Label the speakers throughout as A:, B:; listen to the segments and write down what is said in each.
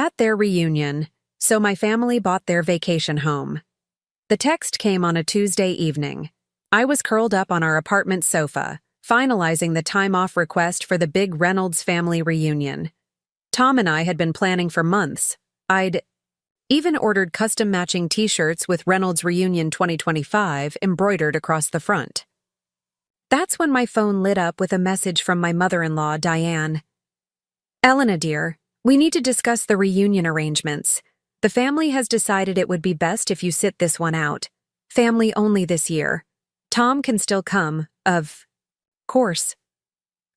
A: At their reunion, so my family bought their vacation home. The text came on a Tuesday evening. I was curled up on our apartment sofa, finalizing the time-off request for the big Reynolds family reunion. Tom and I had been planning for months. I'd even ordered custom-matching t-shirts with Reynolds Reunion 2025 embroidered across the front. That's when my phone lit up with a message from my mother-in-law, Diane. "Elena, dear, we need to discuss the reunion arrangements. The family has decided it would be best if you sit this one out. Family only this year. Tom can still come, of course."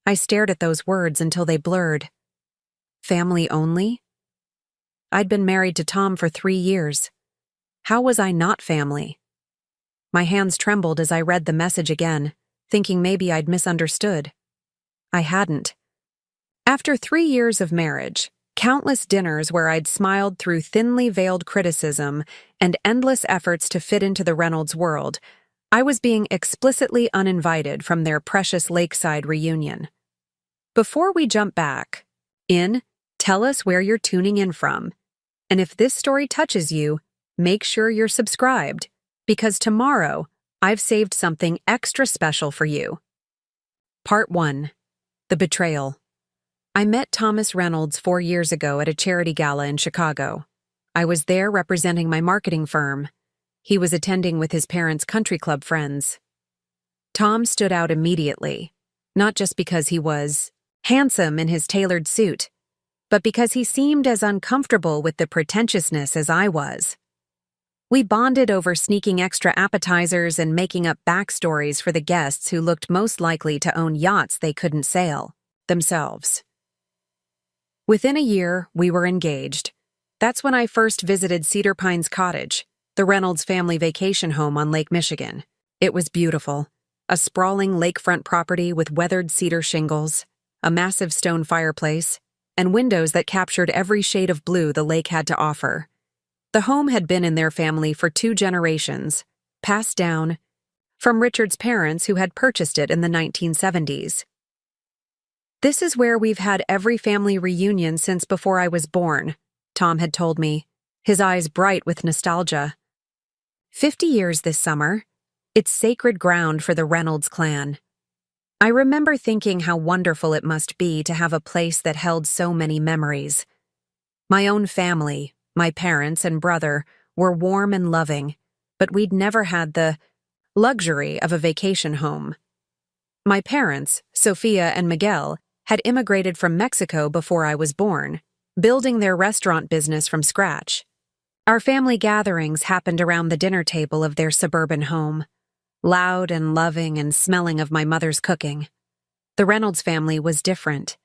A: I stared at those words until they blurred. Family only? I'd been married to Tom for 3 years. How was I not family? My hands trembled as I read the message again, thinking maybe I'd misunderstood. I hadn't. After 3 years of marriage, countless dinners where I'd smiled through thinly veiled criticism, and endless efforts to fit into the Reynolds world, I was being explicitly uninvited from their precious lakeside reunion. Before we jump back, tell us where you're tuning in from. And if this story touches you, make sure you're subscribed, because tomorrow I've saved something extra special for you. Part 1. The Betrayal. I met Thomas Reynolds 4 years ago at a charity gala in Chicago. I was there representing my marketing firm. He was attending with his parents' country club friends. Tom stood out immediately, not just because he was handsome in his tailored suit, but because he seemed as uncomfortable with the pretentiousness as I was. We bonded over sneaking extra appetizers and making up backstories for the guests who looked most likely to own yachts they couldn't sail themselves. Within a year, we were engaged. That's when I first visited Cedar Pines Cottage, the Reynolds family vacation home on Lake Michigan. It was beautiful, a sprawling lakefront property with weathered cedar shingles, a massive stone fireplace, and windows that captured every shade of blue the lake had to offer. The home had been in their family for 2 generations, passed down from Richard's parents who had purchased it in the 1970s. "This is where we've had every family reunion since before I was born," Tom had told me, his eyes bright with nostalgia. 50 years this summer. It's sacred ground for the Reynolds clan. I remember thinking how wonderful it must be to have a place that held so many memories. My own family, my parents and brother, were warm and loving, but we'd never had the luxury of a vacation home. My parents, Sophia and Miguel, had immigrated from Mexico before I was born, building their restaurant business from scratch. Our family gatherings happened around the dinner table of their suburban home, loud and loving and smelling of my mother's cooking. The Reynolds family was different.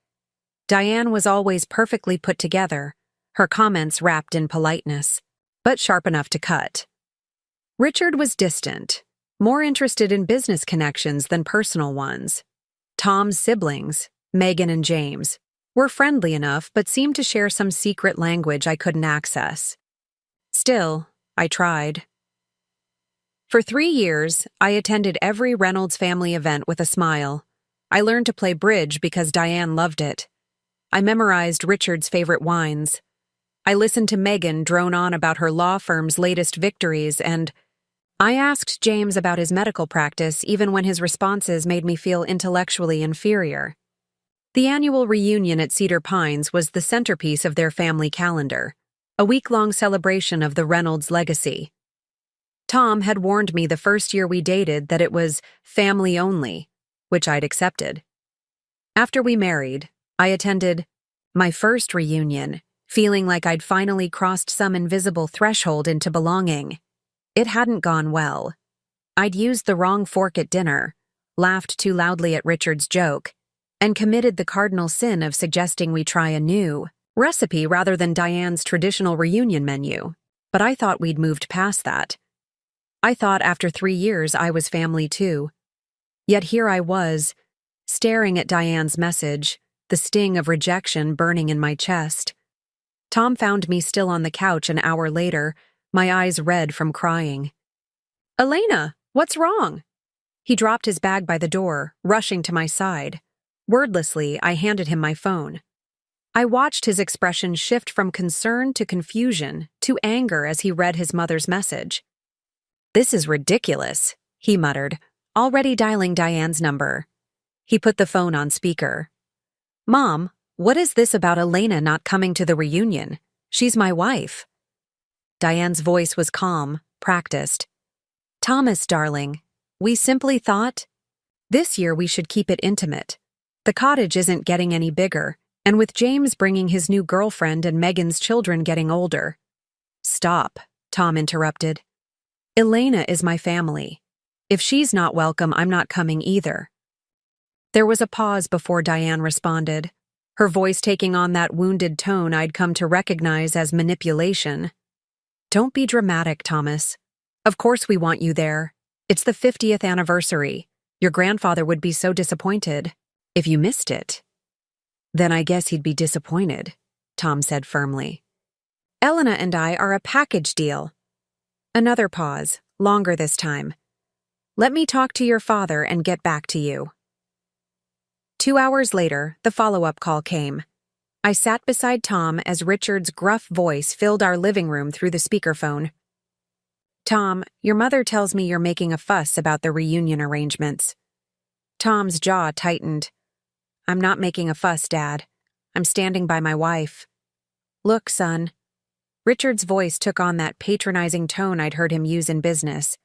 A: Diane was always perfectly put together, her comments wrapped in politeness, but sharp enough to cut. Richard was distant, more interested in business connections than personal ones. Tom's siblings, Megan and James, were friendly enough but seemed to share some secret language I couldn't access. Still, I tried. For 3 years, I attended every Reynolds family event with a smile. I learned to play bridge because Diane loved it. I memorized Richard's favorite wines. I listened to Megan drone on about her law firm's latest victories, and I asked James about his medical practice even when his responses made me feel intellectually inferior. The annual reunion at Cedar Pines was the centerpiece of their family calendar, a week-long celebration of the Reynolds legacy. Tom had warned me the first year we dated that it was family only, which I'd accepted. After we married, I attended my first reunion, feeling like I'd finally crossed some invisible threshold into belonging. It hadn't gone well. I'd used the wrong fork at dinner, laughed too loudly at Richard's joke, and committed the cardinal sin of suggesting we try a new recipe rather than Diane's traditional reunion menu. But I thought we'd moved past that. I thought after 3 years I was family too. Yet here I was, staring at Diane's message, the sting of rejection burning in my chest. Tom found me still on the couch an hour later, my eyes red from crying. "Elena, what's wrong?" He dropped his bag by the door, rushing to my side. Wordlessly, I handed him my phone. I watched his expression shift from concern to confusion to anger as he read his mother's message. "This is ridiculous," he muttered, already dialing Diane's number. He put the phone on speaker. "Mom, what is this about Elena not coming to the reunion? She's my wife." Diane's voice was calm, practiced. "Thomas, darling, we simply thought this year we should keep it intimate. The cottage isn't getting any bigger, and with James bringing his new girlfriend and Megan's children getting older—" "Stop," Tom interrupted. "Elena is my family. If she's not welcome, I'm not coming either." There was a pause before Diane responded, her voice taking on that wounded tone I'd come to recognize as manipulation. "Don't be dramatic, Thomas. Of course we want you there. It's the 50th anniversary. Your grandfather would be so disappointed if you missed it." "Then I guess he'd be disappointed," Tom said firmly. "Elena and I are a package deal." Another pause, longer this time. "Let me talk to your father and get back to you." 2 hours later, the follow-up call came. I sat beside Tom as Richard's gruff voice filled our living room through the speakerphone. "Tom, your mother tells me you're making a fuss about the reunion arrangements." Tom's jaw tightened. "I'm not making a fuss, Dad. I'm standing by my wife." "Look, son." Richard's voice took on that patronizing tone I'd heard him use in business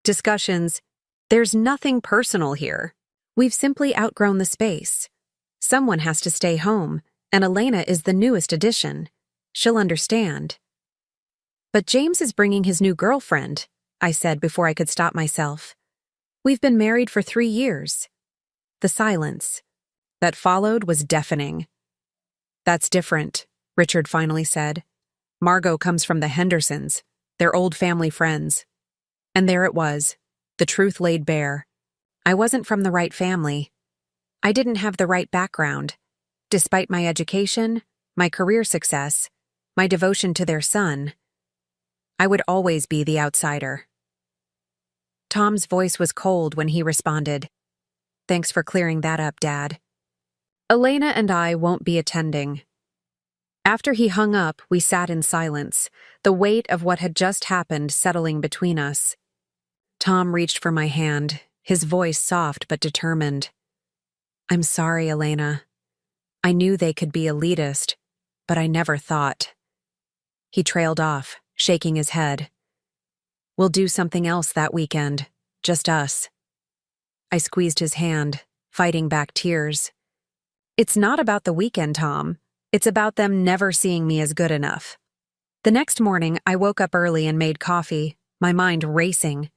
A: discussions. "There's nothing personal here. We've simply outgrown the space. Someone has to stay home, and Elena is the newest addition. She'll understand." "But James is bringing his new girlfriend," I said before I could stop myself. "We've been married for 3 years." The silence that followed was deafening. "That's different," Richard finally said. "Margot comes from the Hendersons. They're old family friends." And there it was, the truth laid bare. I wasn't from the right family. I didn't have the right background. Despite my education, my career success, my devotion to their son, I would always be the outsider. Tom's voice was cold when he responded, "Thanks for clearing that up, Dad. Elena and I won't be attending." After he hung up, we sat in silence, the weight of what had just happened settling between us. Tom reached for my hand, his voice soft but determined. "I'm sorry, Elena. I knew they could be elitist, but I never thought." He trailed off, shaking his head. "We'll do something else that weekend, just us." I squeezed his hand, fighting back tears. "It's not about the weekend, Tom. It's about them never seeing me as good enough." The next morning, I woke up early and made coffee, my mind racing.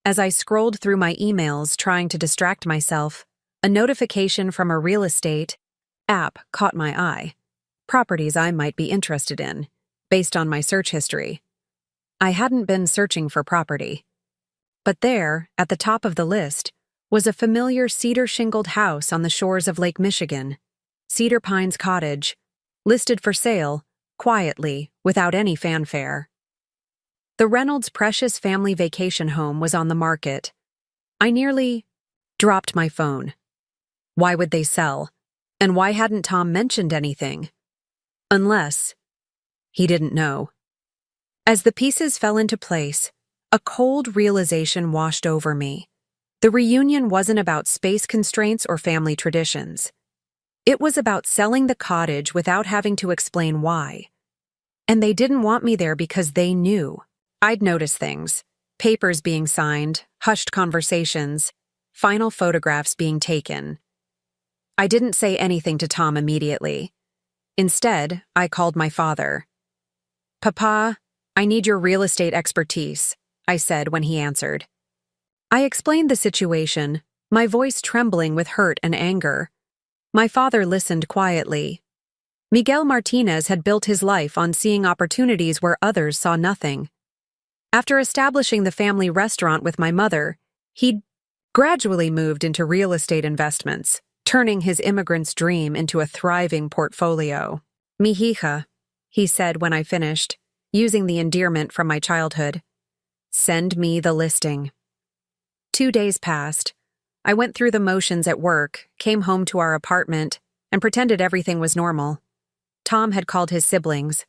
A: As I scrolled through my emails trying to distract myself, a notification from a real estate app caught my eye. Properties I might be interested in, based on my search history. I hadn't been searching for property. But there, at the top of the list, was a familiar cedar-shingled house on the shores of Lake Michigan, Cedar Pines Cottage, listed for sale, quietly, without any fanfare. The Reynolds' precious family vacation home was on the market. I nearly dropped my phone. Why would they sell? And why hadn't Tom mentioned anything? Unless he didn't know. As the pieces fell into place, a cold realization washed over me. The reunion wasn't about space constraints or family traditions. It was about selling the cottage without having to explain why. And they didn't want me there because they knew. I'd noticed things. Papers being signed, hushed conversations, final photographs being taken. I didn't say anything to Tom immediately. Instead, I called my father. "Papa, I need your real estate expertise," I said when he answered. I explained the situation, my voice trembling with hurt and anger. My father listened quietly. Miguel Martinez had built his life on seeing opportunities where others saw nothing. After establishing the family restaurant with my mother, he'd gradually moved into real estate investments, turning his immigrant's dream into a thriving portfolio. "Mi hija," he said when I finished, using the endearment from my childhood. "Send me the listing." 2 days passed. I went through the motions at work, came home to our apartment, and pretended everything was normal. Tom had called his siblings,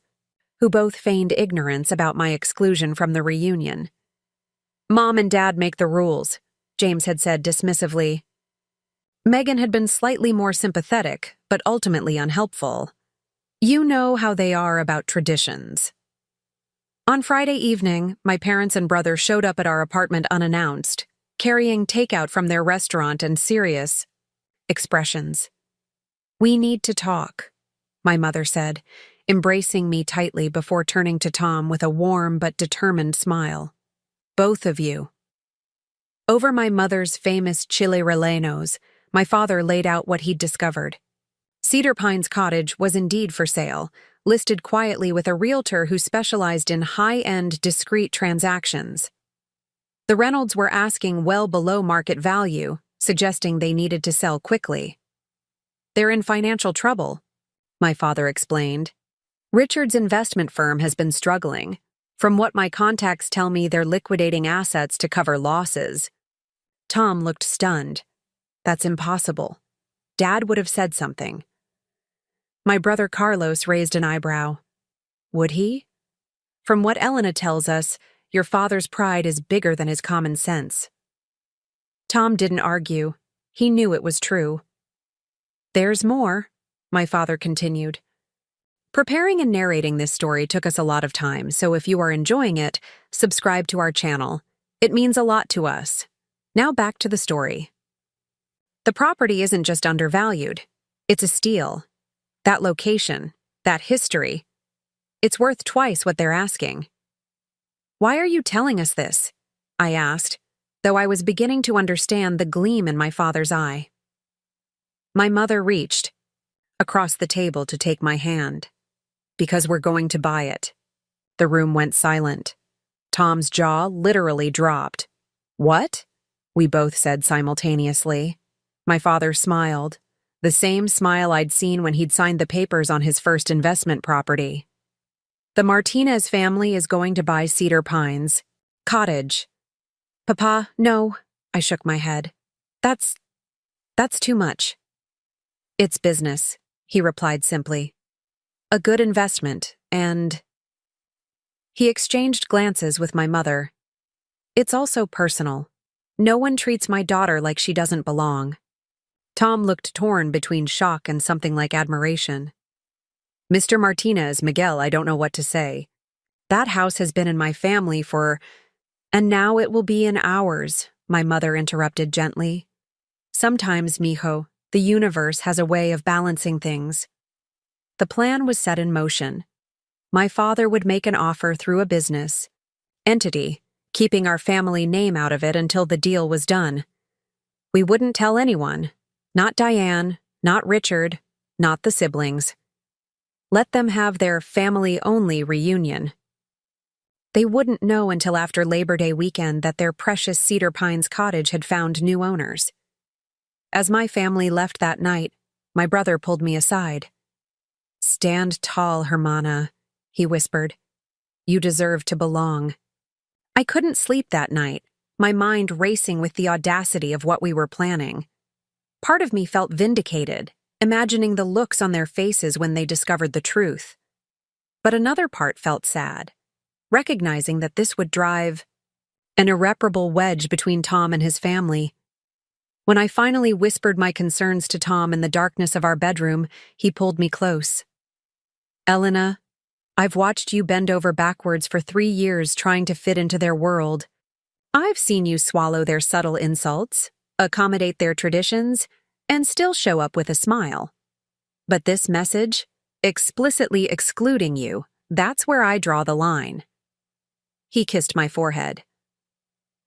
A: who both feigned ignorance about my exclusion from the reunion. "Mom and Dad make the rules," James had said dismissively. Megan had been slightly more sympathetic, but ultimately unhelpful. "You know how they are about traditions." On Friday evening, my parents and brother showed up at our apartment unannounced, carrying takeout from their restaurant and serious expressions. "We need to talk," my mother said, embracing me tightly before turning to Tom with a warm but determined smile. "Both of you." Over my mother's famous chile rellenos, my father laid out what he'd discovered. Cedar Pines Cottage was indeed for sale, listed quietly with a realtor who specialized in high-end, discreet transactions. The Reynolds were asking well below market value, suggesting they needed to sell quickly. "They're in financial trouble," my father explained. "Richard's investment firm has been struggling. From what my contacts tell me, they're liquidating assets to cover losses." Tom looked stunned. "That's impossible. Dad would have said something." My brother Carlos raised an eyebrow. "Would he? From what Elena tells us, your father's pride is bigger than his common sense." Tom didn't argue. He knew it was true. "There's more," my father continued. Preparing and narrating this story took us a lot of time, so if you are enjoying it, subscribe to our channel. It means a lot to us. Now back to the story. The property isn't just undervalued. It's a steal. That location, that history, it's worth twice what they're asking. "Why are you telling us this?" I asked, though I was beginning to understand the gleam in my father's eye. My mother reached across the table to take my hand. "Because we're going to buy it." The room went silent. Tom's jaw literally dropped. "What?" we both said simultaneously. My father smiled, the same smile I'd seen when he'd signed the papers on his first investment property. "The Martinez family is going to buy Cedar Pines Cottage." "Papa, no," I shook my head. That's too much." "It's business," he replied simply. "A good investment, and—" He exchanged glances with my mother. "It's also personal. No one treats my daughter like she doesn't belong." Tom looked torn between shock and something like admiration. "Mr. Martinez, Miguel, I don't know what to say. That house has been in my family for— And now it will be in ours," my mother interrupted gently. "Sometimes, mijo, the universe has a way of balancing things." The plan was set in motion. My father would make an offer through a business entity, keeping our family name out of it until the deal was done. We wouldn't tell anyone. Not Diane, not Richard, not the siblings. Let them have their family-only reunion. They wouldn't know until after Labor Day weekend that their precious Cedar Pines cottage had found new owners. As my family left that night, my brother pulled me aside. "Stand tall, Hermana," he whispered. "You deserve to belong." I couldn't sleep that night, my mind racing with the audacity of what we were planning. Part of me felt vindicated, imagining the looks on their faces when they discovered the truth. But another part felt sad, recognizing that this would drive an irreparable wedge between Tom and his family. When I finally whispered my concerns to Tom in the darkness of our bedroom, he pulled me close. "Elena, I've watched you bend over backwards for 3 years trying to fit into their world. I've seen you swallow their subtle insults, accommodate their traditions, and still show up with a smile. But this message, explicitly excluding you, that's where I draw the line." He kissed my forehead.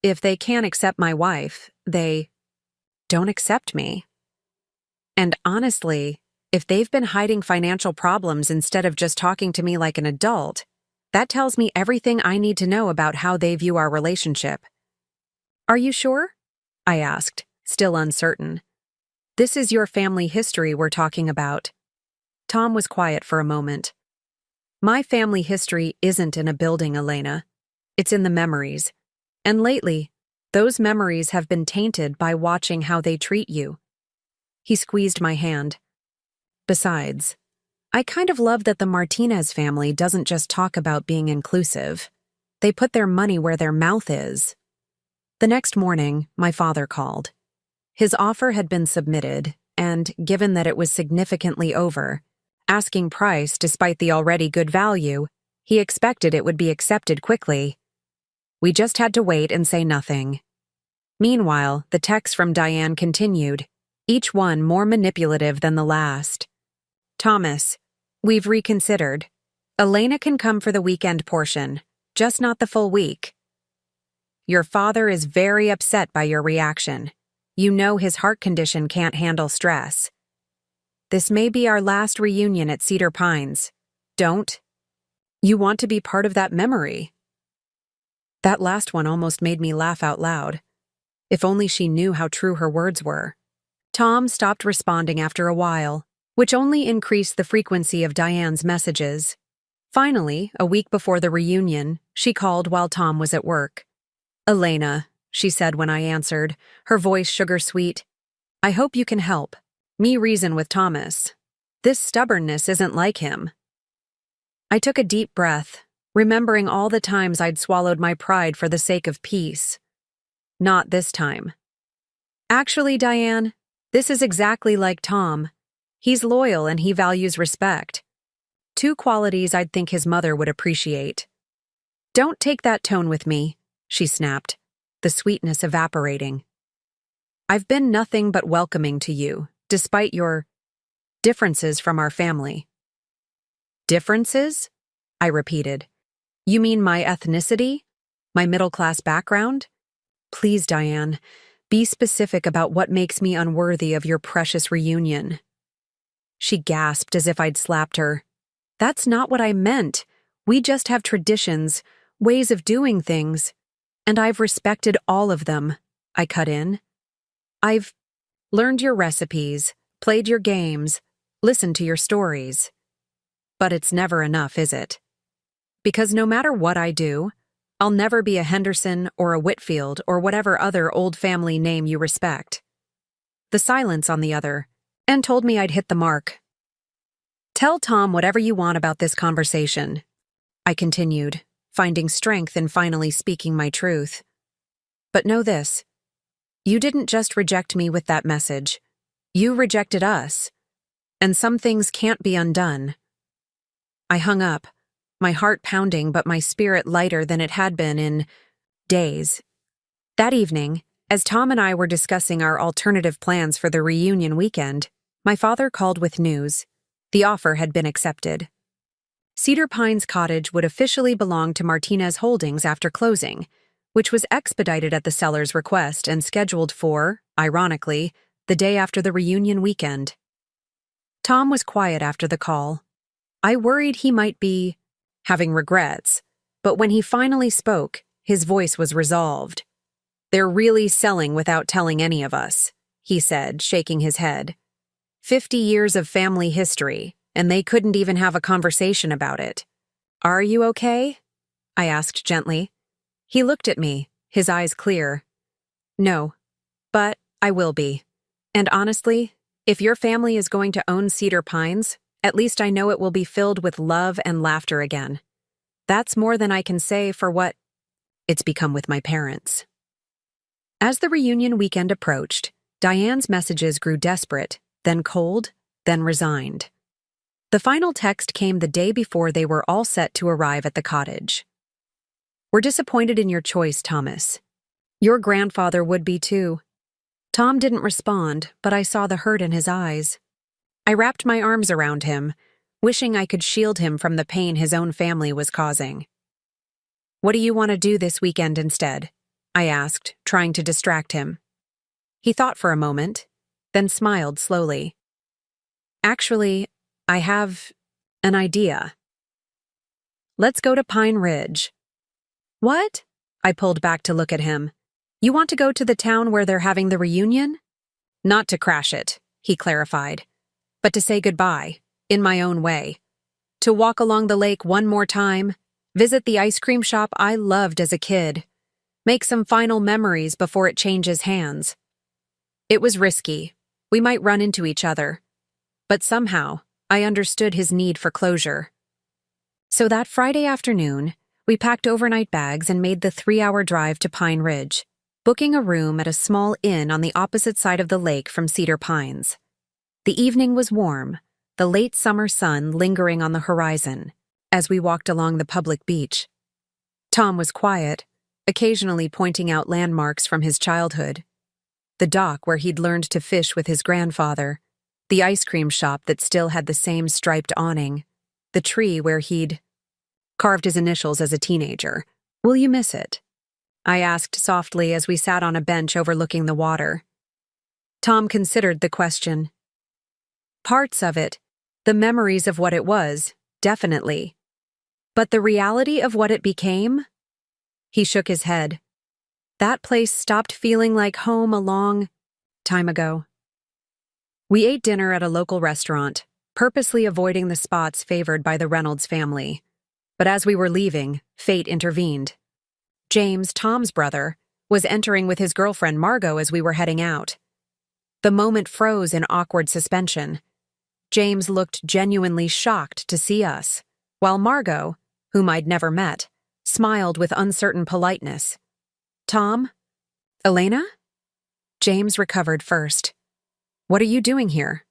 A: "If they can't accept my wife, they don't accept me. And honestly, if they've been hiding financial problems instead of just talking to me like an adult, that tells me everything I need to know about how they view our relationship." "Are you sure?" I asked, still uncertain. "This is your family history we're talking about." Tom was quiet for a moment. "My family history isn't in a building, Elena. It's in the memories. And lately, those memories have been tainted by watching how they treat you." He squeezed my hand. "Besides, I kind of love that the Martinez family doesn't just talk about being inclusive. They put their money where their mouth is. The next morning, my father called. His offer had been submitted, and given that it was significantly over, asking price despite the already good value, he expected it would be accepted quickly. We just had to wait and say nothing. Meanwhile, the texts from Diane continued, each one more manipulative than the last. Thomas, we've reconsidered. Elena can come for the weekend portion, just not the full week. Your father is very upset by your reaction. You know his heart condition can't handle stress. This may be our last reunion at Cedar Pines. Don't. You want to be part of that memory. That last one almost made me laugh out loud. If only she knew how true her words were. Tom stopped responding after a while, which only increased the frequency of Diane's messages. Finally, a week before the reunion, she called while Tom was at work. Elena, she said when I answered, her voice sugar-sweet. I hope you can help. Me reason with Thomas. This stubbornness isn't like him. I took a deep breath, remembering all the times I'd swallowed my pride for the sake of peace. Not this time. Actually, Diane, this is exactly like Tom. He's loyal and he values respect. Two qualities I'd think his mother would appreciate. Don't take that tone with me, she snapped, the sweetness evaporating. I've been nothing but welcoming to you, despite your differences from our family. Differences? I repeated. You mean my ethnicity? My middle-class background? Please, Diane, be specific about what makes me unworthy of your precious reunion. She gasped as if I'd slapped her. That's not what I meant. We just have traditions, ways of doing things, and I've respected all of them, I cut in. I've learned your recipes, played your games, listened to your stories. But it's never enough, is it? Because no matter what I do, I'll never be a Henderson or a Whitfield or whatever other old family name you respect. The silence on the other, and told me I'd hit the mark. Tell Tom whatever you want about this conversation, I continued, finding strength in finally speaking my truth. But know this. You didn't just reject me with that message. You rejected us. And some things can't be undone. I hung up, my heart pounding but my spirit lighter than it had been in days. That evening, as Tom and I were discussing our alternative plans for the reunion weekend, my father called with news. The offer had been accepted. Cedar Pines Cottage would officially belong to Martinez Holdings after closing, which was expedited at the seller's request and scheduled for, ironically, the day after the reunion weekend. Tom was quiet after the call. I worried he might be having regrets, but when he finally spoke, his voice was resolved. They're really selling without telling any of us, he said, shaking his head. 50 years of family history, and they couldn't even have a conversation about it. Are you okay? I asked gently. He looked at me, his eyes clear. No, but I will be. And honestly, if your family is going to own Cedar Pines, at least I know it will be filled with love and laughter again. That's more than I can say for what it's become with my parents. As the reunion weekend approached, Diane's messages grew desperate, then cold, then resigned. The final text came the day before they were all set to arrive at the cottage. We're disappointed in your choice, Thomas. Your grandfather would be too. Tom didn't respond, but I saw the hurt in his eyes. I wrapped my arms around him, wishing I could shield him from the pain his own family was causing. What do you want to do this weekend instead? I asked, trying to distract him. He thought for a moment, then smiled slowly. Actually, I have an idea. Let's go to Pine Ridge. What? I pulled back to look at him. You want to go to the town where they're having the reunion? Not to crash it, he clarified, but to say goodbye, in my own way. To walk along the lake one more time, visit the ice cream shop I loved as a kid, make some final memories before it changes hands. It was risky. We might run into each other. But somehow, I understood his need for closure. So that Friday afternoon, we packed overnight bags and made the 3-hour drive to Pine Ridge, booking a room at a small inn on the opposite side of the lake from Cedar Pines. The evening was warm, the late summer sun lingering on the horizon as we walked along the public beach. Tom was quiet, occasionally pointing out landmarks from his childhood. The dock where he'd learned to fish with his grandfather, the ice cream shop that still had the same striped awning, the tree where he'd carved his initials as a teenager. "Will you miss it?" I asked softly as we sat on a bench overlooking the water. Tom considered the question. Parts of it, the memories of what it was, definitely. But the reality of what it became? He shook his head. That place stopped feeling like home a long time ago. We ate dinner at a local restaurant, purposely avoiding the spots favored by the Reynolds family. But as we were leaving, fate intervened. James, Tom's brother, was entering with his girlfriend Margot as we were heading out. The moment froze in awkward suspension. James looked genuinely shocked to see us, while Margot, whom I'd never met, smiled with uncertain politeness. "Tom? Elena?" James recovered first. "What are you doing here?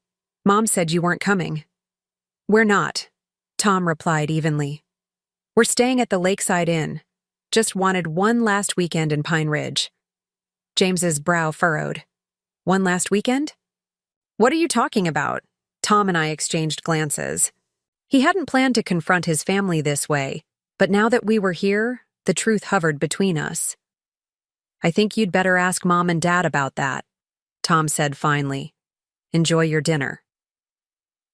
A: Mom said you weren't coming." "We're not," Tom replied evenly. "We're staying at the Lakeside Inn. Just wanted one last weekend in Pine Ridge." James's brow furrowed. "One last weekend? What are you talking about?" Tom and I exchanged glances. He hadn't planned to confront his family this way, but now that we were here, the truth hovered between us. "I think you'd better ask Mom and Dad about that," Tom said finally. "Enjoy your dinner."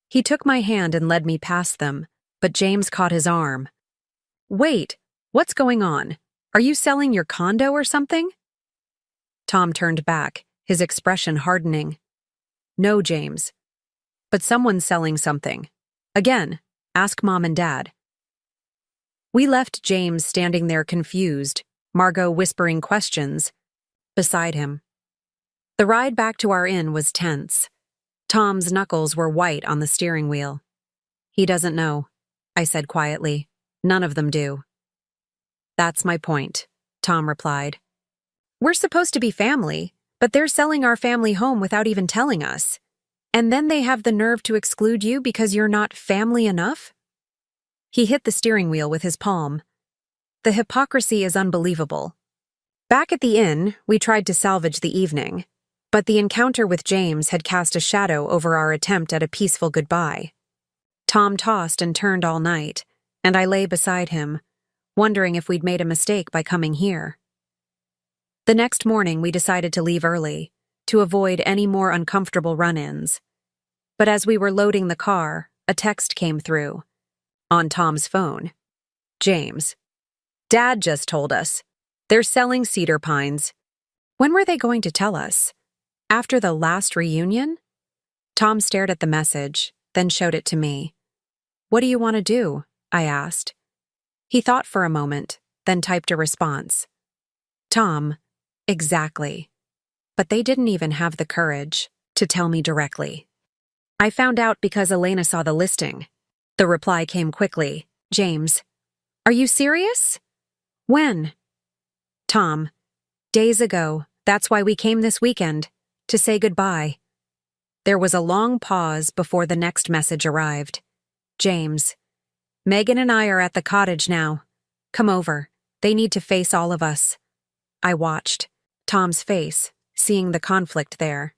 A: He took my hand and led me past them, but James caught his arm. "Wait, what's going on? Are you selling your condo or something?" Tom turned back, his expression hardening. "No, James. But someone's selling something. Again, ask Mom and Dad." We left James standing there confused, Margot whispering questions beside him. The ride back to our inn was tense. Tom's knuckles were white on the steering wheel. "He doesn't know," I said quietly. "None of them do." "That's my point," Tom replied. "We're supposed to be family, but they're selling our family home without even telling us. And then they have the nerve to exclude you because you're not family enough?" He hit the steering wheel with his palm. The hypocrisy is unbelievable. Back at the inn, we tried to salvage the evening, but the encounter with James had cast a shadow over our attempt at a peaceful goodbye. Tom tossed and turned all night, and I lay beside him, wondering if we'd made a mistake by coming here. The next morning, we decided to leave early, to avoid any more uncomfortable run-ins. But as we were loading the car, a text came through. On Tom's phone. "James, Dad just told us. They're selling Cedar Pines." When were they going to tell us? After the last reunion? Tom stared at the message, then showed it to me. "What do you want to do?" I asked. He thought for a moment, then typed a response. "Tom, exactly. But they didn't even have the courage to tell me directly. I found out because Elena saw the listing." The reply came quickly. "James, are you serious? When?" "Tom, days ago. That's why we came this weekend, to say goodbye." There was a long pause before the next message arrived. "James, Megan and I are at the cottage now. Come over. They need to face all of us." I watched Tom's face, seeing the conflict there.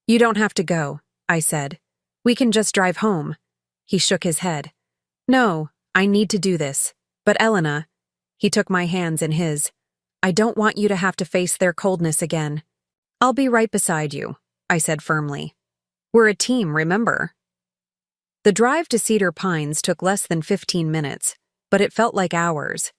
A: "You don't have to go," I said. "We can just drive home." He shook his head. "No, I need to do this. But Elena," he took my hands in his, "I don't want you to have to face their coldness again." "I'll be right beside you," I said firmly. "We're a team, remember?" The drive to Cedar Pines took less than 15 minutes, but it felt like hours.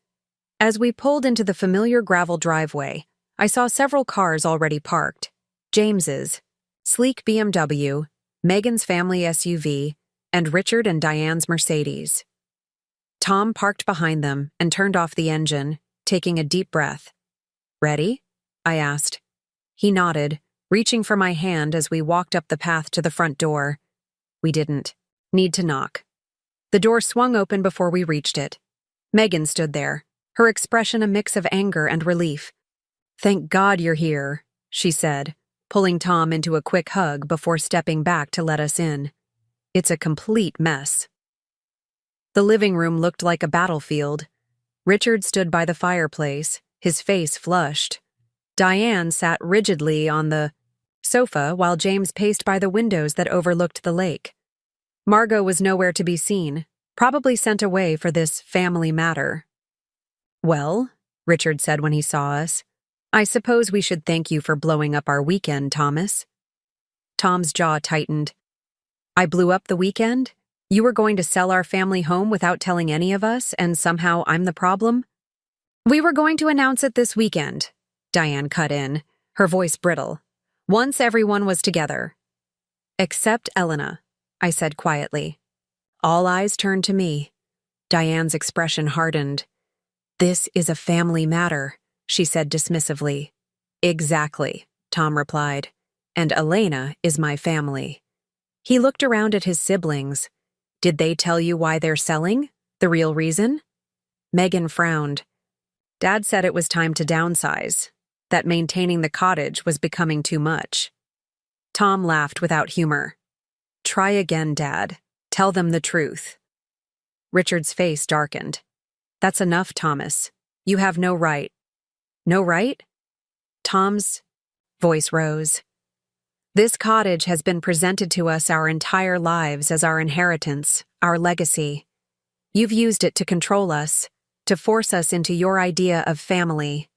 A: As we pulled into the familiar gravel driveway, I saw several cars already parked. James's, sleek BMW, Megan's family SUV, and Richard and Diane's Mercedes. Tom parked behind them and turned off the engine, taking a deep breath. "Ready?" I asked. He nodded, reaching for my hand as we walked up the path to the front door. We didn't. Need to knock. The door swung open before we reached it. Megan stood there, her expression a mix of anger and relief. "Thank God you're here," she said, pulling Tom into a quick hug before stepping back to let us in. "It's a complete mess." The living room looked like a battlefield. Richard stood by the fireplace, his face flushed. Diane sat rigidly on the sofa while James paced by the windows that overlooked the lake. Margot was nowhere to be seen, probably sent away for this family matter. "Well," Richard said when he saw us, "I suppose we should thank you for blowing up our weekend, Thomas." Tom's jaw tightened. "I blew up the weekend? You were going to sell our family home without telling any of us, and somehow I'm the problem?" "We were going to announce it this weekend," Diane cut in, her voice brittle, "once everyone was together." "Except Elena," I said quietly. All eyes turned to me. Diane's expression hardened. "This is a family matter," she said dismissively. "Exactly," Tom replied. "And Elena is my family." He looked around at his siblings. "Did they tell you why they're selling? The real reason?" Megan frowned. "Dad said it was time to downsize, that maintaining the cottage was becoming too much." Tom laughed without humor. "Try again, Dad. Tell them the truth." Richard's face darkened. "That's enough, Thomas. You have no right." "No right?" Tom's voice rose. "This cottage has been presented to us our entire lives as our inheritance, our legacy. You've used it to control us, to force us into your idea of family.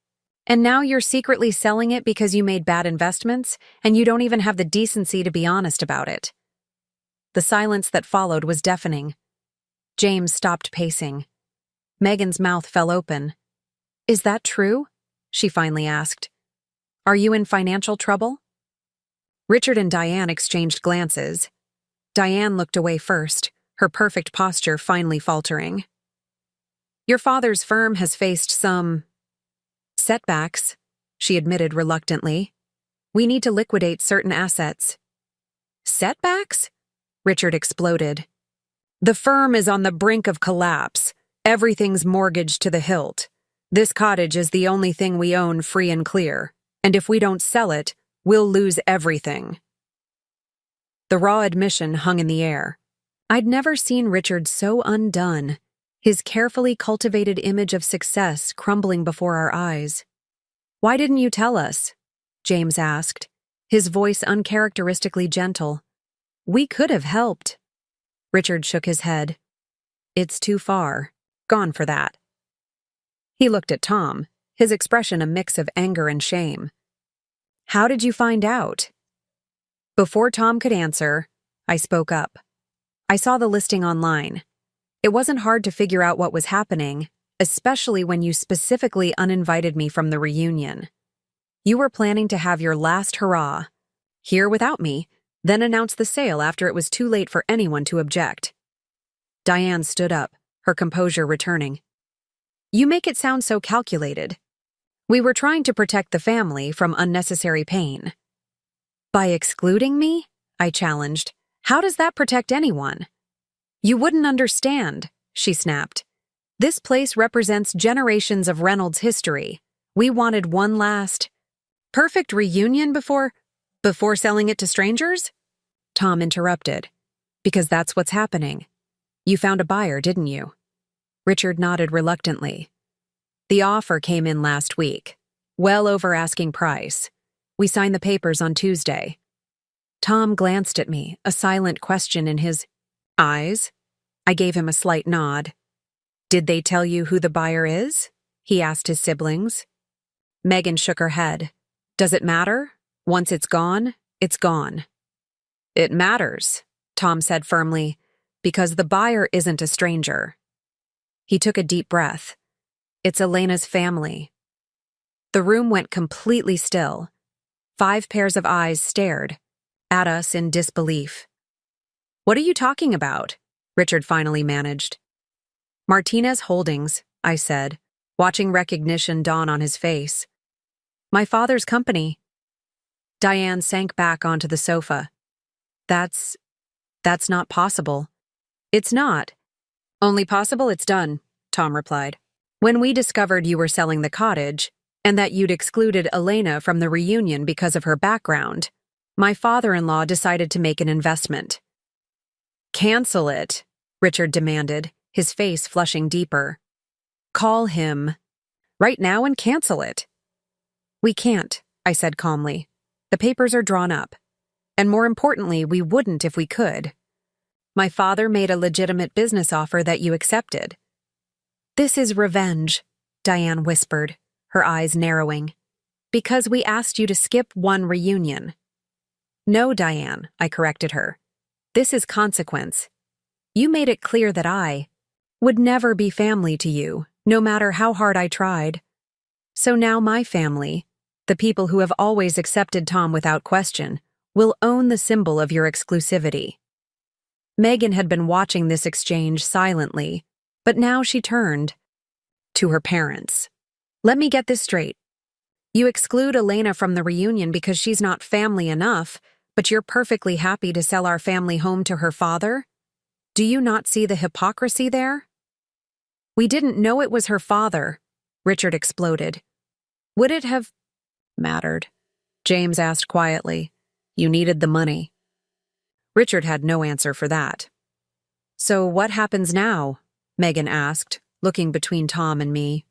A: And now you're secretly selling it because you made bad investments, and you don't even have the decency to be honest about it." The silence that followed was deafening. James stopped pacing. Megan's mouth fell open. "Is that true?" she finally asked. "Are you in financial trouble?" Richard and Diane exchanged glances. Diane looked away first, her perfect posture finally faltering. "Your father's firm has faced some setbacks," she admitted reluctantly. "We need to liquidate certain assets." "Setbacks?" Richard exploded. "The firm is on the brink of collapse. Everything's mortgaged to the hilt. This cottage is the only thing we own free and clear, and if we don't sell it, we'll lose everything." The raw admission hung in the air. I'd never seen Richard so undone, his carefully cultivated image of success crumbling before our eyes. "Why didn't you tell us?" James asked, his voice uncharacteristically gentle. "We could have helped." Richard shook his head. "It's too far. Gone for that." He looked at Tom, his expression a mix of anger and shame. "How did you find out?" Before Tom could answer, I spoke up. "I saw the listing online. It wasn't hard to figure out what was happening, especially when you specifically uninvited me from the reunion. You were planning to have your last hurrah, here without me, then announce the sale after it was too late for anyone to object." Diane stood up, her composure returning. "You make it sound so calculated. We were trying to protect the family from unnecessary pain." "By excluding me?" I challenged. "How does that protect anyone?" "You wouldn't understand," she snapped. "This place represents generations of Reynolds history. We wanted one last perfect reunion before selling it to strangers?" Tom interrupted. "Because that's what's happening. You found a buyer, didn't you?" Richard nodded reluctantly. "The offer came in last week. Well over asking price. We signed the papers on Tuesday." Tom glanced at me, a silent question in his eyes. I gave him a slight nod. "Did they tell you who the buyer is?" he asked his siblings. Megan shook her head. "Does it matter? Once it's gone, it's gone." "It matters," Tom said firmly, "because the buyer isn't a stranger." He took a deep breath. "It's Elena's family." The room went completely still. 5 pairs of eyes stared at us in disbelief. "What are you talking about?" Richard finally managed. "Martinez Holdings," I said, watching recognition dawn on his face. "My father's company." Diane sank back onto the sofa. That's not possible." It's not. Only possible it's done, Tom replied. When we discovered you were selling the cottage, and that you'd excluded Elena from the reunion because of her background, my father-in-law decided to make an investment. Cancel it, Richard demanded, his face flushing deeper. Call him right now and cancel it. We can't, I said calmly. The papers are drawn up. And more importantly, we wouldn't if we could. My father made a legitimate business offer that you accepted. This is revenge, Diane whispered, her eyes narrowing. Because we asked you to skip one reunion. No, Diane, I corrected her. This is consequence. You made it clear that I would never be family to you, no matter how hard I tried. So now my family, the people who have always accepted Tom without question, will own the symbol of your exclusivity. Megan had been watching this exchange silently, but now she turned to her parents. Let me get this straight. You exclude Elena from the reunion because she's not family enough, but you're perfectly happy to sell our family home to her father? Do you not see the hypocrisy there? We didn't know it was her father, Richard exploded. Would it have mattered? James asked quietly. You needed the money. Richard had no answer for that. So what happens now? Megan asked, looking between Tom and me.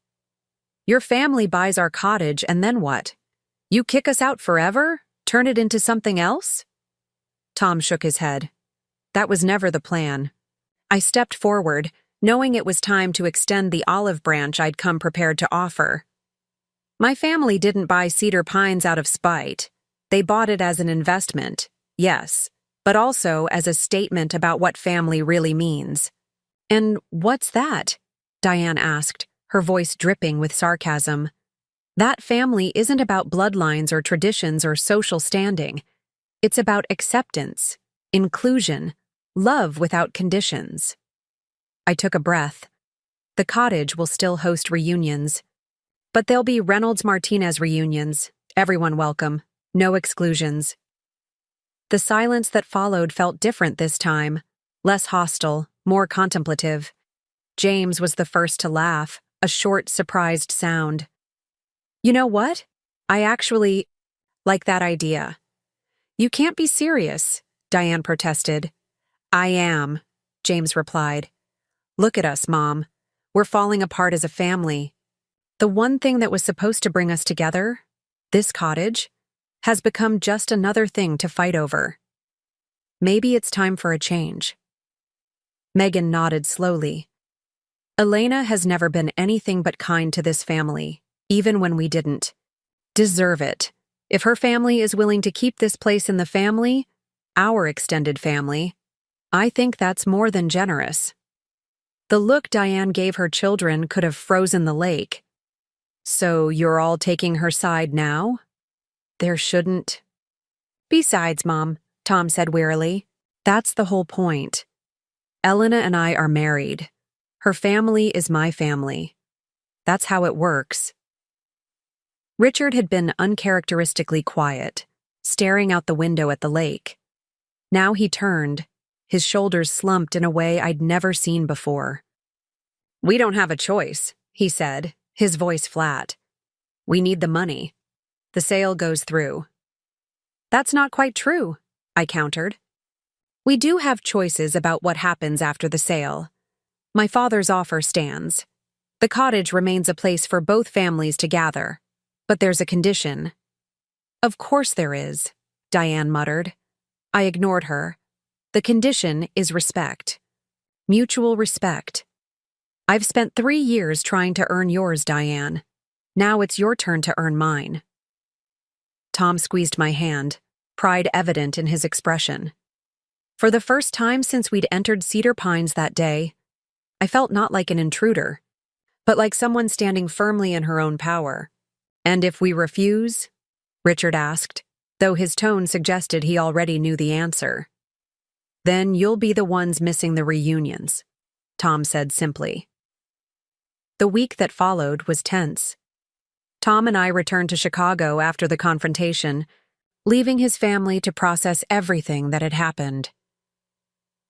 A: Your family buys our cottage, and then what? You kick us out forever? Turn it into something else? Tom shook his head. That was never the plan. I stepped forward, knowing it was time to extend the olive branch I'd come prepared to offer. My family didn't buy Cedar Pines out of spite. They bought it as an investment, yes, but also as a statement about what family really means. And what's that? Diane asked, her voice dripping with sarcasm. That family isn't about bloodlines or traditions or social standing. It's about acceptance, inclusion, love without conditions. I took a breath. The cottage will still host reunions, but there'll be Reynolds-Martinez reunions, everyone welcome, no exclusions. The silence that followed felt different this time, less hostile, more contemplative. James was the first to laugh, a short, surprised sound. You know what? I actually like that idea. You can't be serious, Diane protested. I am, James replied. Look at us, Mom. We're falling apart as a family. The one thing that was supposed to bring us together, this cottage, has become just another thing to fight over. Maybe it's time for a change. Megan nodded slowly. Elena has never been anything but kind to this family, even when we didn't. Deserve it. If her family is willing to keep this place in the family, our extended family, I think that's more than generous. The look Diane gave her children could have frozen the lake. So you're all taking her side now? There shouldn't. Besides, Mom, Tom said wearily, that's the whole point. Elena and I are married. Her family is my family. That's how it works. Richard had been uncharacteristically quiet, staring out the window at the lake. Now he turned, his shoulders slumped in a way I'd never seen before. We don't have a choice, he said, his voice flat. We need the money. The sale goes through. That's not quite true, I countered. We do have choices about what happens after the sale. My father's offer stands. The cottage remains a place for both families to gather. But there's a condition. Of course there is, Diane muttered. I ignored her. The condition is respect. Mutual respect. I've spent 3 years trying to earn yours, Diane. Now it's your turn to earn mine. Tom squeezed my hand, pride evident in his expression. For the first time since we'd entered Cedar Pines that day, I felt not like an intruder, but like someone standing firmly in her own power. And if we refuse? Richard asked, though his tone suggested he already knew the answer. Then you'll be the ones missing the reunions, Tom said simply. The week that followed was tense. Tom and I returned to Chicago after the confrontation, leaving his family to process everything that had happened.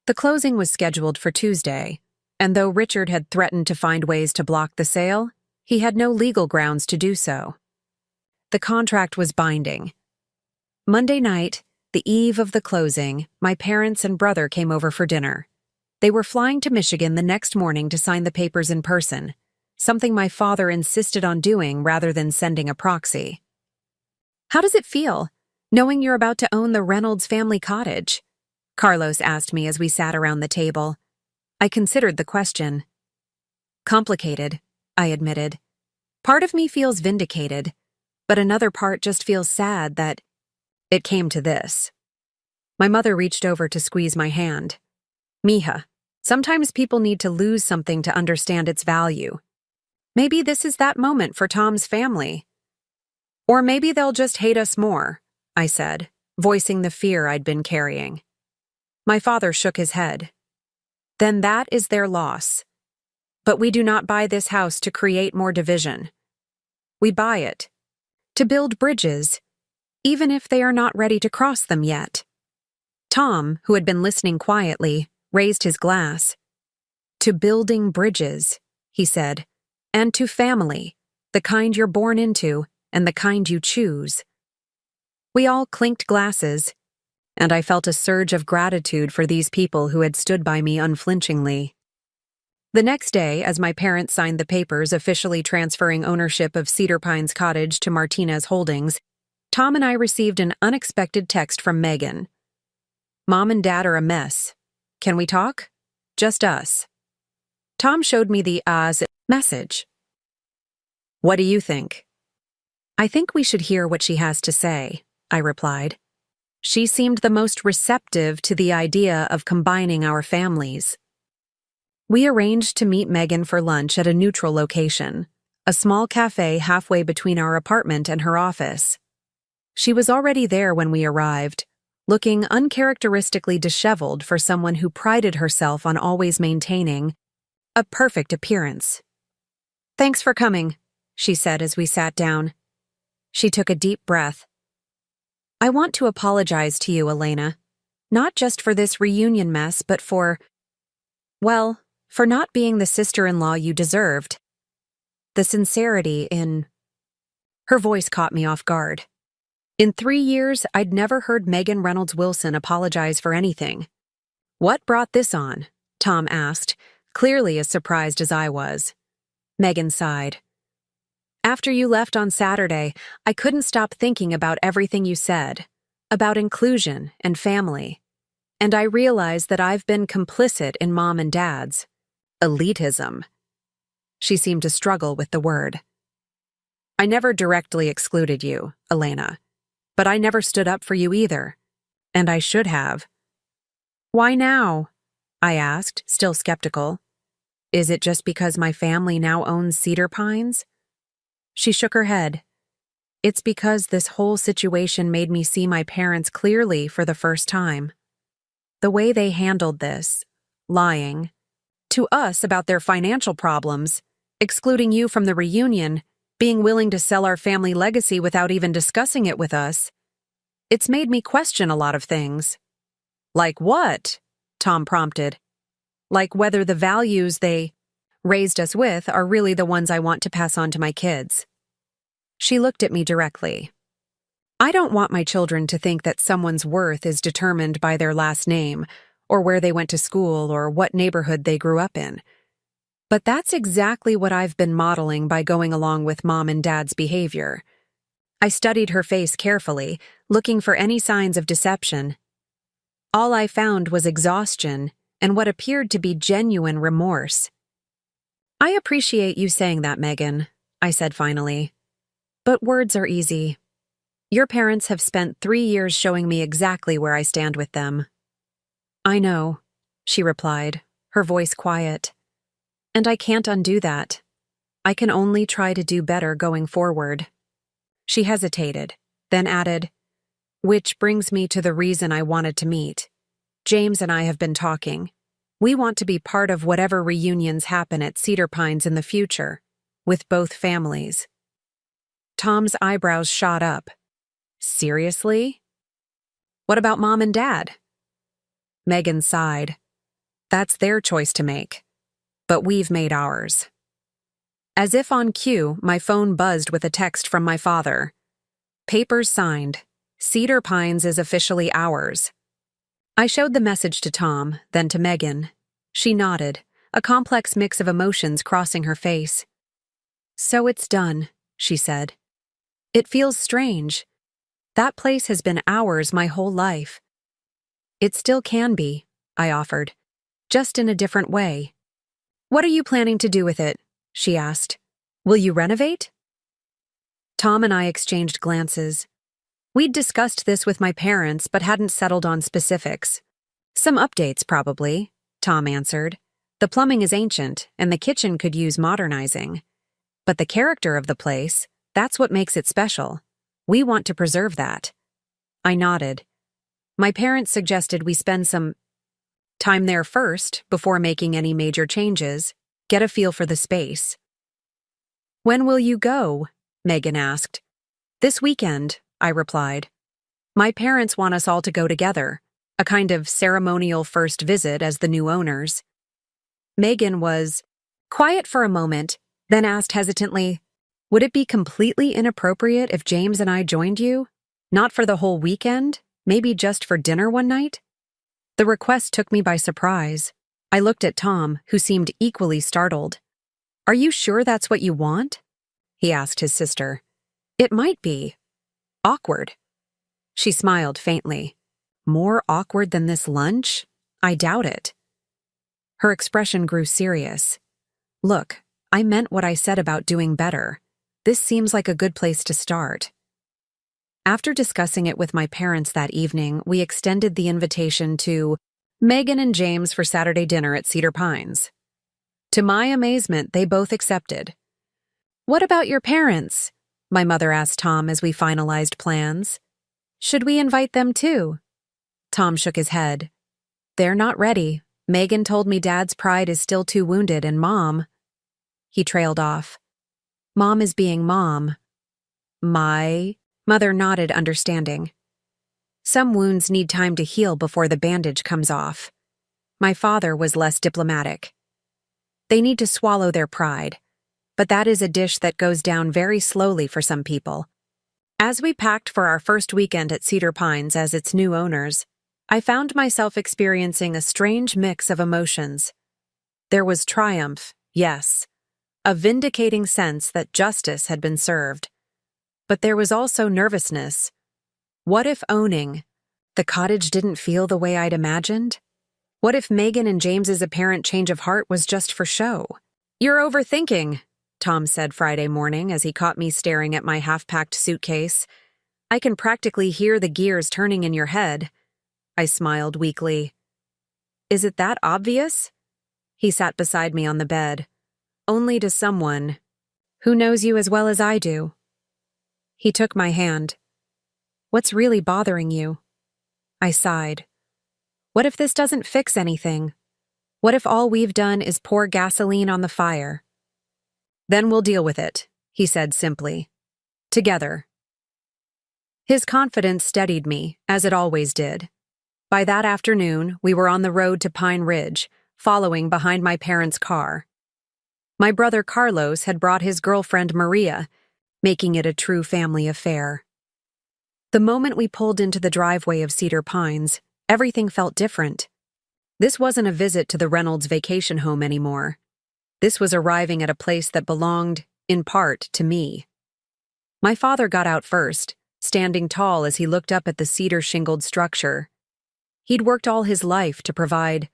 A: The closing was scheduled for Tuesday, and though Richard had threatened to find ways to block the sale, he had no legal grounds to do so. The contract was binding. Monday night, the eve of the closing, my parents and brother came over for dinner. They were flying to Michigan the next morning to sign the papers in person, something my father insisted on doing rather than sending a proxy. "How does it feel, knowing you're about to own the Reynolds family cottage?" Carlos asked me as we sat around the table. I considered the question. "Complicated," I admitted. "Part of me feels vindicated, but another part just feels sad that it came to this." My mother reached over to squeeze my hand. "Mija, sometimes people need to lose something to understand its value. Maybe this is that moment for Tom's family. Or maybe they'll just hate us more," I said, voicing the fear I'd been carrying. My father shook his head. "Then that is their loss. But we do not buy this house to create more division. We buy it to build bridges, even if they are not ready to cross them yet." Tom, who had been listening quietly, raised his glass. "To building bridges," he said, "and to family, the kind you're born into and the kind you choose." We all clinked glasses, and I felt a surge of gratitude for these people who had stood by me unflinchingly. The next day, as my parents signed the papers officially transferring ownership of Cedar Pines Cottage to Martinez Holdings, Tom and I received an unexpected text from Megan. "Mom and Dad are a mess. Can we talk? Just us." Tom showed me the message. "What do you think?" "I think we should hear what she has to say," I replied. She seemed the most receptive to the idea of combining our families. We arranged to meet Megan for lunch at a neutral location, a small cafe halfway between our apartment and her office. She was already there when we arrived, looking uncharacteristically disheveled for someone who prided herself on always maintaining a perfect appearance. "Thanks for coming," she said as we sat down. She took a deep breath. "I want to apologize to you, Elena, not just for this reunion mess, but for not being the sister-in-law you deserved. The sincerity in..." Her voice caught me off guard. In 3 years, I'd never heard Megan Reynolds Wilson apologize for anything. "What brought this on?" Tom asked, clearly as surprised as I was. Megan sighed. "After you left on Saturday, I couldn't stop thinking about everything you said, about inclusion and family. And I realized that I've been complicit in Mom and Dad's elitism." She seemed to struggle with the word. "I never directly excluded you, Elena, but I never stood up for you either. And I should have." "Why now?" I asked, still skeptical. "Is it just because my family now owns Cedar Pines?" She shook her head. "It's because this whole situation made me see my parents clearly for the first time. The way they handled this, lying to us about their financial problems, excluding you from the reunion, being willing to sell our family legacy without even discussing it with us. It's made me question a lot of things." "Like what?" Tom prompted. "Like whether the values they raised us with are really the ones I want to pass on to my kids." She looked at me directly. "I don't want my children to think that someone's worth is determined by their last name, or where they went to school, or what neighborhood they grew up in. But that's exactly what I've been modeling by going along with Mom and Dad's behavior." I studied her face carefully, looking for any signs of deception. All I found was exhaustion and what appeared to be genuine remorse. "I appreciate you saying that, Megan," I said finally. "But words are easy. Your parents have spent 3 years showing me exactly where I stand with them." "I know," she replied, her voice quiet. "And I can't undo that. I can only try to do better going forward." She hesitated, then added, "Which brings me to the reason I wanted to meet. James and I have been talking. We want to be part of whatever reunions happen at Cedar Pines in the future, with both families." Tom's eyebrows shot up. "Seriously? What about Mom and Dad?" Megan sighed. That's their choice to make. But we've made ours. As if on cue, my phone buzzed with a text from my father. Papers signed. Cedar Pines is officially ours. I showed the message to Tom, then to Megan. She nodded, a complex mix of emotions crossing her face. So it's done, she said. It feels strange. That place has been ours my whole life. It still can be, I offered, just in a different way. What are you planning to do with it? She asked. Will you renovate? Tom and I exchanged glances. We'd discussed this with my parents but hadn't settled on specifics. Some updates, probably, Tom answered. The plumbing is ancient, and the kitchen could use modernizing. But the character of the place, that's what makes it special. We want to preserve that. I nodded. My parents suggested we spend some time there first before making any major changes, get a feel for the space. When will you go? Megan asked. This weekend, I replied. My parents want us all to go together, a kind of ceremonial first visit as the new owners. Megan was quiet for a moment, then asked hesitantly, would it be completely inappropriate if James and I joined you? Not for the whole weekend, maybe just for dinner one night? The request took me by surprise. I looked at Tom, who seemed equally startled. Are you sure that's what you want? He asked his sister. It might be. Awkward. She smiled faintly. More awkward than this lunch? I doubt it. Her expression grew serious. Look, I meant what I said about doing better. This seems like a good place to start. After discussing it with my parents that evening, we extended the invitation to Megan and James for Saturday dinner at Cedar Pines. To my amazement, they both accepted. What about your parents? My mother asked Tom as we finalized plans. Should we invite them too? Tom shook his head. They're not ready. Megan told me Dad's pride is still too wounded and Mom... He trailed off. Mom is being Mom. My... Mother nodded, understanding. Some wounds need time to heal before the bandage comes off. My father was less diplomatic. They need to swallow their pride, but that is a dish that goes down very slowly for some people. As we packed for our first weekend at Cedar Pines as its new owners, I found myself experiencing a strange mix of emotions. There was triumph, yes, a vindicating sense that justice had been served. But there was also nervousness. What if owning the cottage didn't feel the way I'd imagined? What if Megan and James's apparent change of heart was just for show? You're overthinking, Tom said Friday morning as he caught me staring at my half-packed suitcase. I can practically hear the gears turning in your head. I smiled weakly. Is it that obvious? He sat beside me on the bed. Only to someone who knows you as well as I do. He took my hand. What's really bothering you? I sighed. What if this doesn't fix anything? What if all we've done is pour gasoline on the fire? Then we'll deal with it, he said simply. Together. His confidence steadied me, as it always did. By that afternoon, we were on the road to Pine Ridge, following behind my parents' car. My brother Carlos had brought his girlfriend Maria, making it a true family affair. The moment we pulled into the driveway of Cedar Pines, everything felt different. This wasn't a visit to the Reynolds vacation home anymore. This was arriving at a place that belonged, in part, to me. My father got out first, standing tall as he looked up at the cedar-shingled structure. He'd worked all his life to provide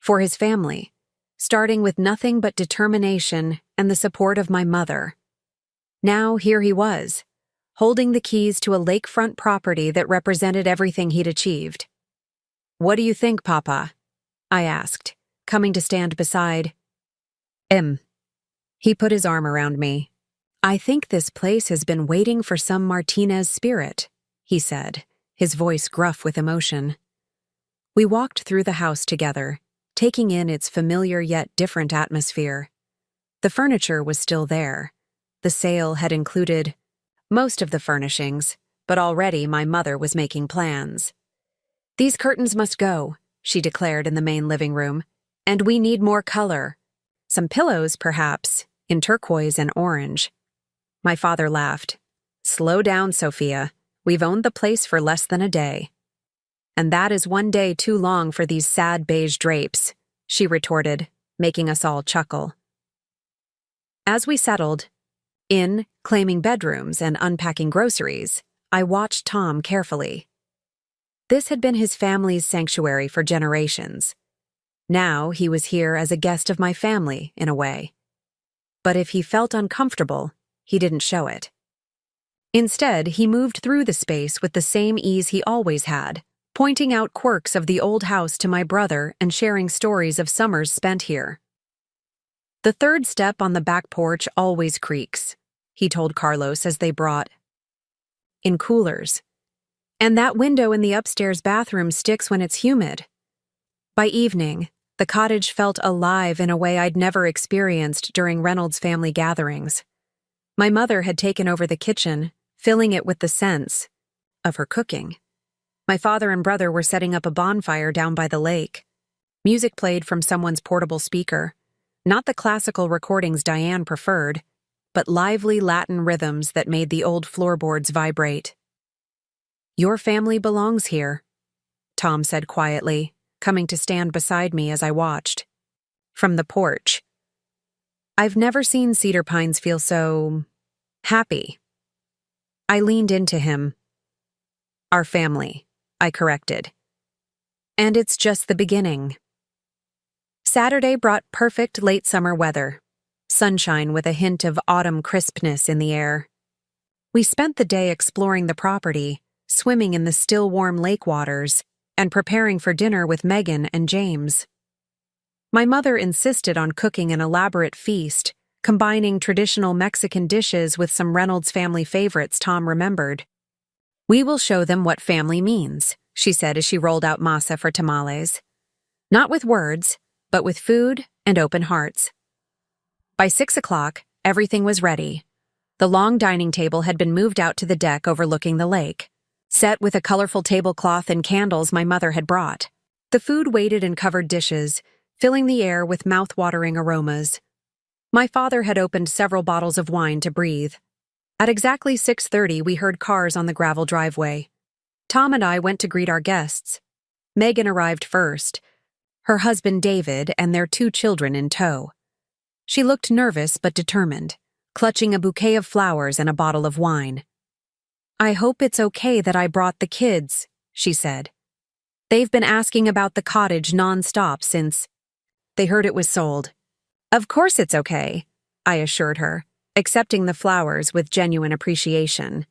A: for his family, starting with nothing but determination and the support of my mother. Now here he was, holding the keys to a lakefront property that represented everything he'd achieved. What do you think, Papa? I asked, coming to stand beside. He put his arm around me. I think this place has been waiting for some Martinez spirit, he said, his voice gruff with emotion. We walked through the house together, taking in its familiar yet different atmosphere. The furniture was still there. The sale had included most of the furnishings, but already my mother was making plans. These curtains must go, she declared in the main living room. And we need more color. Some pillows, perhaps, in turquoise and orange. My father laughed. Slow down, Sophia. We've owned the place for less than a day. And that is one day too long for these sad beige drapes, she retorted, making us all chuckle. As we settled in, claiming bedrooms and unpacking groceries, I watched Tom carefully. This had been his family's sanctuary for generations. Now he was here as a guest of my family, in a way. But if he felt uncomfortable, he didn't show it. Instead, he moved through the space with the same ease he always had, pointing out quirks of the old house to my brother and sharing stories of summers spent here. The third step on the back porch always creaks, he told Carlos as they brought in coolers. And that window in the upstairs bathroom sticks when it's humid. By evening, the cottage felt alive in a way I'd never experienced during Reynolds' family gatherings. My mother had taken over the kitchen, filling it with the scents of her cooking. My father and brother were setting up a bonfire down by the lake. Music played from someone's portable speaker, not the classical recordings Diane preferred, but lively Latin rhythms that made the old floorboards vibrate. "Your family belongs here," Tom said quietly, coming to stand beside me as I watched. From the porch. I've never seen Cedar Pines feel so happy. I leaned into him. "Our family," I corrected. "And it's just the beginning." Saturday brought perfect late summer weather, sunshine with a hint of autumn crispness in the air. We spent the day exploring the property, swimming in the still warm lake waters, and preparing for dinner with Megan and James. My mother insisted on cooking an elaborate feast, combining traditional Mexican dishes with some Reynolds family favorites Tom remembered. "We will show them what family means," she said as she rolled out masa for tamales. "Not with words, but with food and open hearts." By 6 o'clock, everything was ready. The long dining table had been moved out to the deck overlooking the lake, set with a colorful tablecloth and candles my mother had brought. The food waited in covered dishes, filling the air with mouth-watering aromas. My father had opened several bottles of wine to breathe. At exactly 6:30, we heard cars on the gravel driveway. Tom and I went to greet our guests. Megan arrived first, her husband David and their 2 children in tow. She looked nervous but determined, clutching a bouquet of flowers and a bottle of wine. "I hope it's okay that I brought the kids," she said. "They've been asking about the cottage non-stop since they heard it was sold." "Of course it's okay," I assured her, accepting the flowers with genuine appreciation.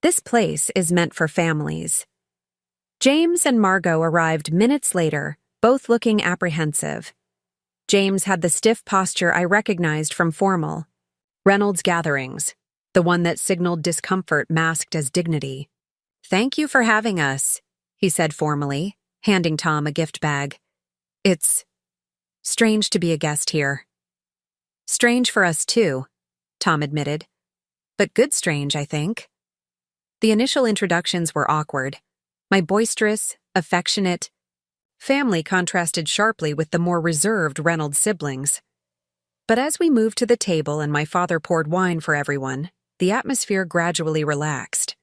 A: This place is meant for families. James and Margot arrived minutes later, both looking apprehensive. James had the stiff posture I recognized from formal Reynolds gatherings, the one that signaled discomfort masked as dignity. "Thank you for having us," he said formally, handing Tom a gift bag. "It's strange to be a guest here." "Strange for us too," Tom admitted. "But good strange, I think." The initial introductions were awkward. My boisterous, affectionate family contrasted sharply with the more reserved Reynolds siblings. But as we moved to the table and my father poured wine for everyone, the atmosphere gradually relaxed.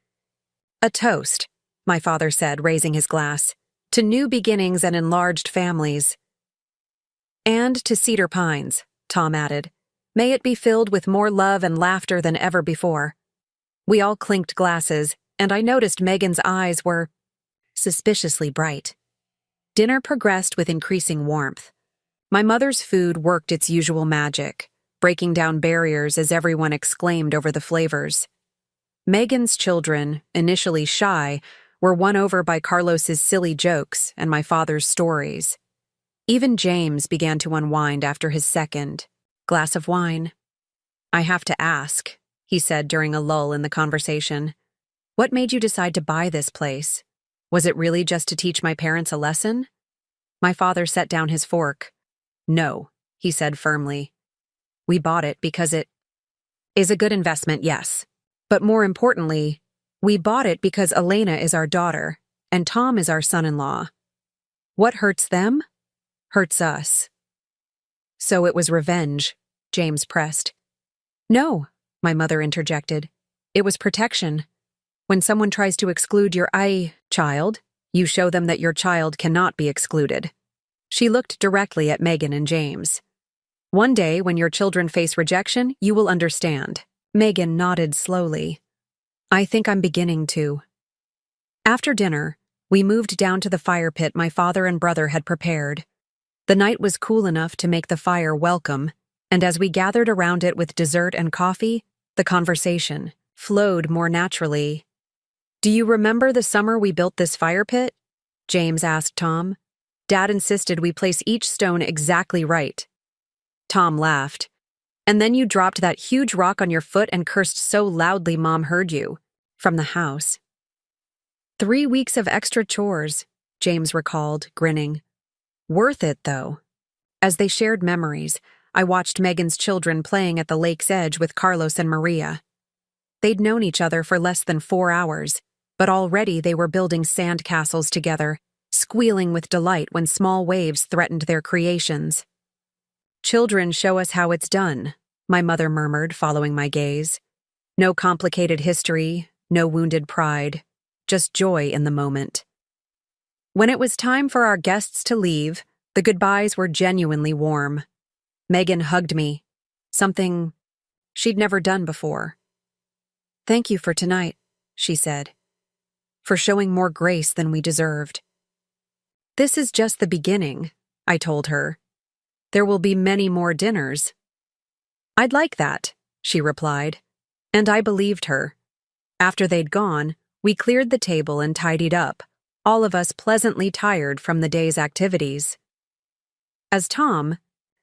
A: "A toast," my father said, raising his glass, "to new beginnings and enlarged families." "And to Cedar Pines," Tom added. "May it be filled with more love and laughter than ever before." We all clinked glasses, and I noticed Megan's eyes were suspiciously bright. Dinner progressed with increasing warmth. My mother's food worked its usual magic, breaking down barriers as everyone exclaimed over the flavors. Megan's children, initially shy, were won over by Carlos's silly jokes and my father's stories. Even James began to unwind after his second glass of wine. "I have to ask," he said during a lull in the conversation. "What made you decide to buy this place? Was it really just to teach my parents a lesson?" My father set down his fork. "No," he said firmly. "We bought it because it is a good investment, yes. But more importantly, we bought it because Elena is our daughter, and Tom is our son-in-law. What hurts them? hurts us. So it was revenge, James pressed. No, my mother interjected. It was protection. When someone tries to exclude your child, you show them that your child cannot be excluded. She looked directly at Megan and James. One day, when your children face rejection, you will understand. Megan nodded slowly. I think I'm beginning to. After dinner, we moved down to the fire pit my father and brother had prepared. The night was cool enough to make the fire welcome, and as we gathered around it with dessert and coffee, the conversation flowed more naturally. Do you remember the summer we built this fire pit? James asked Tom. Dad insisted we place each stone exactly right. Tom laughed. And then you dropped that huge rock on your foot and cursed so loudly Mom heard you. From the house. 3 weeks of extra chores, James recalled, grinning. Worth it, though. As they shared memories, I watched Megan's children playing at the lake's edge with Carlos and Maria. They'd known each other for less than 4 hours, but already they were building sand castles together, squealing with delight when small waves threatened their creations. Children show us how it's done, my mother murmured, following my gaze. No complicated history, no wounded pride, just joy in the moment. When it was time for our guests to leave, the goodbyes were genuinely warm. Megan hugged me, something she'd never done before. Thank you for tonight, she said, for showing more grace than we deserved. This is just the beginning, I told her. There will be many more dinners. I'd like that, she replied, and I believed her. After they'd gone, we cleared the table and tidied up, all of us pleasantly tired from the day's activities. As Tom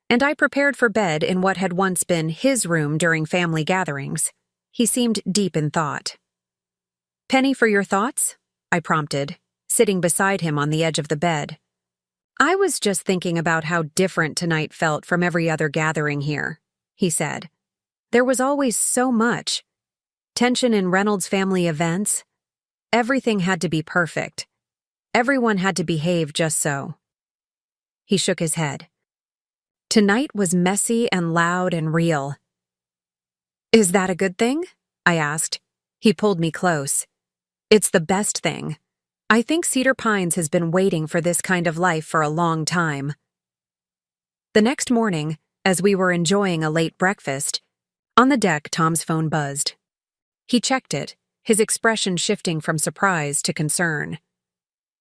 A: and I prepared for bed in what had once been his room during family gatherings, he seemed deep in thought. Penny for your thoughts? I prompted, sitting beside him on the edge of the bed. I was just thinking about how different tonight felt from every other gathering here, he said. There was always so much. Tension in Reynolds family events. Everything had to be perfect. Everyone had to behave just so. He shook his head. Tonight was messy and loud and real. Is that a good thing? I asked. He pulled me close. It's the best thing. I think Cedar Pines has been waiting for this kind of life for a long time. The next morning, as we were enjoying a late breakfast, on the deck Tom's phone buzzed. He checked it, his expression shifting from surprise to concern.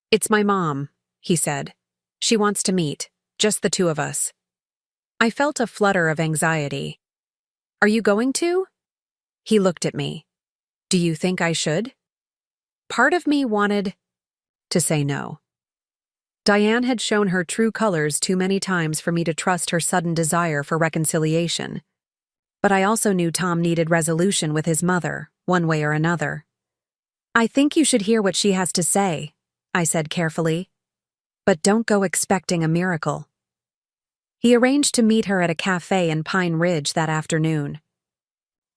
A: It's my mom, he said. She wants to meet, just the two of us. I felt a flutter of anxiety. Are you going to? He looked at me. Do you think I should? Part of me wanted to say no. Diane had shown her true colors too many times for me to trust her sudden desire for reconciliation. But I also knew Tom needed resolution with his mother, one way or another. I think you should hear what she has to say, I said carefully. But don't go expecting a miracle. He arranged to meet her at a cafe in Pine Ridge that afternoon.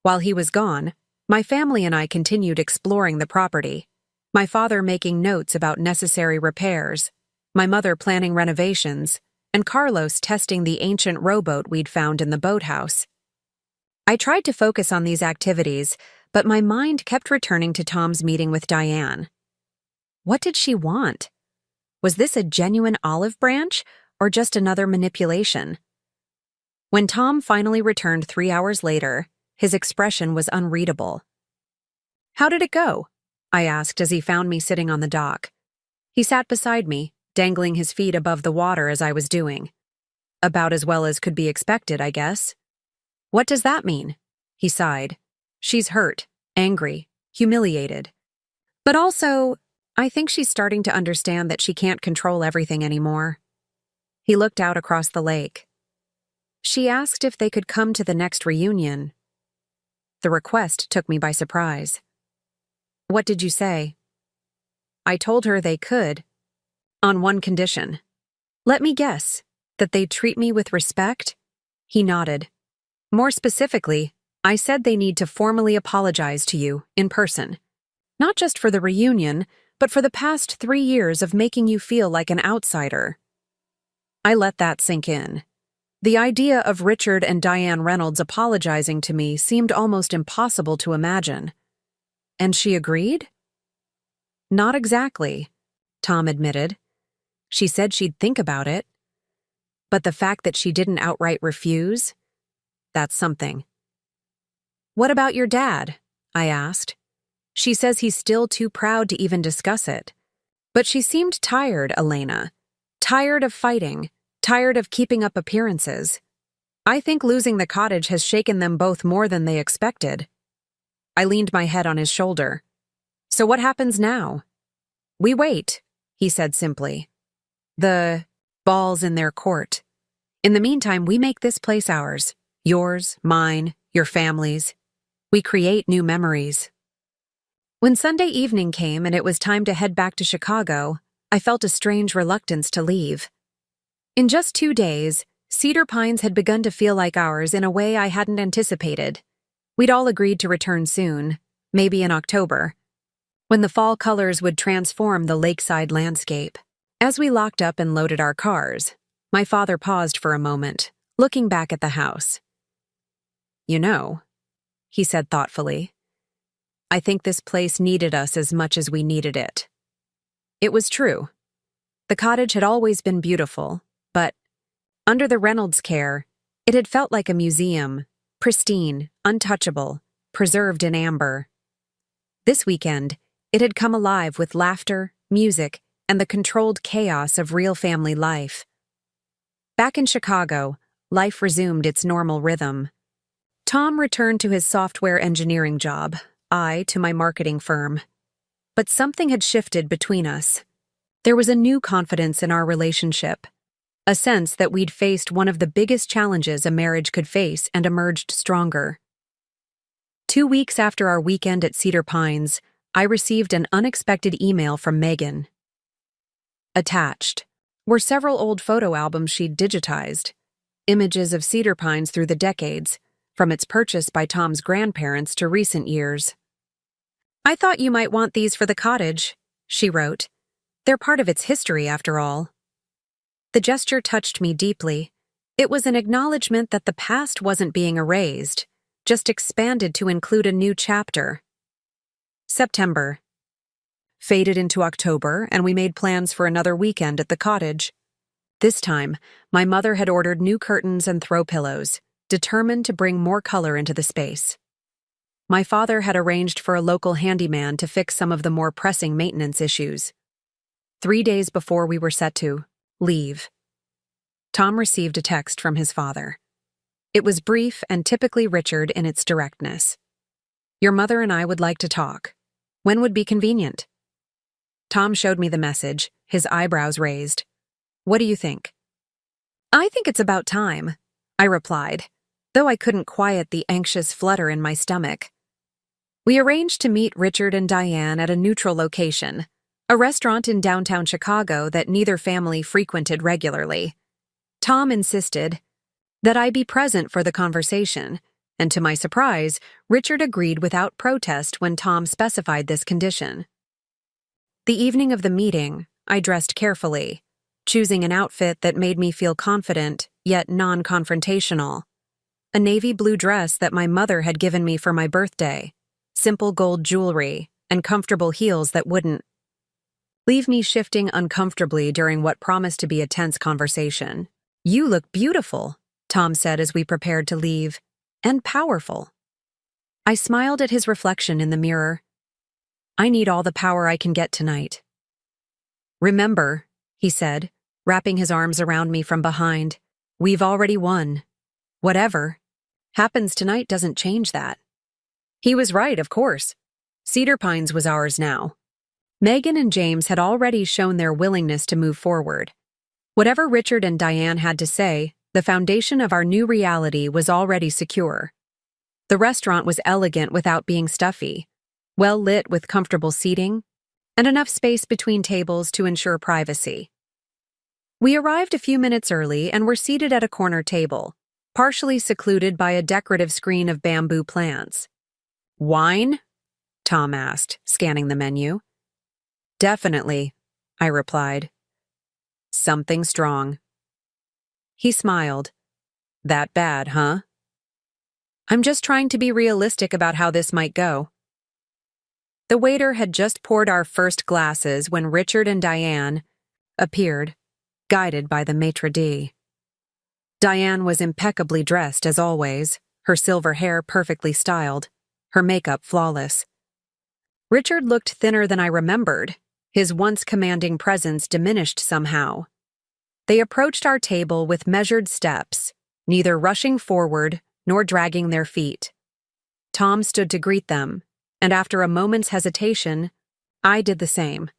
A: While he was gone, my family and I continued exploring the property, my father making notes about necessary repairs, my mother planning renovations, and Carlos testing the ancient rowboat we'd found in the boathouse. I tried to focus on these activities, but my mind kept returning to Tom's meeting with Diane. What did she want? Was this a genuine olive branch, or just another manipulation? When Tom finally returned 3 hours later, his expression was unreadable. How did it go? I asked as he found me sitting on the dock. He sat beside me, dangling his feet above the water as I was doing. About as well as could be expected, I guess. What does that mean? He sighed. She's hurt, angry, humiliated. But also, I think she's starting to understand that she can't control everything anymore. He looked out across the lake. She asked if they could come to the next reunion. The request took me by surprise. What did you say? I told her they could, on one condition. Let me guess, that they'd treat me with respect? He nodded. More specifically, I said they need to formally apologize to you, in person. Not just for the reunion, but for the past 3 years of making you feel like an outsider. I let that sink in. The idea of Richard and Diane Reynolds apologizing to me seemed almost impossible to imagine. And she agreed? Not exactly, Tom admitted. She said she'd think about it. But the fact that she didn't outright refuse? That's something. What about your dad? I asked. She says he's still too proud to even discuss it. But she seemed tired, Elena. Tired of fighting. Tired of keeping up appearances. I think losing the cottage has shaken them both more than they expected. I leaned my head on his shoulder. So what happens now? We wait, he said simply. The ball's in their court. In the meantime, we make this place ours. Yours, mine, your family's. We create new memories. When Sunday evening came and it was time to head back to Chicago, I felt a strange reluctance to leave. In just 2 days, Cedar Pines had begun to feel like ours in a way I hadn't anticipated. We'd all agreed to return soon, maybe in October, when the fall colors would transform the lakeside landscape. As we locked up and loaded our cars, my father paused for a moment, looking back at the house. You know, he said thoughtfully, I think this place needed us as much as we needed it. It was true. The cottage had always been beautiful, but under the Reynolds' care, it had felt like a museum, pristine, untouchable, preserved in amber. This weekend, it had come alive with laughter, music, and the controlled chaos of real family life. Back in Chicago, life resumed its normal rhythm. Tom returned to his software engineering job, I to my marketing firm. But something had shifted between us. There was a new confidence in our relationship, a sense that we'd faced one of the biggest challenges a marriage could face and emerged stronger. 2 weeks after our weekend at Cedar Pines, I received an unexpected email from Megan. Attached were several old photo albums she'd digitized, images of Cedar Pines through the decades, from its purchase by Tom's grandparents to recent years. I thought you might want these for the cottage, she wrote. They're part of its history, after all. The gesture touched me deeply. It was an acknowledgement that the past wasn't being erased, just expanded to include a new chapter. September faded into October, and we made plans for another weekend at the cottage. This time, my mother had ordered new curtains and throw pillows, determined to bring more color into the space. My father had arranged for a local handyman to fix some of the more pressing maintenance issues. 3 days before we were set to leave, Tom received a text from his father. It was brief and typically Richard in its directness. Your mother and I would like to talk. When would be convenient? Tom showed me the message, his eyebrows raised. What do you think? I think it's about time, I replied, though I couldn't quiet the anxious flutter in my stomach. We arranged to meet Richard and Diane at a neutral location, a restaurant in downtown Chicago that neither family frequented regularly. Tom insisted that I be present for the conversation, and to my surprise, Richard agreed without protest when Tom specified this condition. The evening of the meeting, I dressed carefully, choosing an outfit that made me feel confident, yet non-confrontational. A navy blue dress that my mother had given me for my birthday, simple gold jewelry, and comfortable heels that wouldn't leave me shifting uncomfortably during what promised to be a tense conversation. You look beautiful, Tom said as we prepared to leave, and powerful. I smiled at his reflection in the mirror. I need all the power I can get tonight. Remember, he said, wrapping his arms around me from behind, we've already won. Whatever happens tonight doesn't change that. He was right, of course. Cedar Pines was ours now. Megan and James had already shown their willingness to move forward. Whatever Richard and Diane had to say, the foundation of our new reality was already secure. The restaurant was elegant without being stuffy, well lit with comfortable seating, and enough space between tables to ensure privacy. We arrived a few minutes early and were seated at a corner table, partially secluded by a decorative screen of bamboo plants. Wine? Tom asked, scanning the menu. Definitely, I replied. Something strong. He smiled. That bad, huh? I'm just trying to be realistic about how this might go. The waiter had just poured our first glasses when Richard and Diane appeared, guided by the maitre d'. Diane was impeccably dressed as always, her silver hair perfectly styled, her makeup flawless. Richard looked thinner than I remembered, his once commanding presence diminished somehow. They approached our table with measured steps, neither rushing forward nor dragging their feet. Tom stood to greet them, and after a moment's hesitation, I did the same.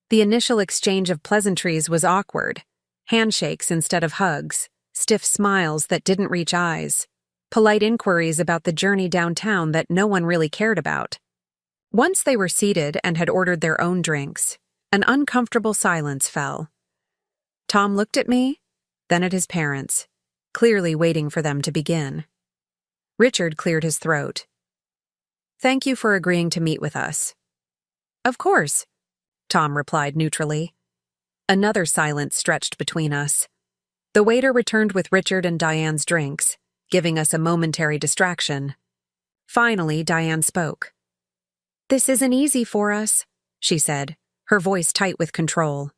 A: The initial exchange of pleasantries was awkward, handshakes instead of hugs, stiff smiles that didn't reach eyes, polite inquiries about the journey downtown that no one really cared about. Once they were seated and had ordered their own drinks, an uncomfortable silence fell. Tom looked at me, then at his parents, clearly waiting for them to begin. Richard cleared his throat. Thank you for agreeing to meet with us. Of course, Tom replied neutrally. Another silence stretched between us. The waiter returned with Richard and Diane's drinks, giving us a momentary distraction. Finally, Diane spoke. This isn't easy for us, she said, her voice tight with control.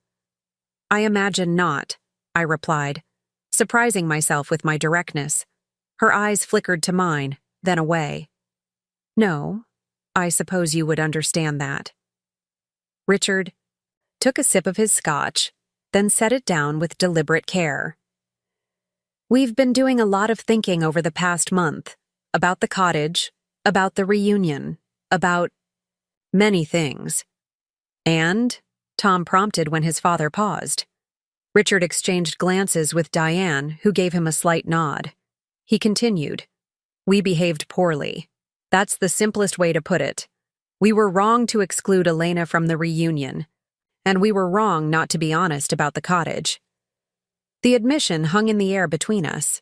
A: I imagine not, I replied, surprising myself with my directness. Her eyes flickered to mine, then away. No, I suppose you would understand that. Richard took a sip of his scotch, then set it down with deliberate care. We've been doing a lot of thinking over the past month, about the cottage, about the reunion, about many things. And, Tom prompted when his father paused. Richard exchanged glances with Diane, who gave him a slight nod. He continued, We behaved poorly. That's the simplest way to put it. We were wrong to exclude Elena from the reunion, and we were wrong not to be honest about the cottage. The admission hung in the air between us.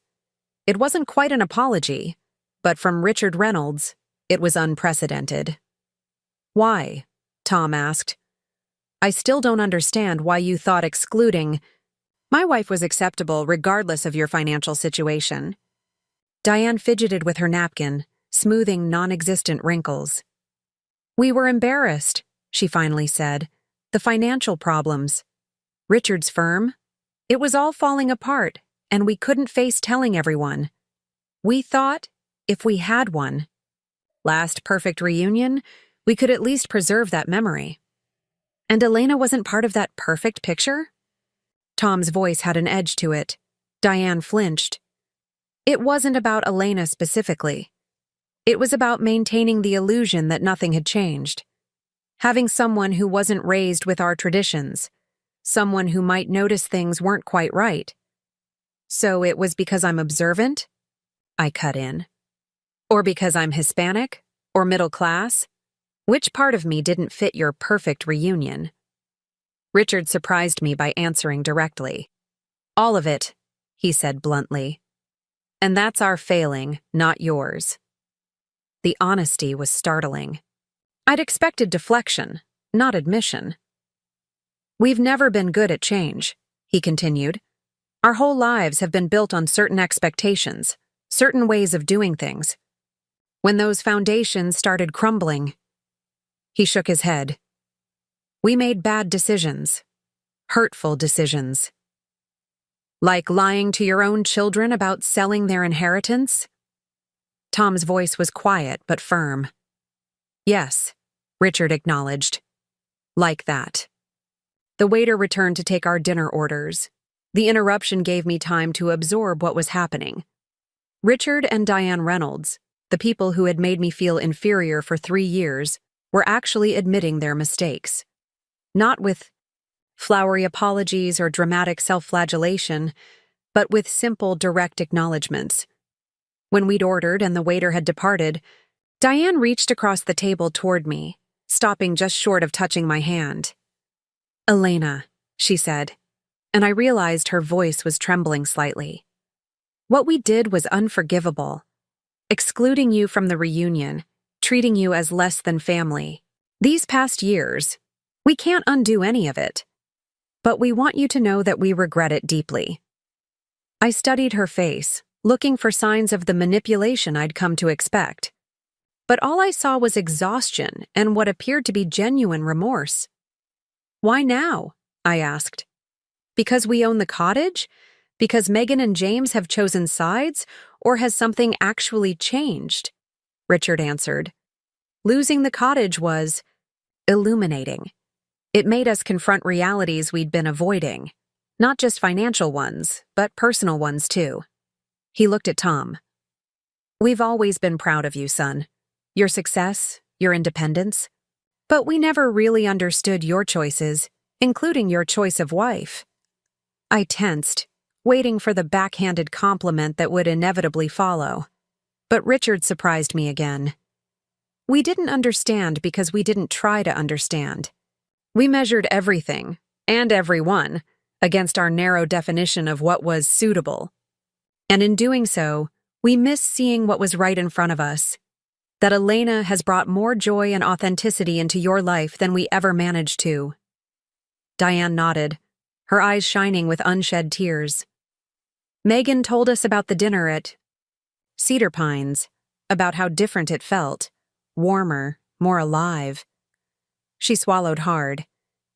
A: It wasn't quite an apology, but from Richard Reynolds, it was unprecedented. Why? Tom asked. I still don't understand why you thought excluding. My wife was acceptable regardless of your financial situation. Diane fidgeted with her napkin, smoothing non-existent wrinkles. We were embarrassed, she finally said. The financial problems. Richard's firm. It was all falling apart, and we couldn't face telling everyone. We thought, if we had one, last perfect reunion, we could at least preserve that memory. And Elena wasn't part of that perfect picture? Tom's voice had an edge to it. Diane flinched. It wasn't about Elena specifically. It was about maintaining the illusion that nothing had changed. Having someone who wasn't raised with our traditions. Someone who might notice things weren't quite right. So it was because I'm observant? I cut in. Or because I'm Hispanic? Or middle class? Which part of me didn't fit your perfect reunion? Richard surprised me by answering directly. All of it, he said bluntly. And that's our failing, not yours. The honesty was startling. I'd expected deflection, not admission. We've never been good at change, he continued. Our whole lives have been built on certain expectations, certain ways of doing things. When those foundations started crumbling, he shook his head. We made bad decisions, hurtful decisions. Like lying to your own children about selling their inheritance? Tom's voice was quiet but firm. Yes, Richard acknowledged. Like that. The waiter returned to take our dinner orders. The interruption gave me time to absorb what was happening. Richard and Diane Reynolds, the people who had made me feel inferior for 3 years, were actually admitting their mistakes. Not with flowery apologies or dramatic self-flagellation, but with simple, direct acknowledgments. When we'd ordered and the waiter had departed, Diane reached across the table toward me, stopping just short of touching my hand. Elena, she said, and I realized her voice was trembling slightly. What we did was unforgivable. Excluding you from the reunion, treating you as less than family. These past years, we can't undo any of it. But we want you to know that we regret it deeply. I studied her face, looking for signs of the manipulation I'd come to expect. But all I saw was exhaustion and what appeared to be genuine remorse. "Why now?" I asked. "Because we own the cottage? Because Megan and James have chosen sides? Or has something actually changed?" Richard answered. "Losing the cottage was illuminating. It made us confront realities we'd been avoiding. Not just financial ones, but personal ones too." He looked at Tom. "We've always been proud of you, son. Your success, your independence. But we never really understood your choices, including your choice of wife." I tensed, waiting for the backhanded compliment that would inevitably follow. But Richard surprised me again. "We didn't understand because we didn't try to understand. We measured everything, and everyone, against our narrow definition of what was suitable. And in doing so, we missed seeing what was right in front of us. That Elena has brought more joy and authenticity into your life than we ever managed to." Diane nodded, her eyes shining with unshed tears. "Megan told us about the dinner at Cedar Pines, about how different it felt, warmer, more alive." She swallowed hard.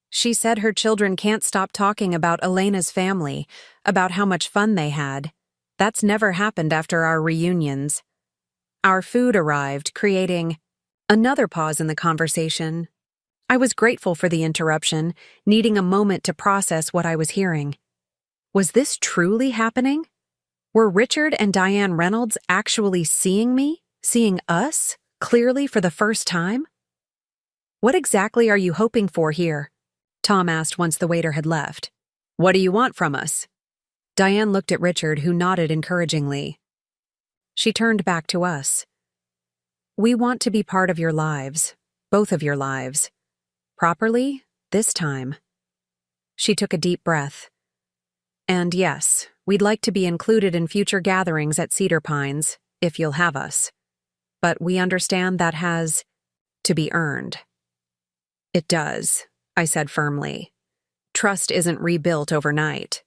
A: "She said her children can't stop talking about Elena's family, about how much fun they had. That's never happened after our reunions." Our food arrived, creating another pause in the conversation. I was grateful for the interruption, needing a moment to process what I was hearing. Was this truly happening? Were Richard and Diane Reynolds actually seeing me, seeing us, clearly for the first time? "What exactly are you hoping for here?" Tom asked once the waiter had left. "What do you want from us?" Diane looked at Richard, who nodded encouragingly. She turned back to us. "We want to be part of your lives, both of your lives. Properly, this time." She took a deep breath. "And yes, we'd like to be included in future gatherings at Cedar Pines, if you'll have us. But we understand that has to be earned." "It does," I said firmly. "Trust isn't rebuilt overnight."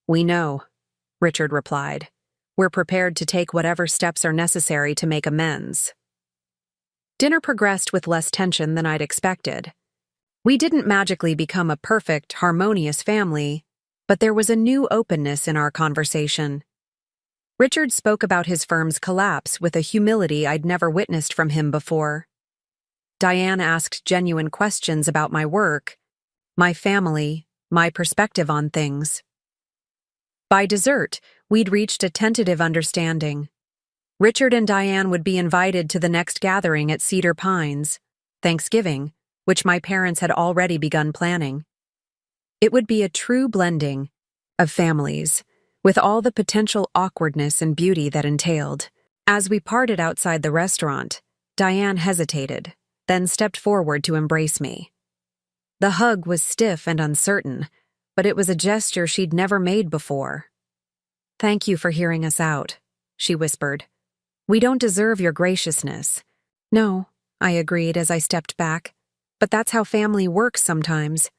A: "We know," Richard replied. "We're prepared to take whatever steps are necessary to make amends." Dinner progressed with less tension than I'd expected. We didn't magically become a perfect, harmonious family, but there was a new openness in our conversation. Richard spoke about his firm's collapse with a humility I'd never witnessed from him before. Diane asked genuine questions about my work, my family, my perspective on things. By dessert, we'd reached a tentative understanding. Richard and Diane would be invited to the next gathering at Cedar Pines, Thanksgiving, which my parents had already begun planning. It would be a true blending of families, with all the potential awkwardness and beauty that entailed. As we parted outside the restaurant, Diane hesitated, then stepped forward to embrace me. The hug was stiff and uncertain, but it was a gesture she'd never made before. "Thank you for hearing us out," she whispered. "We don't deserve your graciousness." "No," I agreed as I stepped back. "But that's how family works sometimes.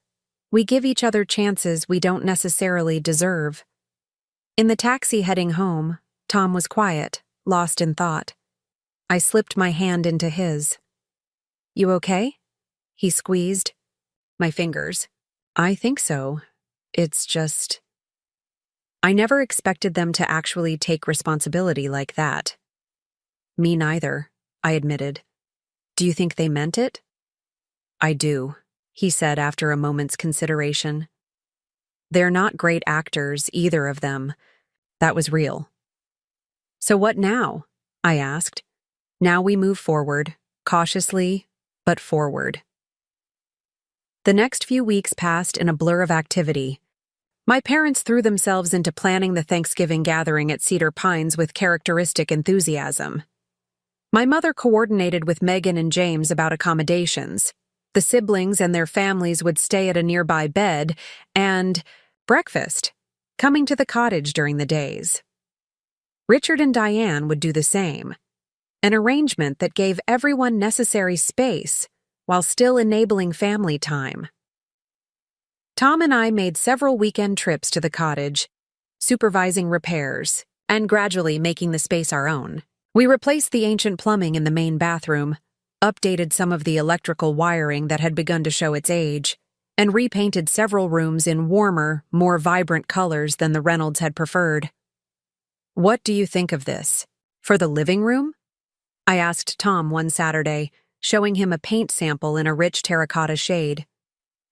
A: We give each other chances we don't necessarily deserve." In the taxi heading home, Tom was quiet, lost in thought. I slipped my hand into his. "You okay?" He squeezed my fingers. "I think so. It's just..." I never expected them to actually take responsibility like that. "Me neither," I admitted. "Do you think they meant it?" "I do," he said after a moment's consideration. "They're not great actors, either of them. That was real." "So what now?" I asked. "Now we move forward, cautiously, but forward." The next few weeks passed in a blur of activity. My parents threw themselves into planning the Thanksgiving gathering at Cedar Pines with characteristic enthusiasm. My mother coordinated with Megan and James about accommodations. The siblings and their families would stay at a nearby bed, and breakfast, coming to the cottage during the days. Richard and Diane would do the same, an arrangement that gave everyone necessary space while still enabling family time. Tom and I made several weekend trips to the cottage, supervising repairs, and gradually making the space our own. We replaced the ancient plumbing in the main bathroom, updated some of the electrical wiring that had begun to show its age, and repainted several rooms in warmer, more vibrant colors than the Reynolds had preferred. "What do you think of this? For the living room?" I asked Tom one Saturday, showing him a paint sample in a rich terracotta shade.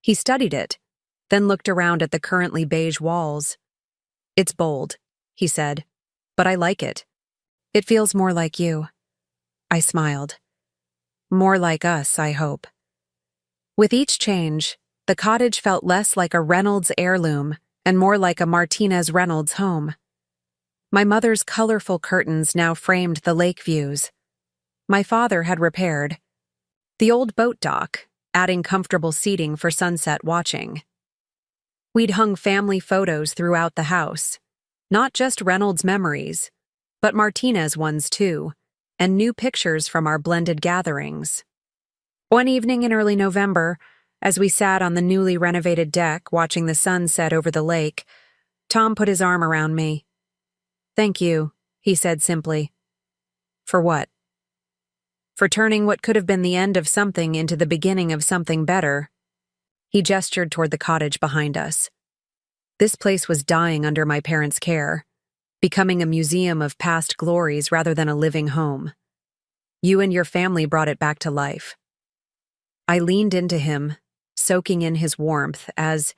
A: He studied it, then looked around at the currently beige walls. "It's bold," he said, "but I like it. It feels more like you." I smiled. "More like us, I hope." With each change, the cottage felt less like a Reynolds heirloom and more like a Martinez Reynolds home. My mother's colorful curtains now framed the lake views. My father had repaired the old boat dock, adding comfortable seating for sunset watching. We'd hung family photos throughout the house, not just Reynolds memories, but Martinez ones too, and new pictures from our blended gatherings. One evening in early November, as we sat on the newly renovated deck watching the sun set over the lake, Tom put his arm around me. "Thank you," he said simply. "For what?" "For turning what could have been the end of something into the beginning of something better." He gestured toward the cottage behind us. This place was dying under my parents' care, becoming a museum of past glories rather than a living home. You and your family brought it back to life. I leaned into him, soaking in his warmth as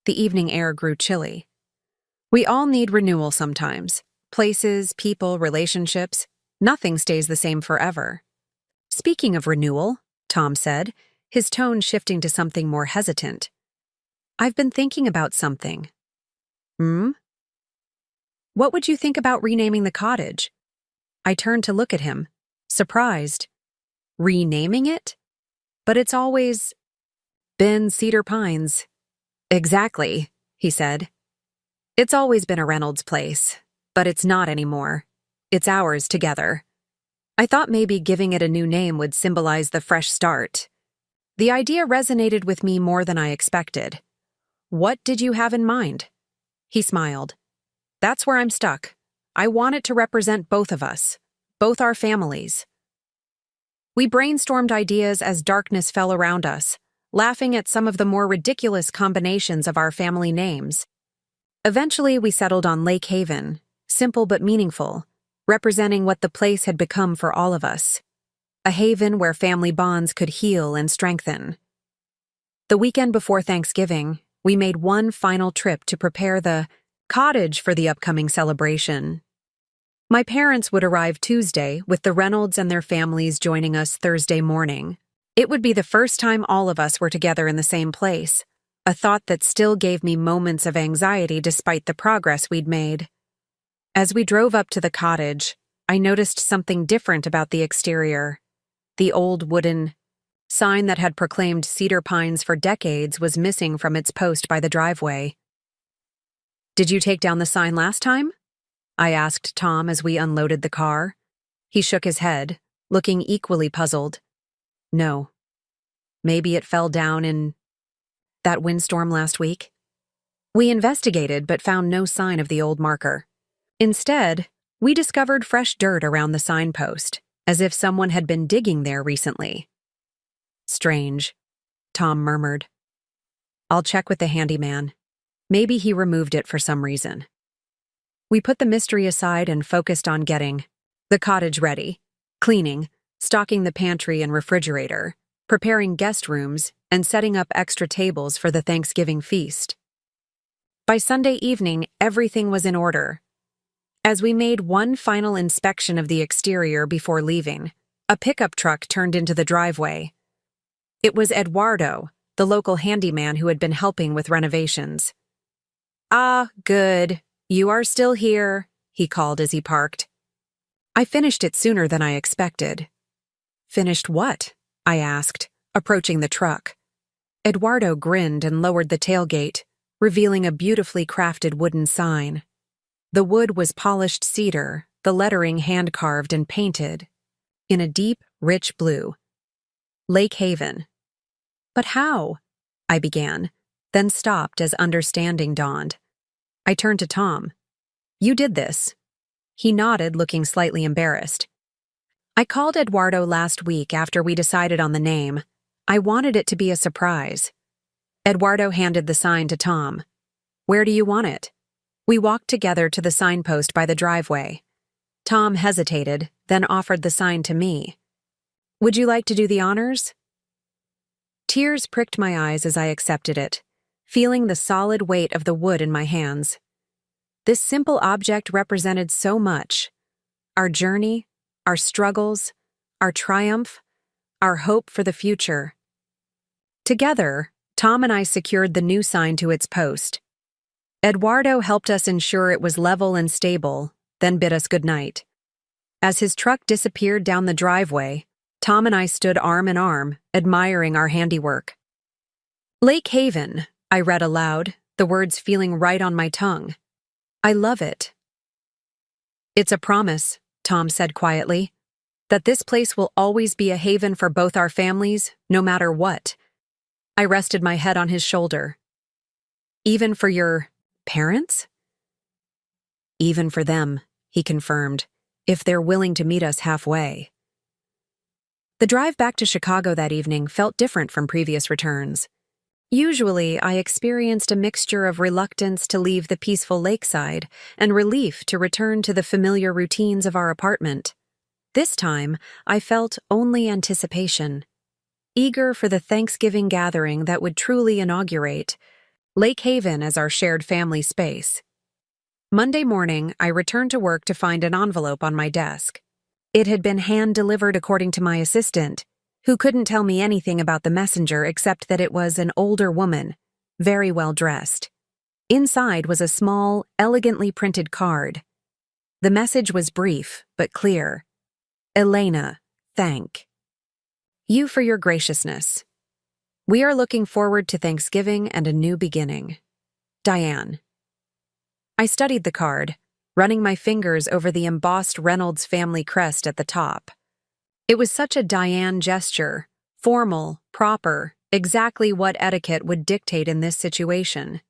A: the evening air grew chilly. We all need renewal sometimes. Places, people, relationships. Nothing stays the same forever. "Speaking of renewal," Tom said, his tone shifting to something more hesitant, "I've been thinking about something." "Hmm?" "What would you think about renaming the cottage?" I turned to look at him, surprised. "Renaming it? But it's always been Cedar Pines." "Exactly," he said. "It's always been a Reynolds place, but it's not anymore. It's ours together." I thought maybe giving it a new name would symbolize the fresh start. The idea resonated with me more than I expected. "What did you have in mind?" He smiled. "That's where I'm stuck. I want it to represent both of us, both our families." We brainstormed ideas as darkness fell around us, laughing at some of the more ridiculous combinations of our family names. Eventually, we settled on Lake Haven, simple but meaningful, representing what the place had become for all of us. A haven where family bonds could heal and strengthen. The weekend before Thanksgiving, we made one final trip to prepare the cottage for the upcoming celebration. My parents would arrive Tuesday, with the Reynolds and their families joining us Thursday morning. It would be the first time all of us were together in the same place, a thought that still gave me moments of anxiety despite the progress we'd made. As we drove up to the cottage, I noticed something different about the exterior. The old wooden sign that had proclaimed Cedar Pines for decades was missing from its post by the driveway. "Did you take down the sign last time?" I asked Tom as we unloaded the car. He shook his head, looking equally puzzled. "No. Maybe it fell down in that windstorm last week." We investigated but found no sign of the old marker. Instead, we discovered fresh dirt around the signpost, as if someone had been digging there recently. "Strange," Tom murmured. "I'll check with the handyman. Maybe he removed it for some reason." We put the mystery aside and focused on getting the cottage ready, cleaning, stocking the pantry and refrigerator, preparing guest rooms, and setting up extra tables for the Thanksgiving feast. By Sunday evening, everything was in order. As we made one final inspection of the exterior before leaving, a pickup truck turned into the driveway. It was Eduardo, the local handyman who had been helping with renovations. "Ah, good. You are still here," he called as he parked. "I finished it sooner than I expected." "Finished what?" I asked, approaching the truck. Eduardo grinned and lowered the tailgate, revealing a beautifully crafted wooden sign. The wood was polished cedar, the lettering hand-carved and painted, in a deep, rich blue. Lake Haven. "But how?" I began, then stopped as understanding dawned. I turned to Tom. You did this. He nodded, looking slightly embarrassed. I called Eduardo last week after we decided on the name. I wanted it to be a surprise. Eduardo handed the sign to Tom. Where do you want it? We walked together to the signpost by the driveway. Tom hesitated, then offered the sign to me. Would you like to do the honors? Tears pricked my eyes as I accepted it, feeling the solid weight of the wood in my hands. This simple object represented so much. Our journey, our struggles, our triumph, our hope for the future. Together, Tom and I secured the new sign to its post. Eduardo helped us ensure it was level and stable, then bid us goodnight. As his truck disappeared down the driveway, Tom and I stood arm in arm, admiring our handiwork. Lake Haven, I read aloud, the words feeling right on my tongue. I love it. It's a promise, Tom said quietly, that this place will always be a haven for both our families, no matter what. I rested my head on his shoulder. Even for your parents? Even for them, he confirmed, if they're willing to meet us halfway. The drive back to Chicago that evening felt different from previous returns. Usually, I experienced a mixture of reluctance to leave the peaceful lakeside and relief to return to the familiar routines of our apartment. This time, I felt only anticipation. Eager for the Thanksgiving gathering that would truly inaugurate Lake Haven as our shared family space. Monday morning, I returned to work to find an envelope on my desk. It had been hand-delivered according to my assistant, who couldn't tell me anything about the messenger except that it was an older woman, very well dressed. Inside was a small, elegantly printed card. The message was brief, but clear. Elena, thank you for your graciousness. We are looking forward to Thanksgiving and a new beginning. Diane. I studied the card, running my fingers over the embossed Reynolds family crest at the top. It was such a Diane gesture, formal, proper, exactly what etiquette would dictate in this situation.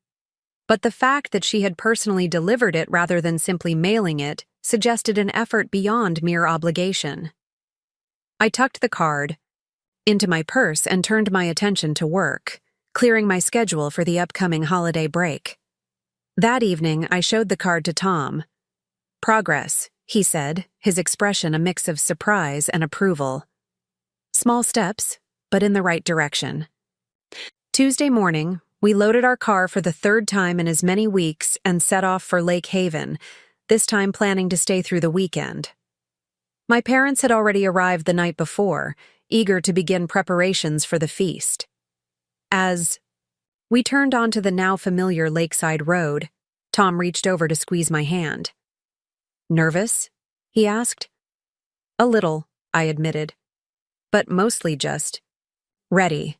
A: But the fact that she had personally delivered it rather than simply mailing it suggested an effort beyond mere obligation. I tucked the card into my purse and turned my attention to work, clearing my schedule for the upcoming holiday break. That evening, I showed the card to Tom. Progress, he said, his expression a mix of surprise and approval. Small steps, but in the right direction. Tuesday morning, we loaded our car for the third time in as many weeks and set off for Lake Haven, this time planning to stay through the weekend. My parents had already arrived the night before, eager to begin preparations for the feast. As we turned onto the now familiar lakeside road, Tom reached over to squeeze my hand. Nervous? He asked. A little, I admitted. But mostly just ready.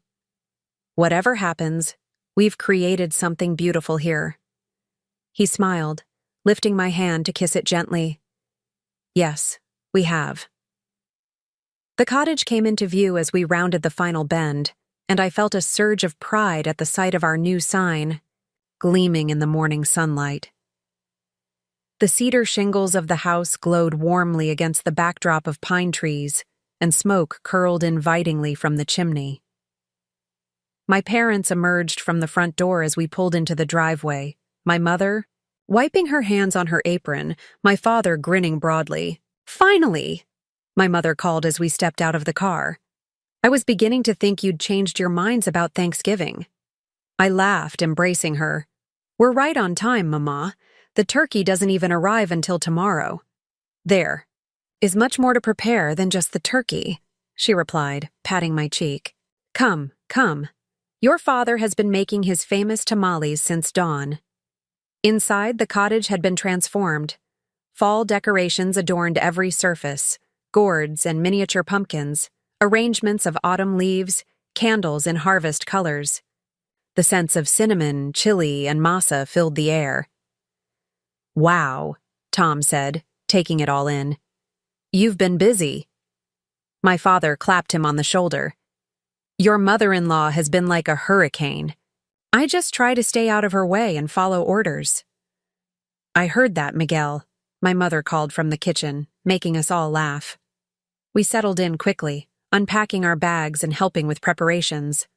A: Whatever happens, we've created something beautiful here. He smiled, lifting my hand to kiss it gently. Yes, we have. The cottage came into view as we rounded the final bend, and I felt a surge of pride at the sight of our new sign, gleaming in the morning sunlight. The cedar shingles of the house glowed warmly against the backdrop of pine trees, and smoke curled invitingly from the chimney. My parents emerged from the front door as we pulled into the driveway, my mother wiping her hands on her apron, my father grinning broadly. Finally! My mother called as we stepped out of the car. I was beginning to think you'd changed your minds about Thanksgiving. I laughed, embracing her. We're right on time, Mama. The turkey doesn't even arrive until tomorrow. There is much more to prepare than just the turkey, she replied, patting my cheek. Come, come. Your father has been making his famous tamales since dawn. Inside, the cottage had been transformed. Fall decorations adorned every surface, gourds and miniature pumpkins, arrangements of autumn leaves, candles in harvest colors. The scents of cinnamon, chili, and masa filled the air. Wow, Tom said, taking it all in. You've been busy. My father clapped him on the shoulder. Your mother-in-law has been like a hurricane. I just try to stay out of her way and follow orders. I heard that, Miguel, my mother called from the kitchen, making us all laugh. We settled in quickly, unpacking our bags and helping with preparations.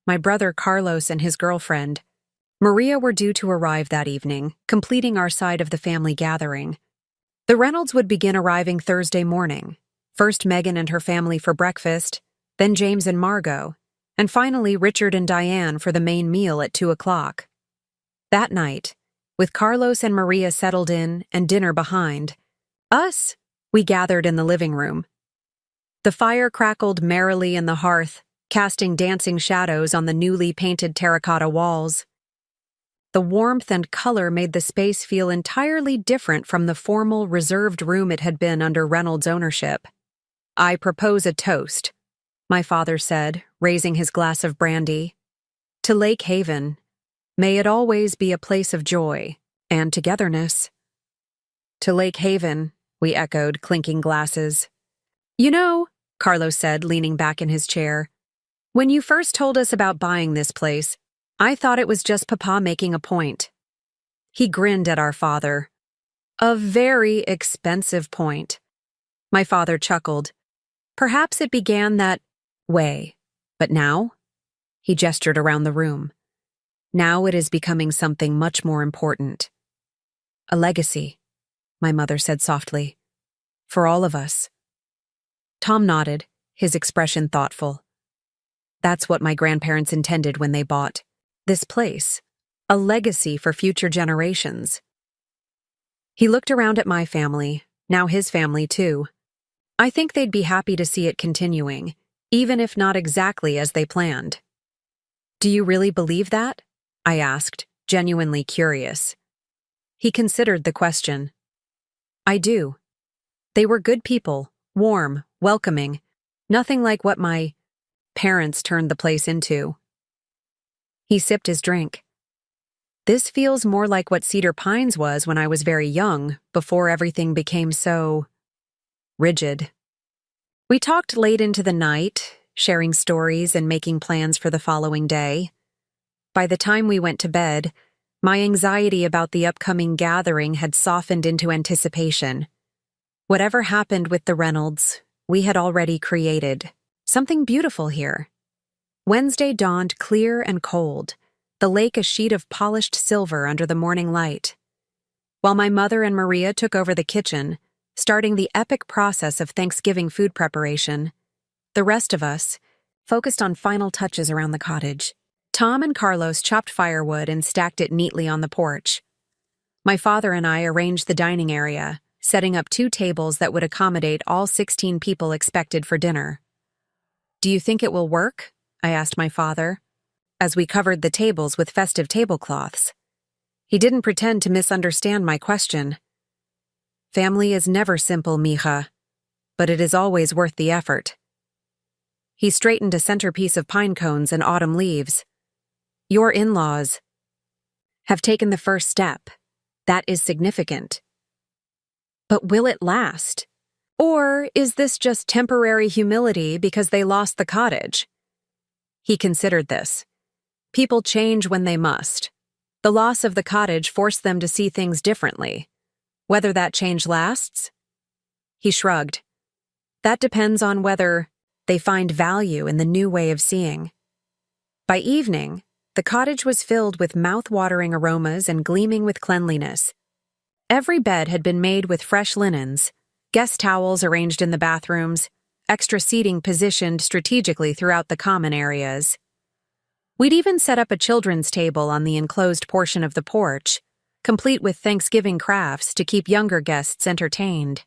A: My brother Carlos and his girlfriend, Maria, were due to arrive that evening, completing our side of the family gathering. The Reynolds would begin arriving Thursday morning. First Megan and her family for breakfast, then James and Margot, and finally Richard and Diane for the main meal at 2 o'clock. That night, with Carlos and Maria settled in and dinner behind us, we gathered in the living room. The fire crackled merrily in the hearth, casting dancing shadows on the newly painted terracotta walls. The warmth and color made the space feel entirely different from the formal, reserved room it had been under Reynolds' ownership. "I propose a toast," my father said, raising his glass of brandy. "To Lake Haven. May it always be a place of joy and togetherness." "To Lake Haven," we echoed, clinking glasses. "You know," Carlos said, leaning back in his chair, "when you first told us about buying this place, I thought it was just Papa making a point." He grinned at our father. "A very expensive point." My father chuckled. "Perhaps it began that way, but now?" He gestured around the room. "Now it is becoming something much more important. A legacy," my mother said softly. "For all of us." Tom nodded, his expression thoughtful. "That's what my grandparents intended when they bought this place. A legacy for future generations." He looked around at my family, now his family too. "I think they'd be happy to see it continuing, even if not exactly as they planned." "Do you really believe that?" I asked, genuinely curious. He considered the question. "I do. They were good people, warm, welcoming, nothing like what my parents turned the place into." He sipped his drink. "This feels more like what Cedar Pines was when I was very young, before everything became so rigid." We talked late into the night, sharing stories and making plans for the following day. By the time we went to bed, my anxiety about the upcoming gathering had softened into anticipation. Whatever happened with the Reynolds, we had already created something beautiful here. Wednesday dawned clear and cold, the lake a sheet of polished silver under the morning light. While my mother and Maria took over the kitchen, starting the epic process of Thanksgiving food preparation, the rest of us focused on final touches around the cottage. Tom and Carlos chopped firewood and stacked it neatly on the porch. My father and I arranged the dining area, setting up 2 tables that would accommodate all 16 people expected for dinner. "Do you think it will work?" I asked my father, as we covered the tables with festive tablecloths. He didn't pretend to misunderstand my question. "Family is never simple, mija, but it is always worth the effort." He straightened a centerpiece of pine cones and autumn leaves. "Your in-laws have taken the first step. That is significant. But will it last? Or is this just temporary humility because they lost the cottage?" He considered this. People change when they must. The loss of the cottage forced them to see things differently. Whether that change lasts? He shrugged. "That depends on whether they find value in the new way of seeing." By evening, the cottage was filled with mouth-watering aromas and gleaming with cleanliness. Every bed had been made with fresh linens, guest towels arranged in the bathrooms, extra seating positioned strategically throughout the common areas. We'd even set up a children's table on the enclosed portion of the porch, complete with Thanksgiving crafts to keep younger guests entertained.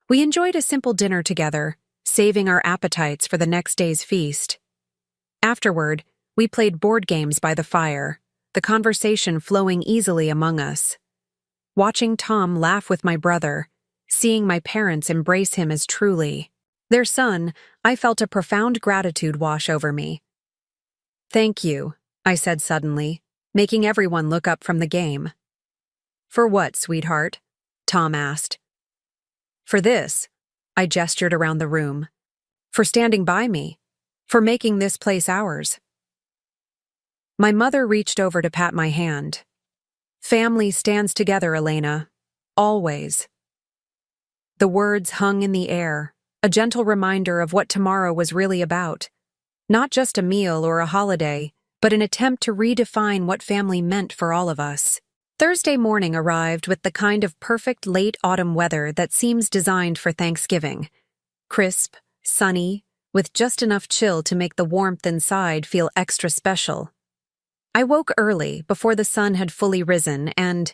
A: We enjoyed a simple dinner together, saving our appetites for the next day's feast. Afterward, we played board games by the fire, the conversation flowing easily among us. Watching Tom laugh with my brother, seeing my parents embrace him as truly their son, I felt a profound gratitude wash over me. "Thank you," I said suddenly, making everyone look up from the game. "For what, sweetheart?" Tom asked. "For this," I gestured around the room. "For standing by me. For making this place ours." My mother reached over to pat my hand. Family stands together, Elena. Always. The words hung in the air, a gentle reminder of what tomorrow was really about. Not just a meal or a holiday, but an attempt to redefine what family meant for all of us. Thursday morning arrived with the kind of perfect late autumn weather that seems designed for Thanksgiving. Crisp, sunny, with just enough chill to make the warmth inside feel extra special. I woke early, before the sun had fully risen, and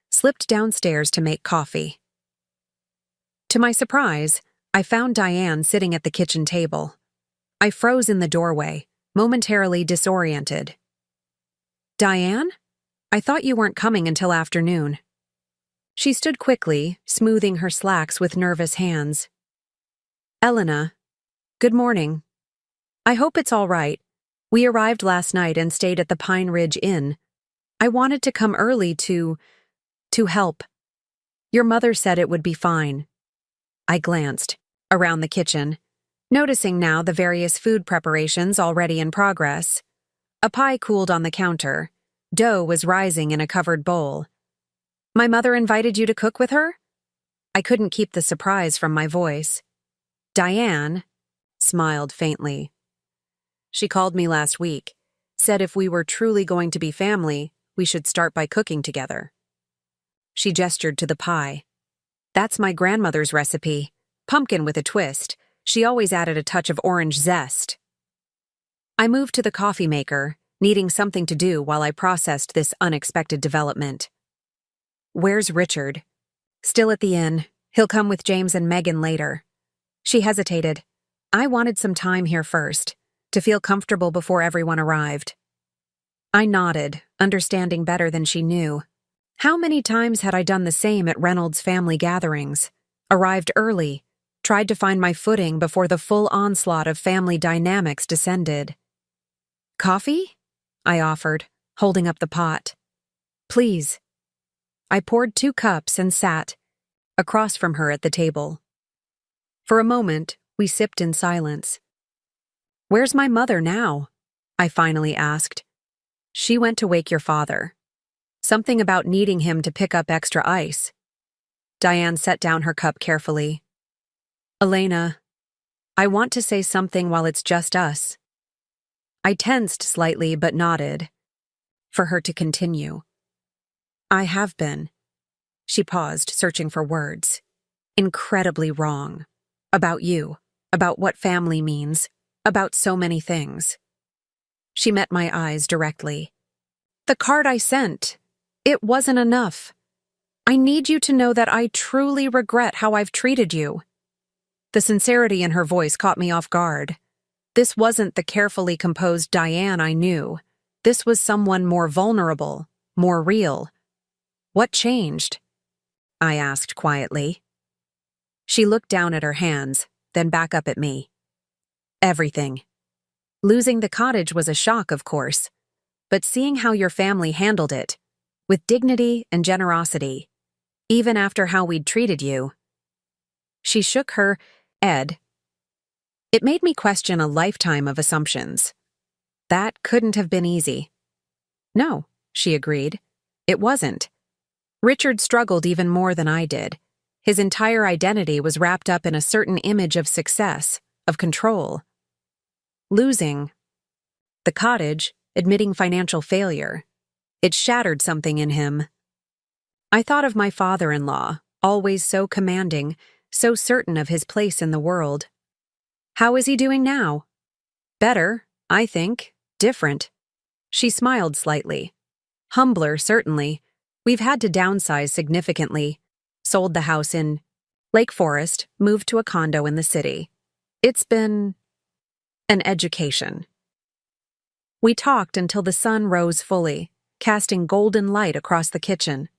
A: slipped downstairs to make coffee. To my surprise, I found Diane sitting at the kitchen table. I froze in the doorway, momentarily disoriented. "Diane? I thought you weren't coming until afternoon." She stood quickly, smoothing her slacks with nervous hands. "Elena, good morning. I hope it's all right. We arrived last night and stayed at the Pine Ridge Inn. I wanted to come early to help. Your mother said it would be fine." I glanced around the kitchen, noticing now the various food preparations already in progress. A pie cooled on the counter. Dough was rising in a covered bowl. "My mother invited you to cook with her?" I couldn't keep the surprise from my voice. Diane smiled faintly. "She called me last week, said if we were truly going to be family, we should start by cooking together." She gestured to the pie. "That's my grandmother's recipe, pumpkin with a twist. She always added a touch of orange zest." I moved to the coffee maker, needing something to do while I processed this unexpected development. "Where's Richard?" "Still at the inn. He'll come with James and Megan later." She hesitated. "I wanted some time here first, to feel comfortable before everyone arrived." I nodded, understanding better than she knew. How many times had I done the same at Reynolds' family gatherings? Arrived early, tried to find my footing before the full onslaught of family dynamics descended. "Coffee?" I offered, holding up the pot. "Please." I poured 2 cups and sat, across from her at the table. For a moment, we sipped in silence. "Where's my mother now?" I finally asked. "She went to wake your father. Something about needing him to pick up extra ice." Diane set down her cup carefully. "Elena, I want to say something while it's just us." I tensed slightly but nodded, for her to continue. "I have been." She paused, searching for words. "Incredibly wrong. About you, about what family means, about so many things." She met my eyes directly. "The card I sent, it wasn't enough. I need you to know that I truly regret how I've treated you." The sincerity in her voice caught me off guard. This wasn't the carefully composed Diane I knew. This was someone more vulnerable, more real. "What changed?" I asked quietly. She looked down at her hands, then back up at me. "Everything. Losing the cottage was a shock, of course, but seeing how your family handled it, with dignity and generosity, even after how we'd treated you." She shook her head. "It made me question a lifetime of assumptions. That couldn't have been easy." "No," she agreed. "It wasn't. Richard struggled even more than I did. His entire identity was wrapped up in a certain image of success, of control. Losing the cottage, admitting financial failure, it shattered something in him. I thought of my father-in-law, always so commanding, so certain of his place in the world. How is he doing now? Better, I think. Different." She smiled slightly. "Humbler, certainly. We've had to downsize significantly. Sold the house in Lake Forest, moved to a condo in the city. It's been an education." We talked until the sun rose fully, casting golden light across the kitchen.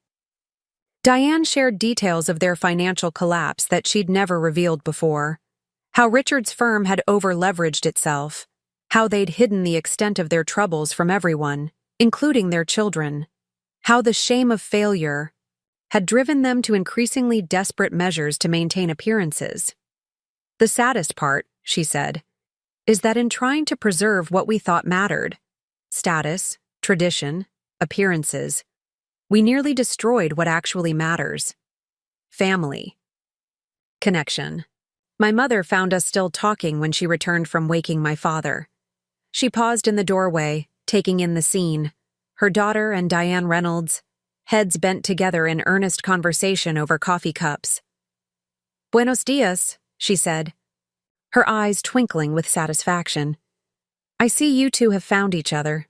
A: Diane shared details of their financial collapse that she'd never revealed before. How Richard's firm had over-leveraged itself. How they'd hidden the extent of their troubles from everyone, including their children. How the shame of failure had driven them to increasingly desperate measures to maintain appearances. "The saddest part," she said, "is that in trying to preserve what we thought mattered, status, tradition, appearances, We nearly destroyed what actually matters. Family. Connection. My mother found us still talking when she returned from waking my father. She paused in the doorway, taking in the scene. Her daughter and Diane Reynolds, heads bent together in earnest conversation over coffee cups. "Buenos dias," she said, her eyes twinkling with satisfaction. "I see you two have found each other."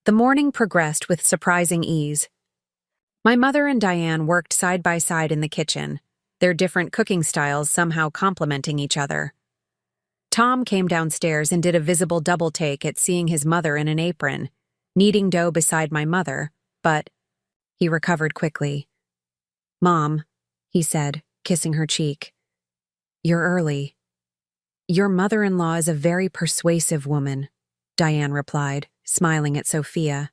A: The morning progressed with surprising ease. My mother and Diane worked side by side in the kitchen, their different cooking styles somehow complementing each other. Tom came downstairs and did a visible double take at seeing his mother in an apron, kneading dough beside my mother, but he recovered quickly. "Mom," he said, kissing her cheek, "you're early." "Your mother-in-law is a very persuasive woman," Diane replied, smiling at Sophia.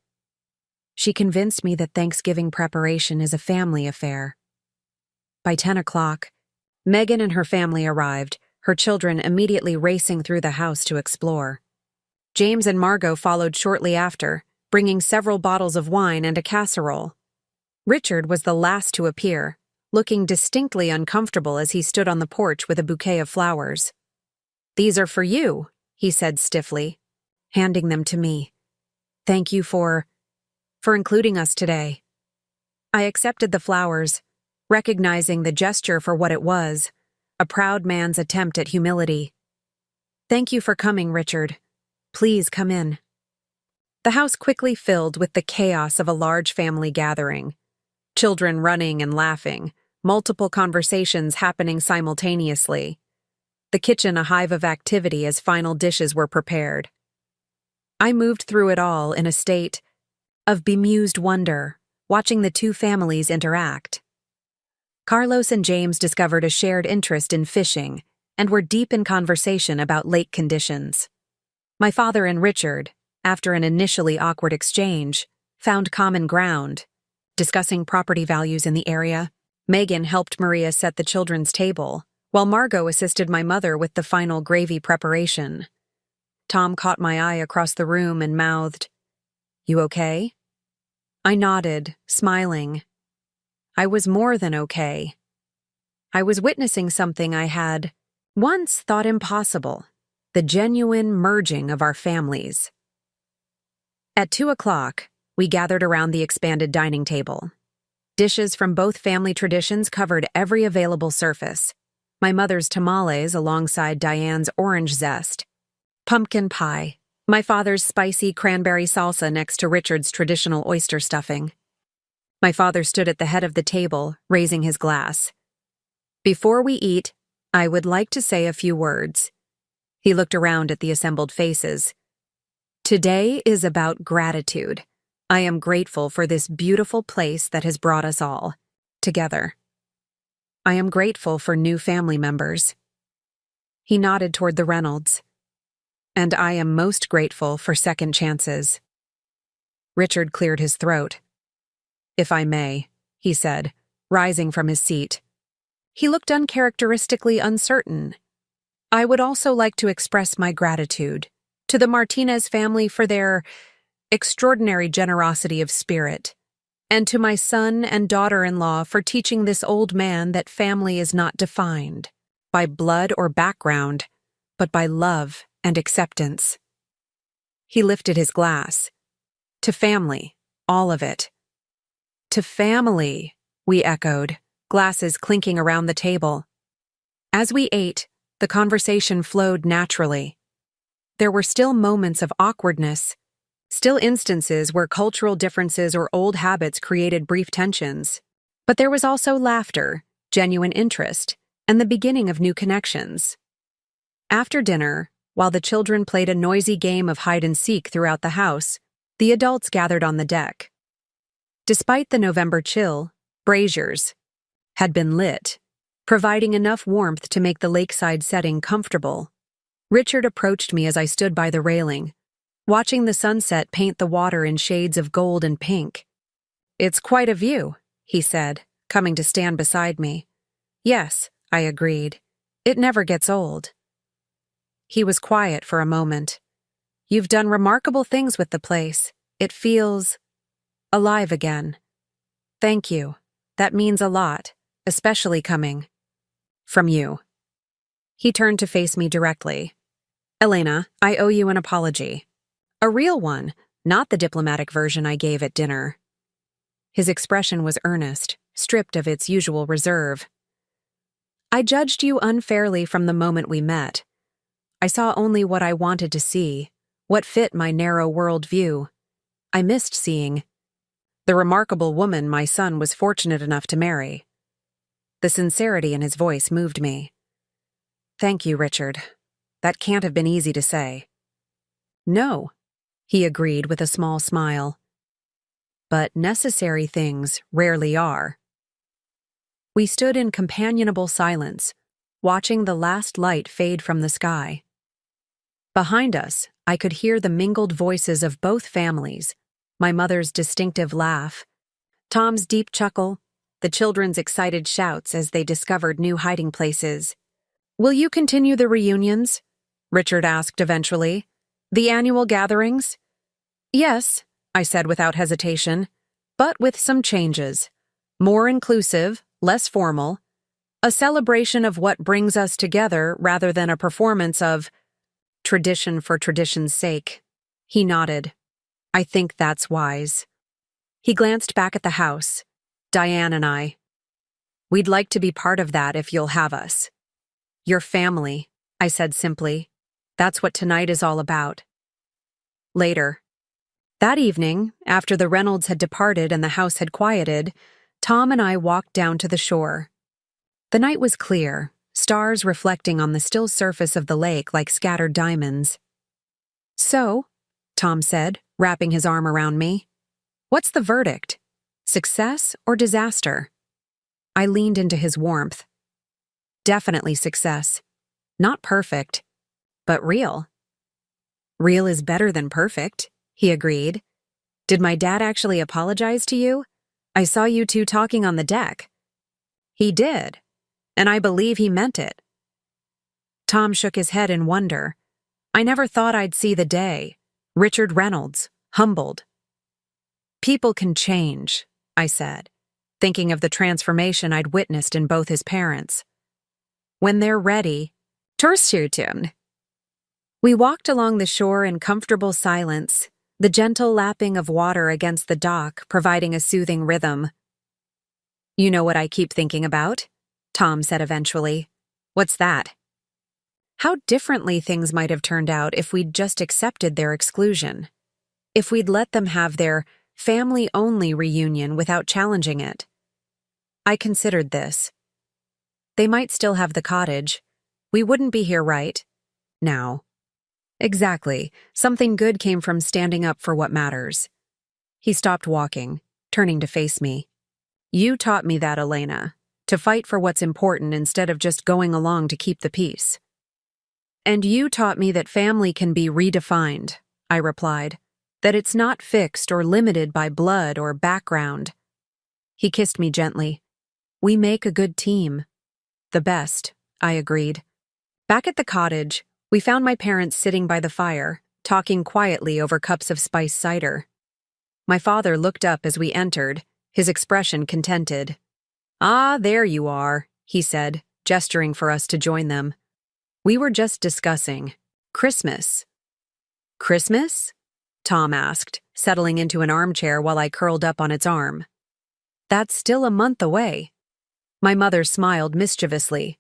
A: "She convinced me that Thanksgiving preparation is a family affair." By 10 o'clock, Megan and her family arrived, her children immediately racing through the house to explore. James and Margot followed shortly after, bringing several bottles of wine and a casserole. Richard was the last to appear, looking distinctly uncomfortable as he stood on the porch with a bouquet of flowers. "These are for you," he said stiffly, handing them to me. "Thank you for including us today." I accepted the flowers, recognizing the gesture for what it was, a proud man's attempt at humility. "Thank you for coming, Richard. Please come in." The house quickly filled with the chaos of a large family gathering. Children running and laughing, multiple conversations happening simultaneously. The kitchen a hive of activity as final dishes were prepared. I moved through it all in a state of bemused wonder, watching the two families interact. Carlos and James discovered a shared interest in fishing and were deep in conversation about lake conditions. My father and Richard, after an initially awkward exchange, found common ground, discussing property values in the area. Megan helped Maria set the children's table, while Margot assisted my mother with the final gravy preparation. Tom caught my eye across the room and mouthed, "You okay?" I nodded, smiling. I was more than okay. I was witnessing something I had once thought impossible, the genuine merging of our families. At 2 o'clock, we gathered around the expanded dining table. Dishes from both family traditions covered every available surface. My mother's tamales alongside Diane's orange zest, pumpkin pie, my father's spicy cranberry salsa next to Richard's traditional oyster stuffing. My father stood at the head of the table, raising his glass. "Before we eat, I would like to say a few words." He looked around at the assembled faces. "Today is about gratitude. I am grateful for this beautiful place that has brought us all together. I am grateful for new family members." He nodded toward the Reynolds. "And I am most grateful for second chances." Richard cleared his throat. "If I may," he said, rising from his seat. He looked uncharacteristically uncertain. "I would also like to express my gratitude to the Martinez family for their extraordinary generosity of spirit, and to my son and daughter-in-law for teaching this old man that family is not defined by blood or background, but by love and acceptance." He lifted his glass. "To family, all of it." "To family," we echoed, glasses clinking around the table. As we ate, the conversation flowed naturally. There were still moments of awkwardness, still instances where cultural differences or old habits created brief tensions. But there was also laughter, genuine interest, and the beginning of new connections. After dinner, while the children played a noisy game of hide-and-seek throughout the house, the adults gathered on the deck. Despite the November chill, braziers had been lit, providing enough warmth to make the lakeside setting comfortable. Richard approached me as I stood by the railing, watching the sunset paint the water in shades of gold and pink. "It's quite a view," he said, coming to stand beside me. "Yes," I agreed. "It never gets old." He was quiet for a moment. "You've done remarkable things with the place. It feels Alive again. Thank you. That means a lot, especially coming from you. He turned to face me directly. Elena, I owe you an apology. A real one, not the diplomatic version I gave at dinner. His expression was earnest, stripped of its usual reserve. I judged you unfairly from the moment we met. I saw only what I wanted to see, what fit my narrow world view. I missed seeing the remarkable woman my son was fortunate enough to marry. The sincerity in his voice moved me. Thank you, Richard. That can't have been easy to say. No, he agreed with a small smile. But necessary things rarely are. We stood in companionable silence, watching the last light fade from the sky. Behind us, I could hear the mingled voices of both families, my mother's distinctive laugh, Tom's deep chuckle, the children's excited shouts as they discovered new hiding places. Will you continue the reunions? Richard asked eventually. The annual gatherings? Yes, I said without hesitation, but with some changes. More inclusive, less formal. A celebration of what brings us together rather than a performance of tradition for tradition's sake. He nodded. I think that's wise. He glanced back at the house. Diane and I. We'd like to be part of that if you'll have us. Your family, I said simply. That's what tonight is all about. Later. That evening, after the Reynolds had departed and the house had quieted, Tom and I walked down to the shore. The night was clear, stars reflecting on the still surface of the lake like scattered diamonds. So, Tom said, wrapping his arm around me, what's the verdict? Success or disaster? I leaned into his warmth. Definitely success. Not perfect, but real. Real is better than perfect, he agreed. Did my dad actually apologize to you? I saw you two talking on the deck. He did, and I believe he meant it. Tom shook his head in wonder. I never thought I'd see the day. Richard Reynolds, humbled. People can change, I said, thinking of the transformation I'd witnessed in both his parents. When they're ready, Törstjärn. We walked along the shore in comfortable silence, the gentle lapping of water against the dock providing a soothing rhythm. You know what I keep thinking about? Tom said eventually. What's that? How differently things might have turned out if we'd just accepted their exclusion. If we'd let them have their family-only reunion without challenging it. I considered this. They might still have the cottage. We wouldn't be here right now. Exactly. Something good came from standing up for what matters. He stopped walking, turning to face me. You taught me that, Elena, to fight for what's important instead of just going along to keep the peace. And you taught me that family can be redefined, I replied, that it's not fixed or limited by blood or background. He kissed me gently. We make a good team. The best, I agreed. Back at the cottage, we found my parents sitting by the fire, talking quietly over cups of spiced cider. My father looked up as we entered, his expression contented. Ah, there you are, he said, gesturing for us to join them. We were just discussing Christmas. Christmas? Tom asked, settling into an armchair while I curled up on its arm. That's still a month away. My mother smiled mischievously.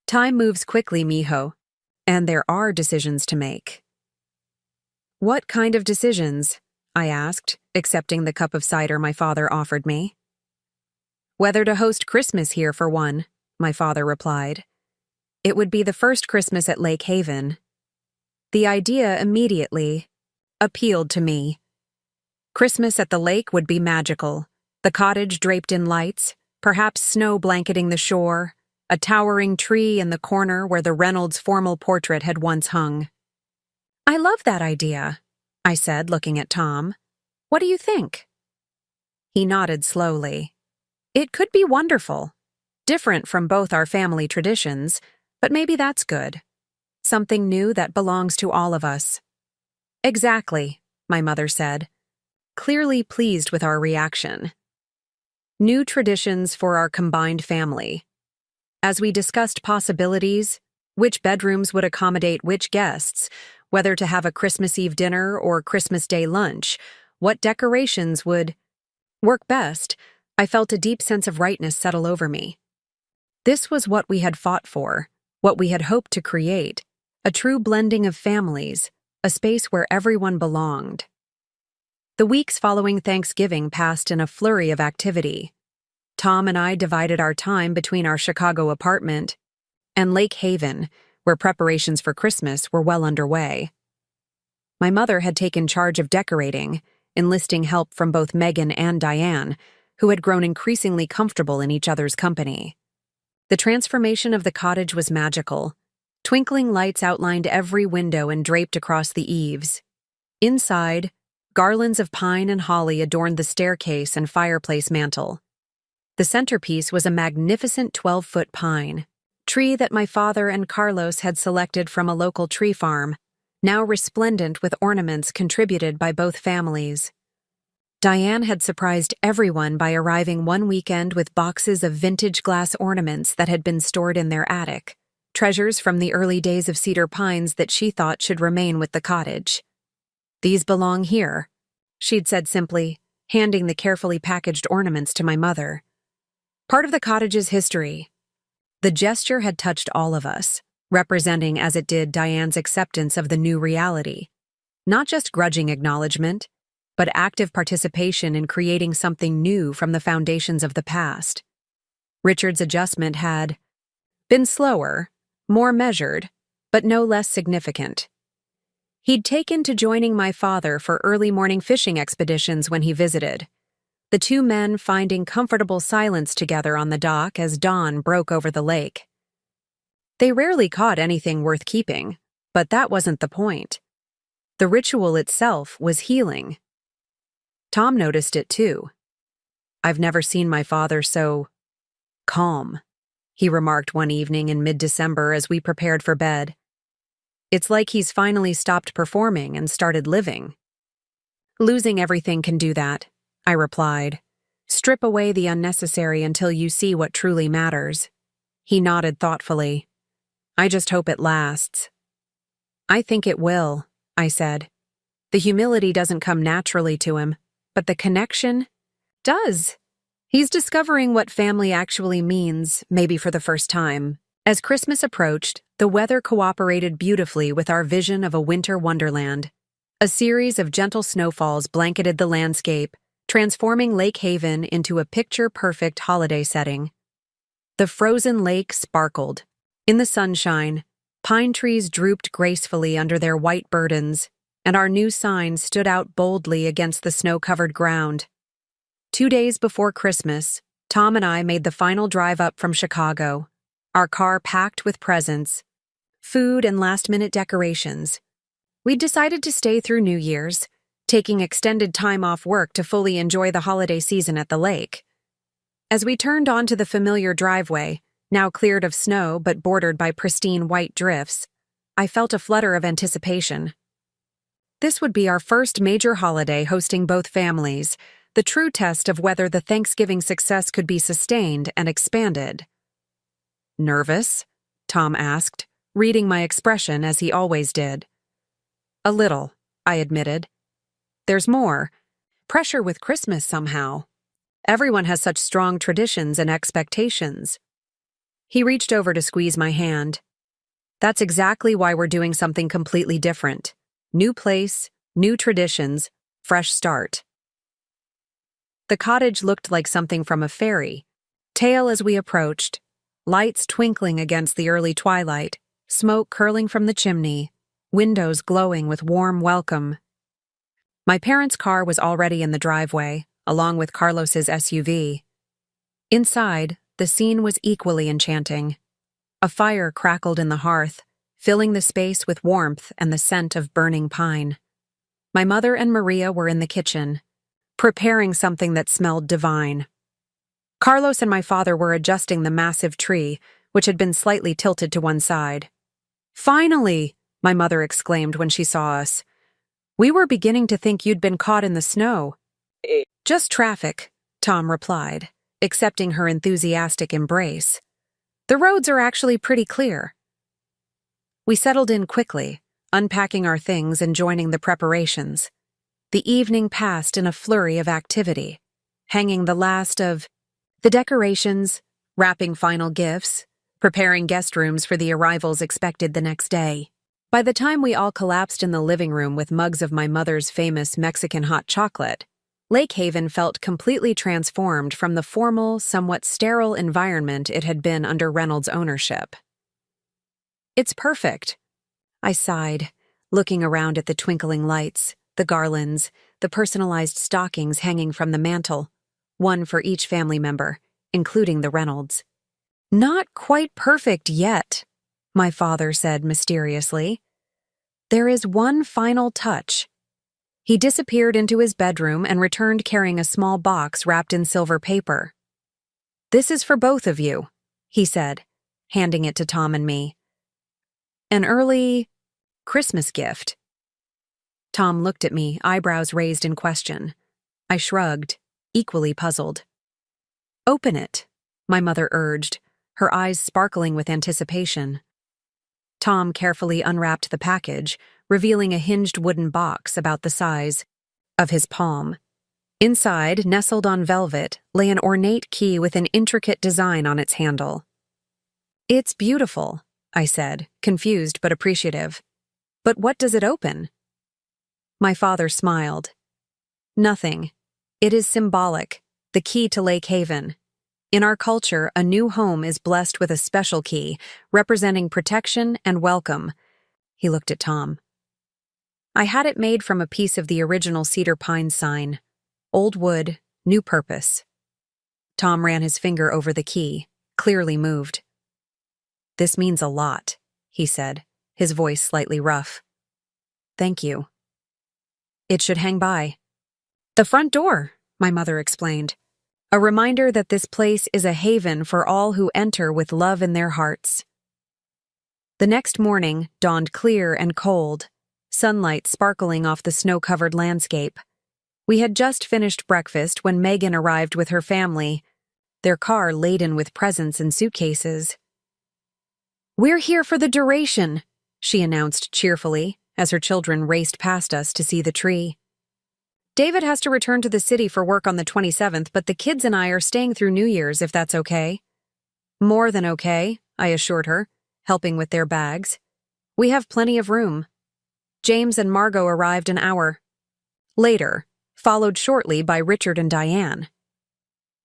A: Time moves quickly, mijo, and there are decisions to make. What kind of decisions? I asked, accepting the cup of cider my father offered me. Whether to host Christmas here for one, my father replied. It would be the first Christmas at Lake Haven. The idea immediately appealed to me. Christmas at the lake would be magical, the cottage draped in lights, perhaps snow blanketing the shore, a towering tree in the corner where the Reynolds' formal portrait had once hung. I love that idea, I said, looking at Tom. What do you think? He nodded slowly. It could be wonderful. Different from both our family traditions, but maybe that's good. Something new that belongs to all of us. Exactly, my mother said. clearly pleased with our reaction. New traditions for our combined family. As we discussed possibilities, which bedrooms would accommodate which guests, whether to have a Christmas Eve dinner or Christmas Day lunch, what decorations would work best, I felt a deep sense of rightness settle over me. This was what we had fought for, what we had hoped to create, a true blending of families, a space where everyone belonged. The weeks following Thanksgiving passed in a flurry of activity. Tom and I divided our time between our Chicago apartment and Lake Haven, where preparations for Christmas were well underway. My mother had taken charge of decorating, enlisting help from both Megan and Diane, who had grown increasingly comfortable in each other's company. The transformation of the cottage was magical. Twinkling lights outlined every window and draped across the eaves. Inside, garlands of pine and holly adorned the staircase and fireplace mantel. The centerpiece was a magnificent 12-foot pine, tree that my father and Carlos had selected from a local tree farm, now resplendent with ornaments contributed by both families. Diane had surprised everyone by arriving one weekend with boxes of vintage glass ornaments that had been stored in their attic, treasures from the early days of Cedar Pines that she thought should remain with the cottage. "These belong here," she'd said simply, handing the carefully packaged ornaments to my mother. Part of the cottage's history. The gesture had touched all of us, representing as it did Diane's acceptance of the new reality. Not just grudging acknowledgement, but active participation in creating something new from the foundations of the past. Richard's adjustment had been slower, more measured, but no less significant. He'd taken to joining my father for early morning fishing expeditions when he visited, the two men finding comfortable silence together on the dock as dawn broke over the lake. They rarely caught anything worth keeping, but that wasn't the point. The ritual itself was healing. Tom noticed it too. "I've never seen my father so calm," he remarked one evening in mid-December as we prepared for bed. "It's like he's finally stopped performing and started living." "Losing everything can do that," I replied. "Strip away the unnecessary until you see what truly matters." He nodded thoughtfully. "I just hope it lasts." "I think it will," I said. "The humility doesn't come naturally to him, but the connection does. He's discovering what family actually means, maybe for the first time." As Christmas approached, the weather cooperated beautifully with our vision of a winter wonderland. A series of gentle snowfalls blanketed the landscape, transforming Lake Haven into a picture-perfect holiday setting. The frozen lake sparkled. In the sunshine, pine trees drooped gracefully under their white burdens, and our new sign stood out boldly against the snow-covered ground. 2 days before Christmas, Tom and I made the final drive up from Chicago, our car packed with presents, food, and last-minute decorations. We'd decided to stay through New Year's, taking extended time off work to fully enjoy the holiday season at the lake. As we turned onto the familiar driveway, now cleared of snow but bordered by pristine white drifts, I felt a flutter of anticipation. This would be our first major holiday hosting both families, the true test of whether the Thanksgiving success could be sustained and expanded. "Nervous?" Tom asked, reading my expression as he always did. "A little," I admitted. "There's more. Pressure with Christmas somehow. Everyone has such strong traditions and expectations." He reached over to squeeze my hand. "That's exactly why we're doing something completely different. New place, new traditions, fresh start." The cottage looked like something from a fairy tale as we approached, lights twinkling against the early twilight, smoke curling from the chimney, windows glowing with warm welcome. My parents' car was already in the driveway, along with Carlos's SUV. Inside, the scene was equally enchanting. A fire crackled in the hearth, filling the space with warmth and the scent of burning pine. My mother and Maria were in the kitchen, preparing something that smelled divine. Carlos and my father were adjusting the massive tree, which had been slightly tilted to one side. "Finally!" my mother exclaimed when she saw us. "We were beginning to think you'd been caught in the snow. Just traffic, Tom replied, accepting her enthusiastic embrace. The roads are actually pretty clear. We settled in quickly, unpacking our things and joining the preparations. The evening passed in a flurry of activity, hanging the last of the decorations, wrapping final gifts, preparing guest rooms for the arrivals expected the next day. By the time we all collapsed in the living room with mugs of my mother's famous Mexican hot chocolate, Lake Haven felt completely transformed from the formal, somewhat sterile environment it had been under Reynolds' ownership. It's perfect, I sighed, looking around at the twinkling lights, the garlands, the personalized stockings hanging from the mantel, one for each family member, including the Reynolds. Not quite perfect yet, my father said mysteriously. There is one final touch. He disappeared into his bedroom and returned carrying a small box wrapped in silver paper. This is for both of you, he said, handing it to Tom and me. An early Christmas gift. Tom looked at me, eyebrows raised in question. I shrugged, equally puzzled. Open it, my mother urged, her eyes sparkling with anticipation. Tom carefully unwrapped the package, revealing a hinged wooden box about the size of his palm. Inside, nestled on velvet, lay an ornate key with an intricate design on its handle. It's beautiful, I said, confused but appreciative. But what does it open? My father smiled. Nothing. It is symbolic, the key to Lake Haven. In our culture, a new home is blessed with a special key, representing protection and welcome. He looked at Tom. I had it made from a piece of the original cedar pine sign. Old wood, new purpose. Tom ran his finger over the key, clearly moved. This means a lot, he said, his voice slightly rough. Thank you. It should hang by the front door, my mother explained. A reminder that this place is a haven for all who enter with love in their hearts. The next morning dawned clear and cold, sunlight sparkling off the snow-covered landscape. We had just finished breakfast when Megan arrived with her family, their car laden with presents and suitcases. We're here for the duration, she announced cheerfully as her children raced past us to see the tree. David has to return to the city for work on the 27th, but the kids and I are staying through New Year's if that's okay. More than okay, I assured her, helping with their bags. We have plenty of room. James and Margot arrived an hour later, followed shortly by Richard and Diane.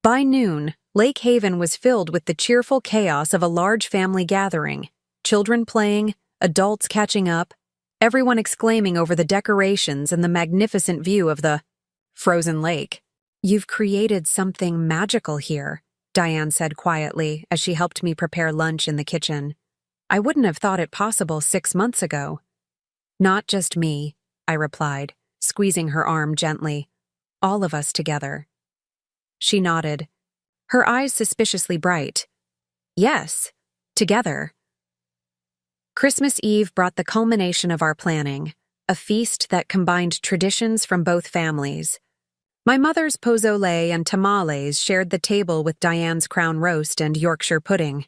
A: By noon, Lake Haven was filled with the cheerful chaos of a large family gathering, children playing, adults catching up, everyone exclaiming over the decorations and the magnificent view of the frozen lake. You've created something magical here, Diane said quietly as she helped me prepare lunch in the kitchen. I wouldn't have thought it possible 6 months ago. Not just me, I replied, squeezing her arm gently. All of us together. She nodded, her eyes suspiciously bright. Yes, together. Christmas Eve brought the culmination of our planning, a feast that combined traditions from both families. My mother's pozole and tamales shared the table with Diane's crown roast and Yorkshire pudding.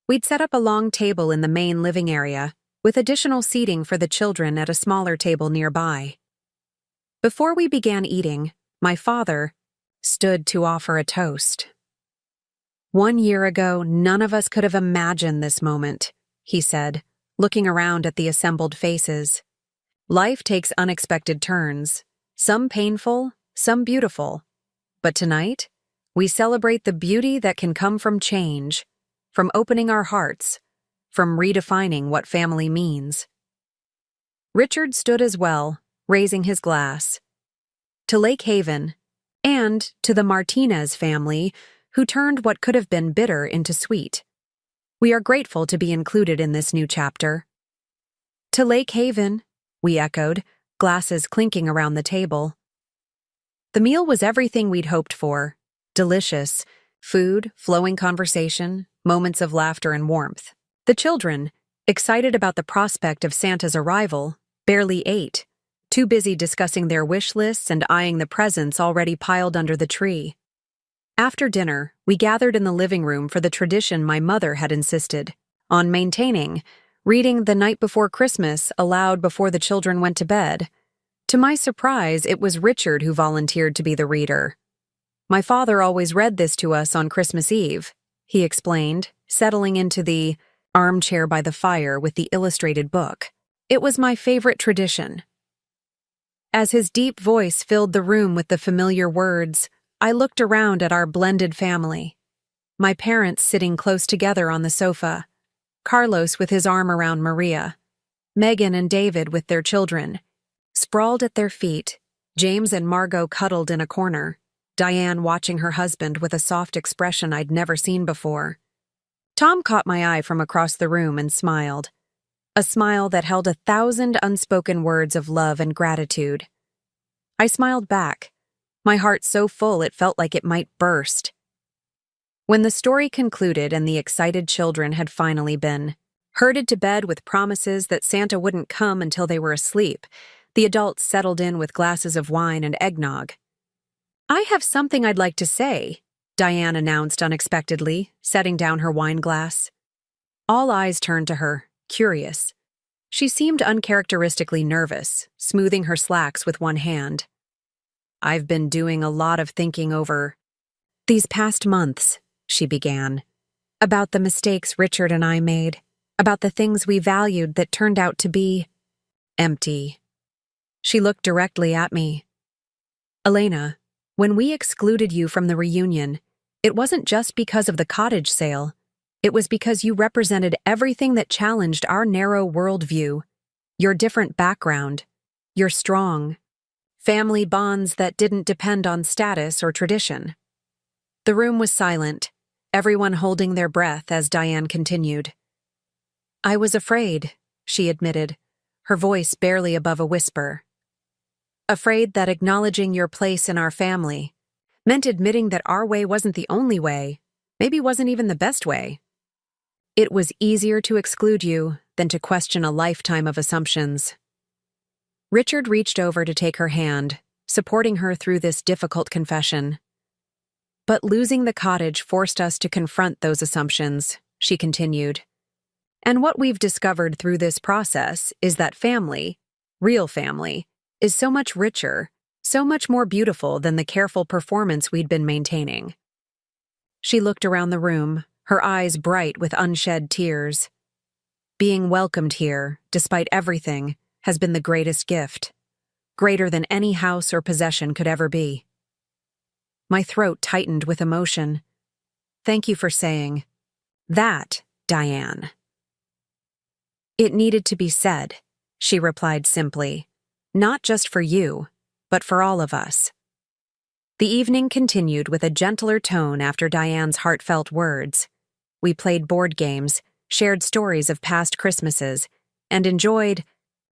A: We'd set up a long table in the main living area, with additional seating for the children at a smaller table nearby. Before we began eating, my father stood to offer a toast. 1 year ago, none of us could have imagined this moment, he said, looking around at the assembled faces. Life takes unexpected turns, some painful, some beautiful. But tonight, we celebrate the beauty that can come from change, from opening our hearts, from redefining what family means. Richard stood as well, raising his glass. To Lake Haven, and to the Martinez family, who turned what could have been bitter into sweet. We are grateful to be included in this new chapter. To Lake Haven, we echoed, glasses clinking around the table. The meal was everything we'd hoped for. Delicious. Food, flowing conversation, moments of laughter and warmth. The children, excited about the prospect of Santa's arrival, barely ate, too busy discussing their wish lists and eyeing the presents already piled under the tree. After dinner, we gathered in the living room for the tradition my mother had insisted on maintaining, reading The Night Before Christmas aloud before the children went to bed. To my surprise, it was Richard who volunteered to be the reader. My father always read this to us on Christmas Eve, he explained, settling into the armchair by the fire with the illustrated book. It was my favorite tradition. As his deep voice filled the room with the familiar words, I looked around at our blended family. My parents sitting close together on the sofa, Carlos with his arm around Maria, Megan and David with their children. Sprawled at their feet, James and Margot cuddled in a corner, Diane watching her husband with a soft expression I'd never seen before. Tom caught my eye from across the room and smiled, a smile that held 1,000 unspoken words of love and gratitude. I smiled back, my heart so full it felt like it might burst. When the story concluded and the excited children had finally been herded to bed with promises that Santa wouldn't come until they were asleep, the adults settled in with glasses of wine and eggnog. "I have something I'd like to say," Diane announced unexpectedly, setting down her wine glass. All eyes turned to her, curious. She seemed uncharacteristically nervous, smoothing her slacks with one hand. "I've been doing a lot of thinking over these past months," she began, "about the mistakes Richard and I made, about the things we valued that turned out to be empty." She looked directly at me. "Elena, when we excluded you from the reunion, it wasn't just because of the cottage sale. It was because you represented everything that challenged our narrow worldview, your different background, your strong family bonds that didn't depend on status or tradition." The room was silent, everyone holding their breath as Diane continued. "I was afraid," she admitted, her voice barely above a whisper. "Afraid that acknowledging your place in our family meant admitting that our way wasn't the only way, maybe wasn't even the best way. It was easier to exclude you than to question a lifetime of assumptions." Richard reached over to take her hand, supporting her through this difficult confession. "But losing the cottage forced us to confront those assumptions," she continued. "And what we've discovered through this process is that family, real family, is so much richer, so much more beautiful than the careful performance we'd been maintaining." She looked around the room, her eyes bright with unshed tears. "Being welcomed here, despite everything, has been the greatest gift, greater than any house or possession could ever be." My throat tightened with emotion. "Thank you for saying that, Diane." "It needed to be said," she replied simply. "Not just for you, but for all of us." The evening continued with a gentler tone after Diane's heartfelt words. We played board games, shared stories of past Christmases, and enjoyed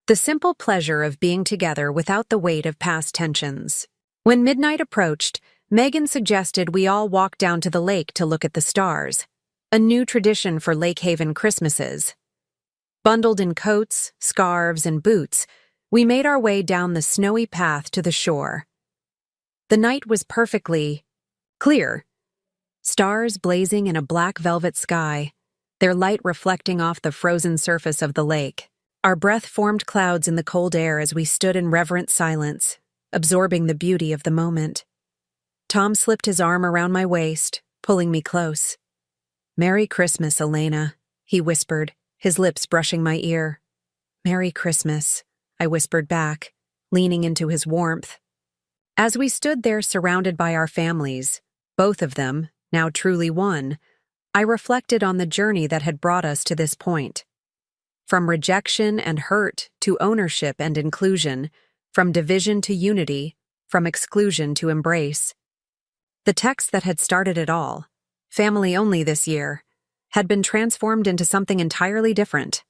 A: the simple pleasure of being together without the weight of past tensions. When midnight approached, Megan suggested we all walk down to the lake to look at the stars, a new tradition for Lake Haven Christmases. Bundled in coats, scarves, and boots, we made our way down the snowy path to the shore. The night was perfectly clear, stars blazing in a black velvet sky, their light reflecting off the frozen surface of the lake. Our breath-formed clouds in the cold air as we stood in reverent silence, absorbing the beauty of the moment. Tom slipped his arm around my waist, pulling me close. "Merry Christmas, Elena," he whispered, his lips brushing my ear. "Merry Christmas," I whispered back, leaning into his warmth. As we stood there surrounded by our families, both of them, now truly one, I reflected on the journey that had brought us to this point. From rejection and hurt to ownership and inclusion, from division to unity, from exclusion to embrace. The text that had started it all, family only this year, had been transformed into something entirely different.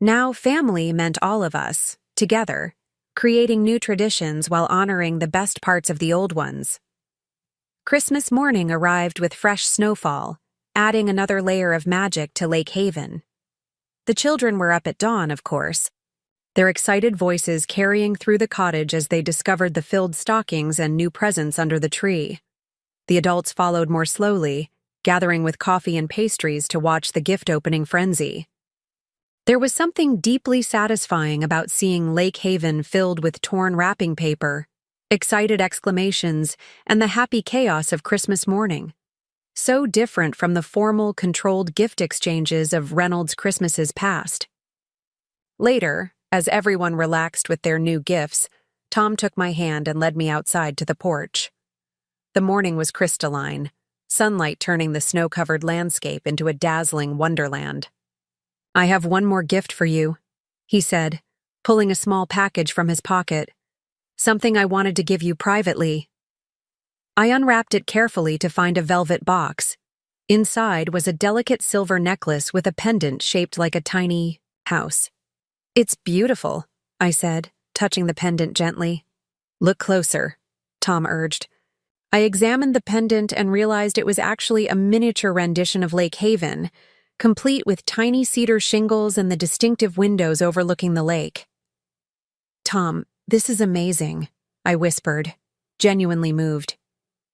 A: Now family meant all of us, together, creating new traditions while honoring the best parts of the old ones. Christmas morning arrived with fresh snowfall, adding another layer of magic to Lake Haven. The children were up at dawn, of course, their excited voices carrying through the cottage as they discovered the filled stockings and new presents under the tree. The adults followed more slowly, gathering with coffee and pastries to watch the gift-opening frenzy. There was something deeply satisfying about seeing Lake Haven filled with torn wrapping paper, excited exclamations, and the happy chaos of Christmas morning. So different from the formal, controlled gift exchanges of Reynolds' Christmases past. Later, as everyone relaxed with their new gifts, Tom took my hand and led me outside to the porch. The morning was crystalline, sunlight turning the snow-covered landscape into a dazzling wonderland. "I have one more gift for you," he said, pulling a small package from his pocket. "Something I wanted to give you privately." I unwrapped it carefully to find a velvet box. Inside was a delicate silver necklace with a pendant shaped like a tiny house. "It's beautiful," I said, touching the pendant gently. "Look closer," Tom urged. I examined the pendant and realized it was actually a miniature rendition of Lake Haven, complete with tiny cedar shingles and the distinctive windows overlooking the lake. "Tom, this is amazing," I whispered, genuinely moved.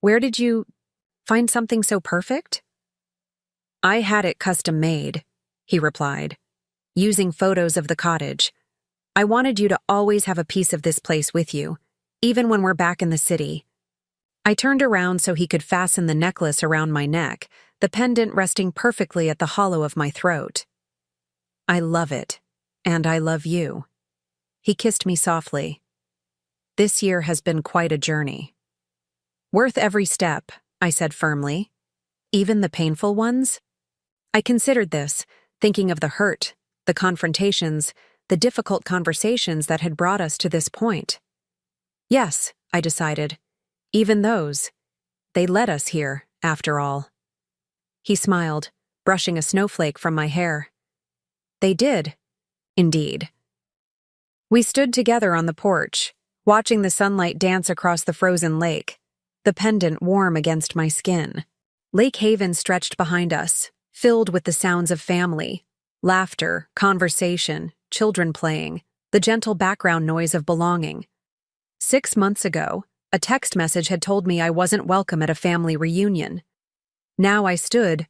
A: "Where did you find something so perfect?" "I had it custom-made," he replied, using photos of the cottage. "I wanted you to always have a piece of this place with you, even when we're back in the city." I turned around so he could fasten the necklace around my neck, the pendant resting perfectly at the hollow of my throat. "I love it, and I love you." He kissed me softly. "This year has been quite a journey." "Worth every step," I said firmly. "Even the painful ones?" I considered this, thinking of the hurt, the confrontations, the difficult conversations that had brought us to this point. Yes, I decided. Even those. They led us here, after all. He smiled, brushing a snowflake from my hair. "They did, indeed." We stood together on the porch, watching the sunlight dance across the frozen lake, the pendant warm against my skin. Lake Haven stretched behind us, filled with the sounds of family, laughter, conversation, children playing, the gentle background noise of belonging. 6 months ago, a text message had told me I wasn't welcome at a family reunion. Now I stood,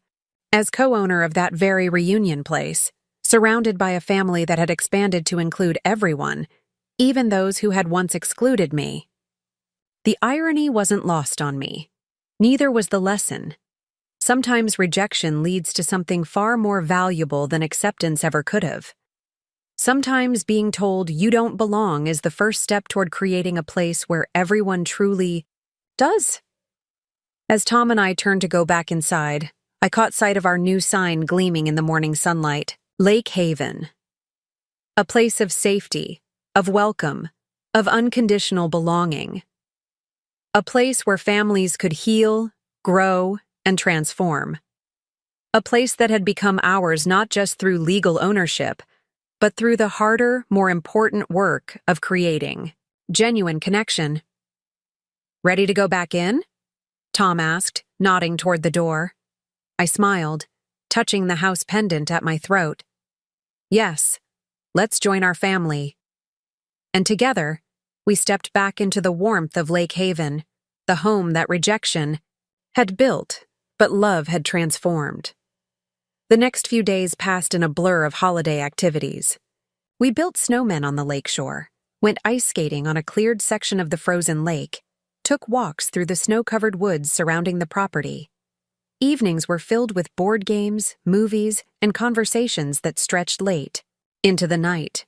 A: as co-owner of that very reunion place, surrounded by a family that had expanded to include everyone, even those who had once excluded me. The irony wasn't lost on me. Neither was the lesson. Sometimes rejection leads to something far more valuable than acceptance ever could have. Sometimes being told you don't belong is the first step toward creating a place where everyone truly does. As Tom and I turned to go back inside, I caught sight of our new sign gleaming in the morning sunlight. Lake Haven. A place of safety, of welcome, of unconditional belonging. A place where families could heal, grow, and transform. A place that had become ours not just through legal ownership, but through the harder, more important work of creating genuine connection. "Ready to go back in?" Tom asked, nodding toward the door. I smiled, touching the house pendant at my throat. "Yes, let's join our family." And together, we stepped back into the warmth of Lake Haven, the home that rejection had built, but love had transformed. The next few days passed in a blur of holiday activities. We built snowmen on the lakeshore, went ice skating on a cleared section of the frozen lake, took walks through the snow-covered woods surrounding the property. Evenings were filled with board games, movies, and conversations that stretched late into the night.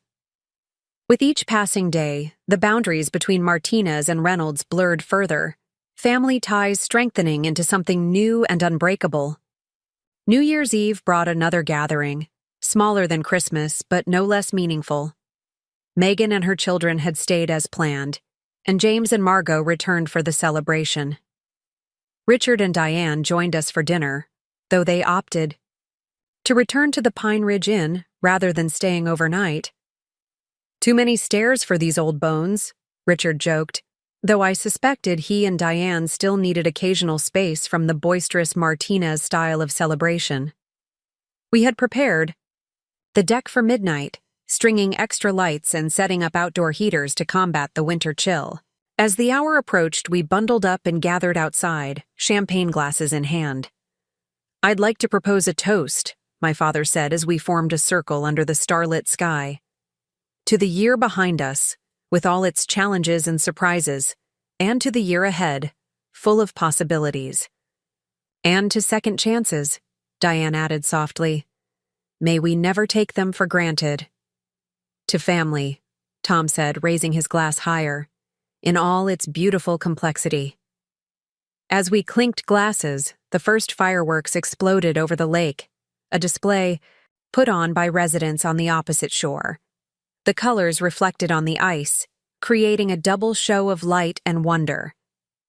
A: With each passing day, the boundaries between Martinez and Reynolds blurred further, family ties strengthening into something new and unbreakable. New Year's Eve brought another gathering, smaller than Christmas, but no less meaningful. Megan and her children had stayed as planned, and James and Margot returned for the celebration. Richard and Diane joined us for dinner, though they opted to return to the Pine Ridge Inn rather than staying overnight. "Too many stairs for these old bones," Richard joked, though I suspected he and Diane still needed occasional space from the boisterous Martinez style of celebration. We had prepared the deck for midnight, stringing extra lights and setting up outdoor heaters to combat the winter chill. As the hour approached, we bundled up and gathered outside, champagne glasses in hand. "I'd like to propose a toast," my father said as we formed a circle under the starlit sky. "To the year behind us, with all its challenges and surprises, and to the year ahead, full of possibilities. And to second chances," Diane added softly. "May we never take them for granted." "To family," Tom said, raising his glass higher, "in all its beautiful complexity." As we clinked glasses, the first fireworks exploded over the lake, a display put on by residents on the opposite shore. The colors reflected on the ice, creating a double show of light and wonder.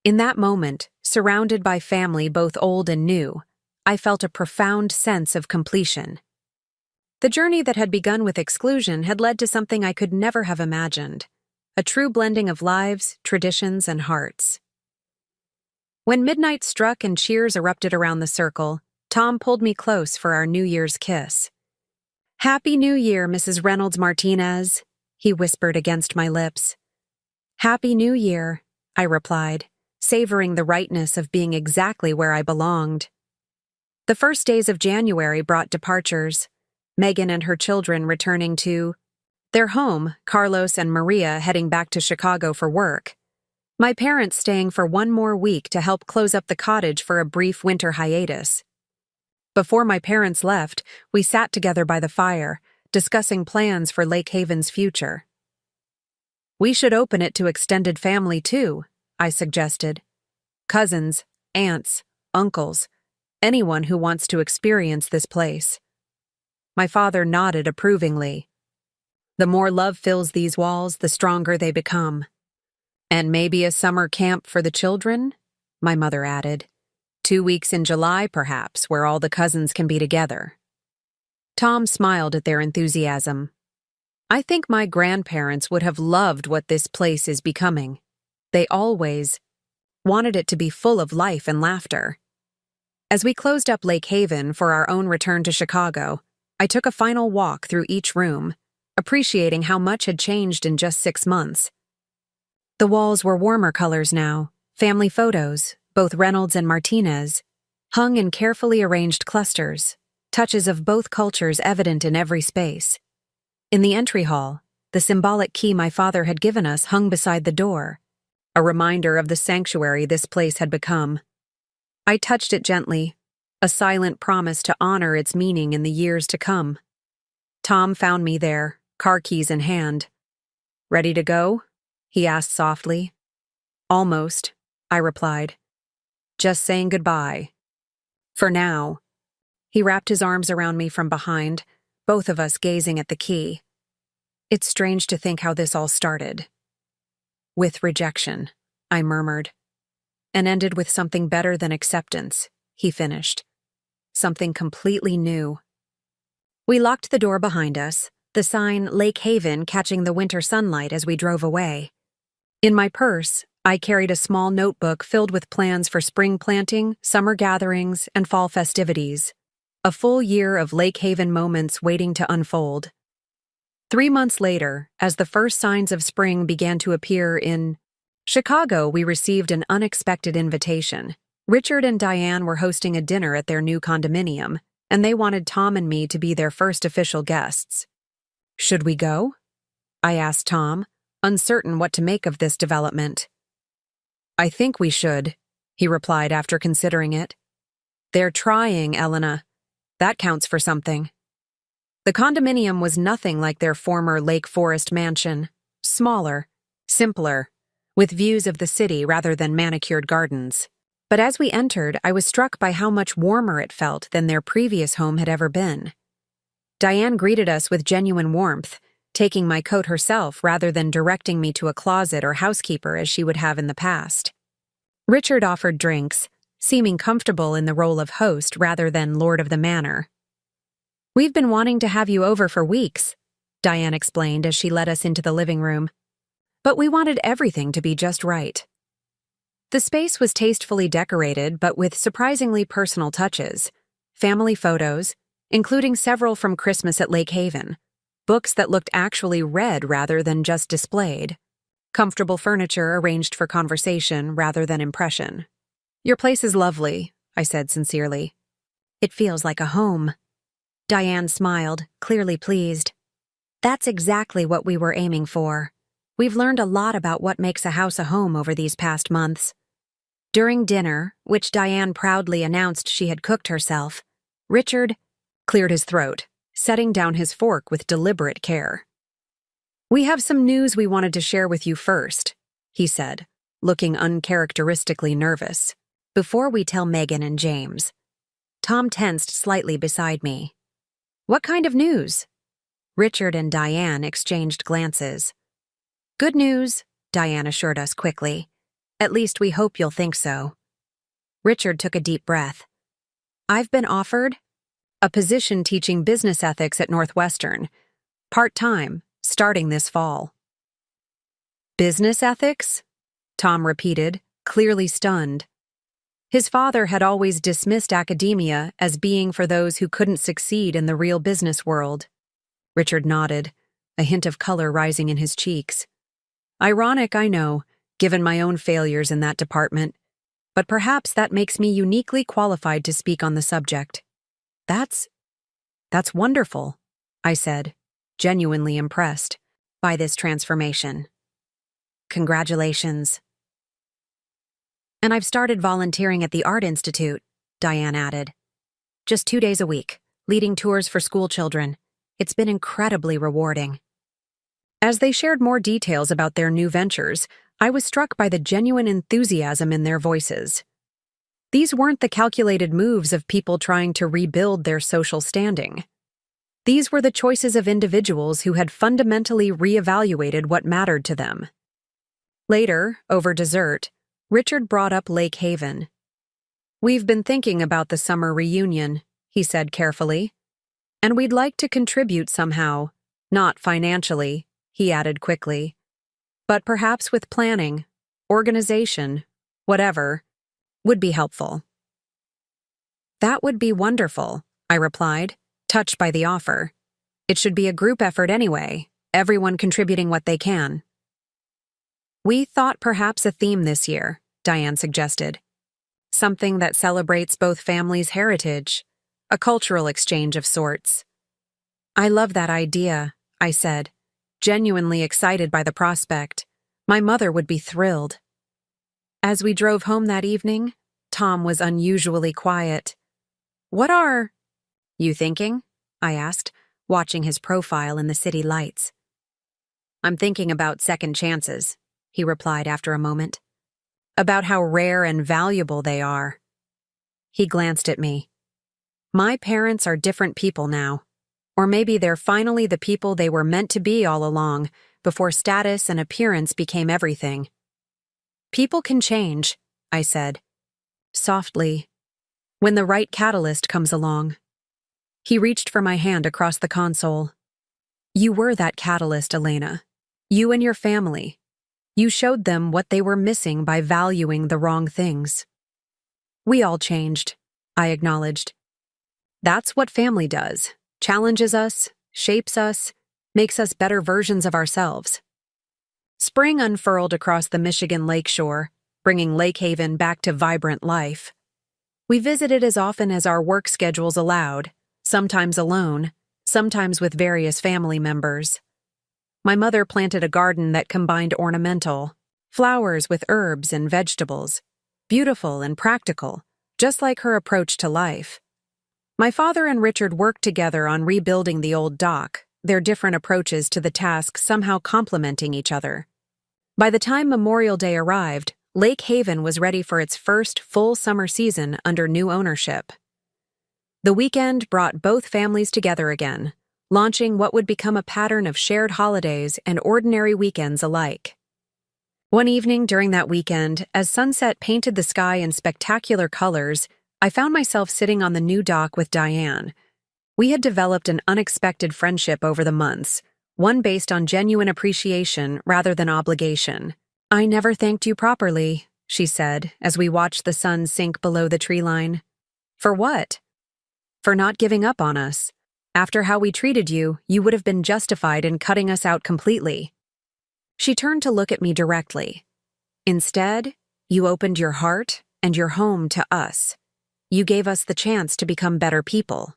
A: In that moment, surrounded by family both old and new, I felt a profound sense of completion. The journey that had begun with exclusion had led to something I could never have imagined, a true blending of lives, traditions, and hearts. When midnight struck and cheers erupted around the circle, Tom pulled me close for our New Year's kiss. "Happy New Year, Mrs. Reynolds Martinez," he whispered against my lips. "Happy New Year," I replied, savoring the rightness of being exactly where I belonged. The first days of January brought departures, Megan and her children returning to their home, Carlos and Maria heading back to Chicago for work, my parents staying for one more week to help close up the cottage for a brief winter hiatus. Before my parents left, we sat together by the fire, discussing plans for Lake Haven's future. "We should open it to extended family too," I suggested. "Cousins, aunts, uncles, anyone who wants to experience this place." My father nodded approvingly. "The more love fills these walls, the stronger they become." "And maybe a summer camp for the children?" my mother added. 2 weeks in July, perhaps, where all the cousins can be together. Tom smiled at their enthusiasm. "I think my grandparents would have loved what this place is becoming. They always wanted it to be full of life and laughter." As we closed up Lake Haven for our own return to Chicago, I took a final walk through each room, appreciating how much had changed in just 6 months. The walls were warmer colors now, family photos, both Reynolds and Martinez, hung in carefully arranged clusters, touches of both cultures evident in every space. In the entry hall, the symbolic key my father had given us hung beside the door, a reminder of the sanctuary this place had become. I touched it gently, a silent promise to honor its meaning in the years to come. Tom found me there, car keys in hand. "Ready to go?" he asked softly. "Almost," I replied. "Just saying goodbye. For now." He wrapped his arms around me from behind, both of us gazing at the key. "It's strange to think how this all started." "With rejection," I murmured. "And ended with something better than acceptance," he finished. "Something completely new." We locked the door behind us, the sign Lake Haven catching the winter sunlight as we drove away. In my purse, I carried a small notebook filled with plans for spring planting, summer gatherings, and fall festivities. A full year of Lake Haven moments waiting to unfold. 3 months later, as the first signs of spring began to appear in Chicago, we received an unexpected invitation. Richard and Diane were hosting a dinner at their new condominium, and they wanted Tom and me to be their first official guests. "Should we go?" I asked Tom, uncertain what to make of this development. "I think we should," he replied after considering it. "They're trying, Elena. That counts for something." The condominium was nothing like their former Lake Forest mansion, smaller, simpler, with views of the city rather than manicured gardens. But as we entered, I was struck by how much warmer it felt than their previous home had ever been. Diane greeted us with genuine warmth, taking my coat herself rather than directing me to a closet or housekeeper as she would have in the past. Richard offered drinks, seeming comfortable in the role of host rather than lord of the manor. "We've been wanting to have you over for weeks," Diane explained as she led us into the living room. "But we wanted everything to be just right." The space was tastefully decorated but with surprisingly personal touches. Family photos, including several from Christmas at Lake Haven, books that looked actually read rather than just displayed, comfortable furniture arranged for conversation rather than impression. "Your place is lovely," I said sincerely. "It feels like a home." Diane smiled, clearly pleased. "That's exactly what we were aiming for. We've learned a lot about what makes a house a home over these past months." During dinner, which Diane proudly announced she had cooked herself, Richard cleared his throat, setting down his fork with deliberate care. "We have some news we wanted to share with you first," he said, looking uncharacteristically nervous, "before we tell Megan and James." Tom tensed slightly beside me. "What kind of news?" Richard and Diane exchanged glances. "Good news," Diane assured us quickly. "At least we hope you'll think so." Richard took a deep breath. "I've been offered a position teaching business ethics at Northwestern, part-time, starting this fall." "Business ethics?" Tom repeated, clearly stunned. His father had always dismissed academia as being for those who couldn't succeed in the real business world. Richard nodded, a hint of color rising in his cheeks. "Ironic, I know, given my own failures in that department, but perhaps that makes me uniquely qualified to speak on the subject." That's wonderful," I said, genuinely impressed by this transformation. "Congratulations." "And I've started volunteering at the Art Institute," Diane added. "Just 2 days a week, leading tours for school children. It's been incredibly rewarding." As they shared more details about their new ventures, I was struck by the genuine enthusiasm in their voices. These weren't the calculated moves of people trying to rebuild their social standing. These were the choices of individuals who had fundamentally reevaluated what mattered to them. Later, over dessert, Richard brought up Lake Haven. "We've been thinking about the summer reunion," he said carefully. "And we'd like to contribute somehow, not financially," he added quickly, "but perhaps with planning, organization, whatever, would be helpful." "That would be wonderful," I replied, touched by the offer. "It should be a group effort anyway, everyone contributing what they can." "We thought perhaps a theme this year," Diane suggested. "Something that celebrates both families' heritage, a cultural exchange of sorts." "I love that idea," I said, genuinely excited by the prospect. My mother would be thrilled. As we drove home that evening, Tom was unusually quiet. "What are you thinking?" I asked, watching his profile in the city lights. "I'm thinking about second chances," he replied after a moment. "About how rare and valuable they are." He glanced at me. "My parents are different people now. Or maybe they're finally the people they were meant to be all along, before status and appearance became everything." "People can change," I said, softly, "when the right catalyst comes along." He reached for my hand across the console. "You were that catalyst, Elena. You and your family. You showed them what they were missing by valuing the wrong things." "We all changed," I acknowledged. "That's what family does. Challenges us, shapes us, makes us better versions of ourselves." Spring unfurled across the Michigan lakeshore, bringing Lake Haven back to vibrant life. We visited as often as our work schedules allowed, sometimes alone, sometimes with various family members. My mother planted a garden that combined ornamental, flowers with herbs and vegetables, beautiful and practical, just like her approach to life. My father and Richard worked together on rebuilding the old dock, their different approaches to the task somehow complementing each other. By the time Memorial Day arrived, Lake Haven was ready for its first full summer season under new ownership. The weekend brought both families together again, launching what would become a pattern of shared holidays and ordinary weekends alike. One evening during that weekend, as sunset painted the sky in spectacular colors, I found myself sitting on the new dock with Diane. We had developed an unexpected friendship over the months, one based on genuine appreciation rather than obligation. "I never thanked you properly," she said, as we watched the sun sink below the tree line. "For what?" "For not giving up on us. After how we treated you, you would have been justified in cutting us out completely." She turned to look at me directly. "Instead, you opened your heart and your home to us. You gave us the chance to become better people."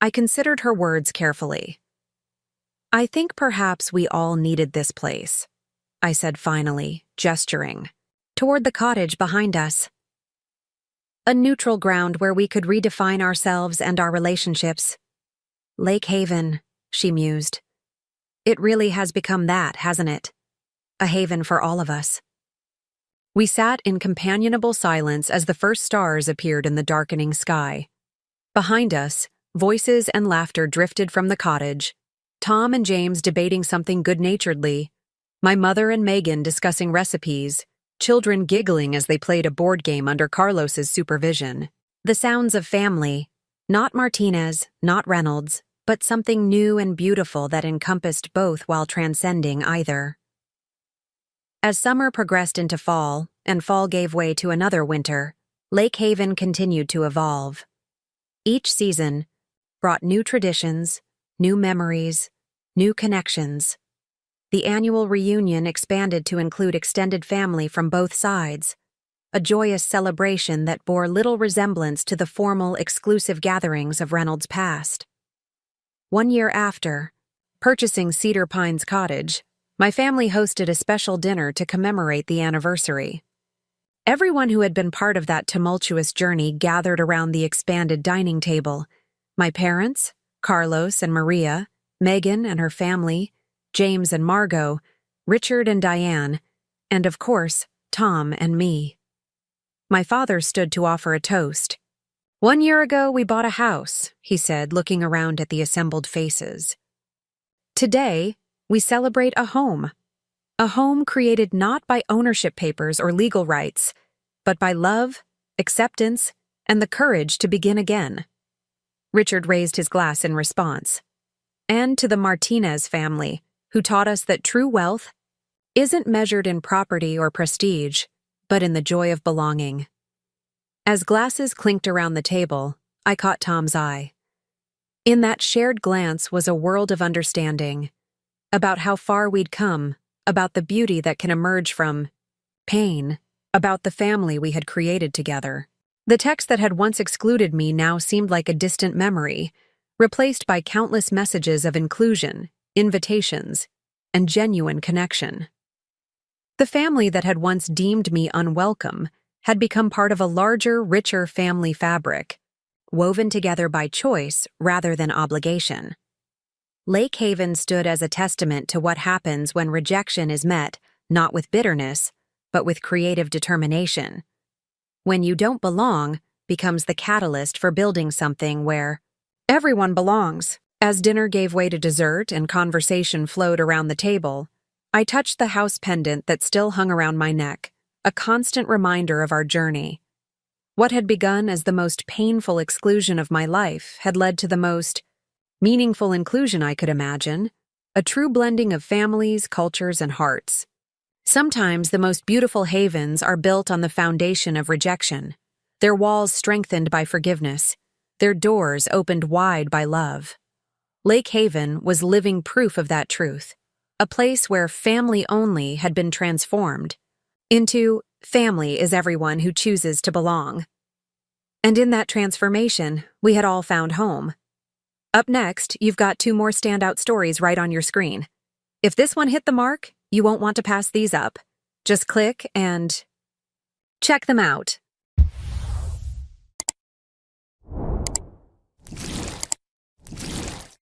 A: I considered her words carefully. "I think perhaps we all needed this place," I said finally, gesturing toward the cottage behind us. "A neutral ground where we could redefine ourselves and our relationships." "Lake Haven," she mused. "It really has become that, hasn't it? A haven for all of us." We sat in companionable silence as the first stars appeared in the darkening sky. Behind us, voices and laughter drifted from the cottage, Tom and James debating something good-naturedly, my mother and Megan discussing recipes, children giggling as they played a board game under Carlos's supervision. The sounds of family, not Martinez, not Reynolds, but something new and beautiful that encompassed both while transcending either. As summer progressed into fall, and fall gave way to another winter, Lake Haven continued to evolve. Each season brought new traditions, new memories, new connections. The annual reunion expanded to include extended family from both sides, a joyous celebration that bore little resemblance to the formal, exclusive gatherings of Reynolds' past. 1 year after, purchasing Cedar Pines Cottage, my family hosted a special dinner to commemorate the anniversary. Everyone who had been part of that tumultuous journey gathered around the expanded dining table. My parents, Carlos and Maria, Megan and her family, James and Margot, Richard and Diane, and of course, Tom and me. My father stood to offer a toast. "1 year ago, we bought a house," he said, looking around at the assembled faces. "Today, we celebrate a home created not by ownership papers or legal rights, but by love, acceptance, and the courage to begin again." Richard raised his glass in response. "And to the Martinez family, who taught us that true wealth isn't measured in property or prestige, but in the joy of belonging." As glasses clinked around the table, I caught Tom's eye. In that shared glance was a world of understanding, about how far we'd come, about the beauty that can emerge from pain, about the family we had created together. The text that had once excluded me now seemed like a distant memory, replaced by countless messages of inclusion, invitations, and genuine connection. The family that had once deemed me unwelcome had become part of a larger, richer family fabric, woven together by choice rather than obligation. Lake Haven stood as a testament to what happens when rejection is met not with bitterness, but with creative determination. When you don't belong becomes the catalyst for building something where everyone belongs. As dinner gave way to dessert and conversation flowed around the table, I touched the house pendant that still hung around my neck, a constant reminder of our journey. What had begun as the most painful exclusion of my life had led to the most meaningful inclusion I could imagine, a true blending of families, cultures, and hearts. Sometimes the most beautiful havens are built on the foundation of rejection, their walls strengthened by forgiveness, their doors opened wide by love. Lake Haven was living proof of that truth, a place where family only had been transformed into family is everyone who chooses to belong. And in that transformation, we had all found home. Up next, you've got 2 more standout stories right on your screen. If this one hit the mark, you won't want to pass these up. Just click and check them out.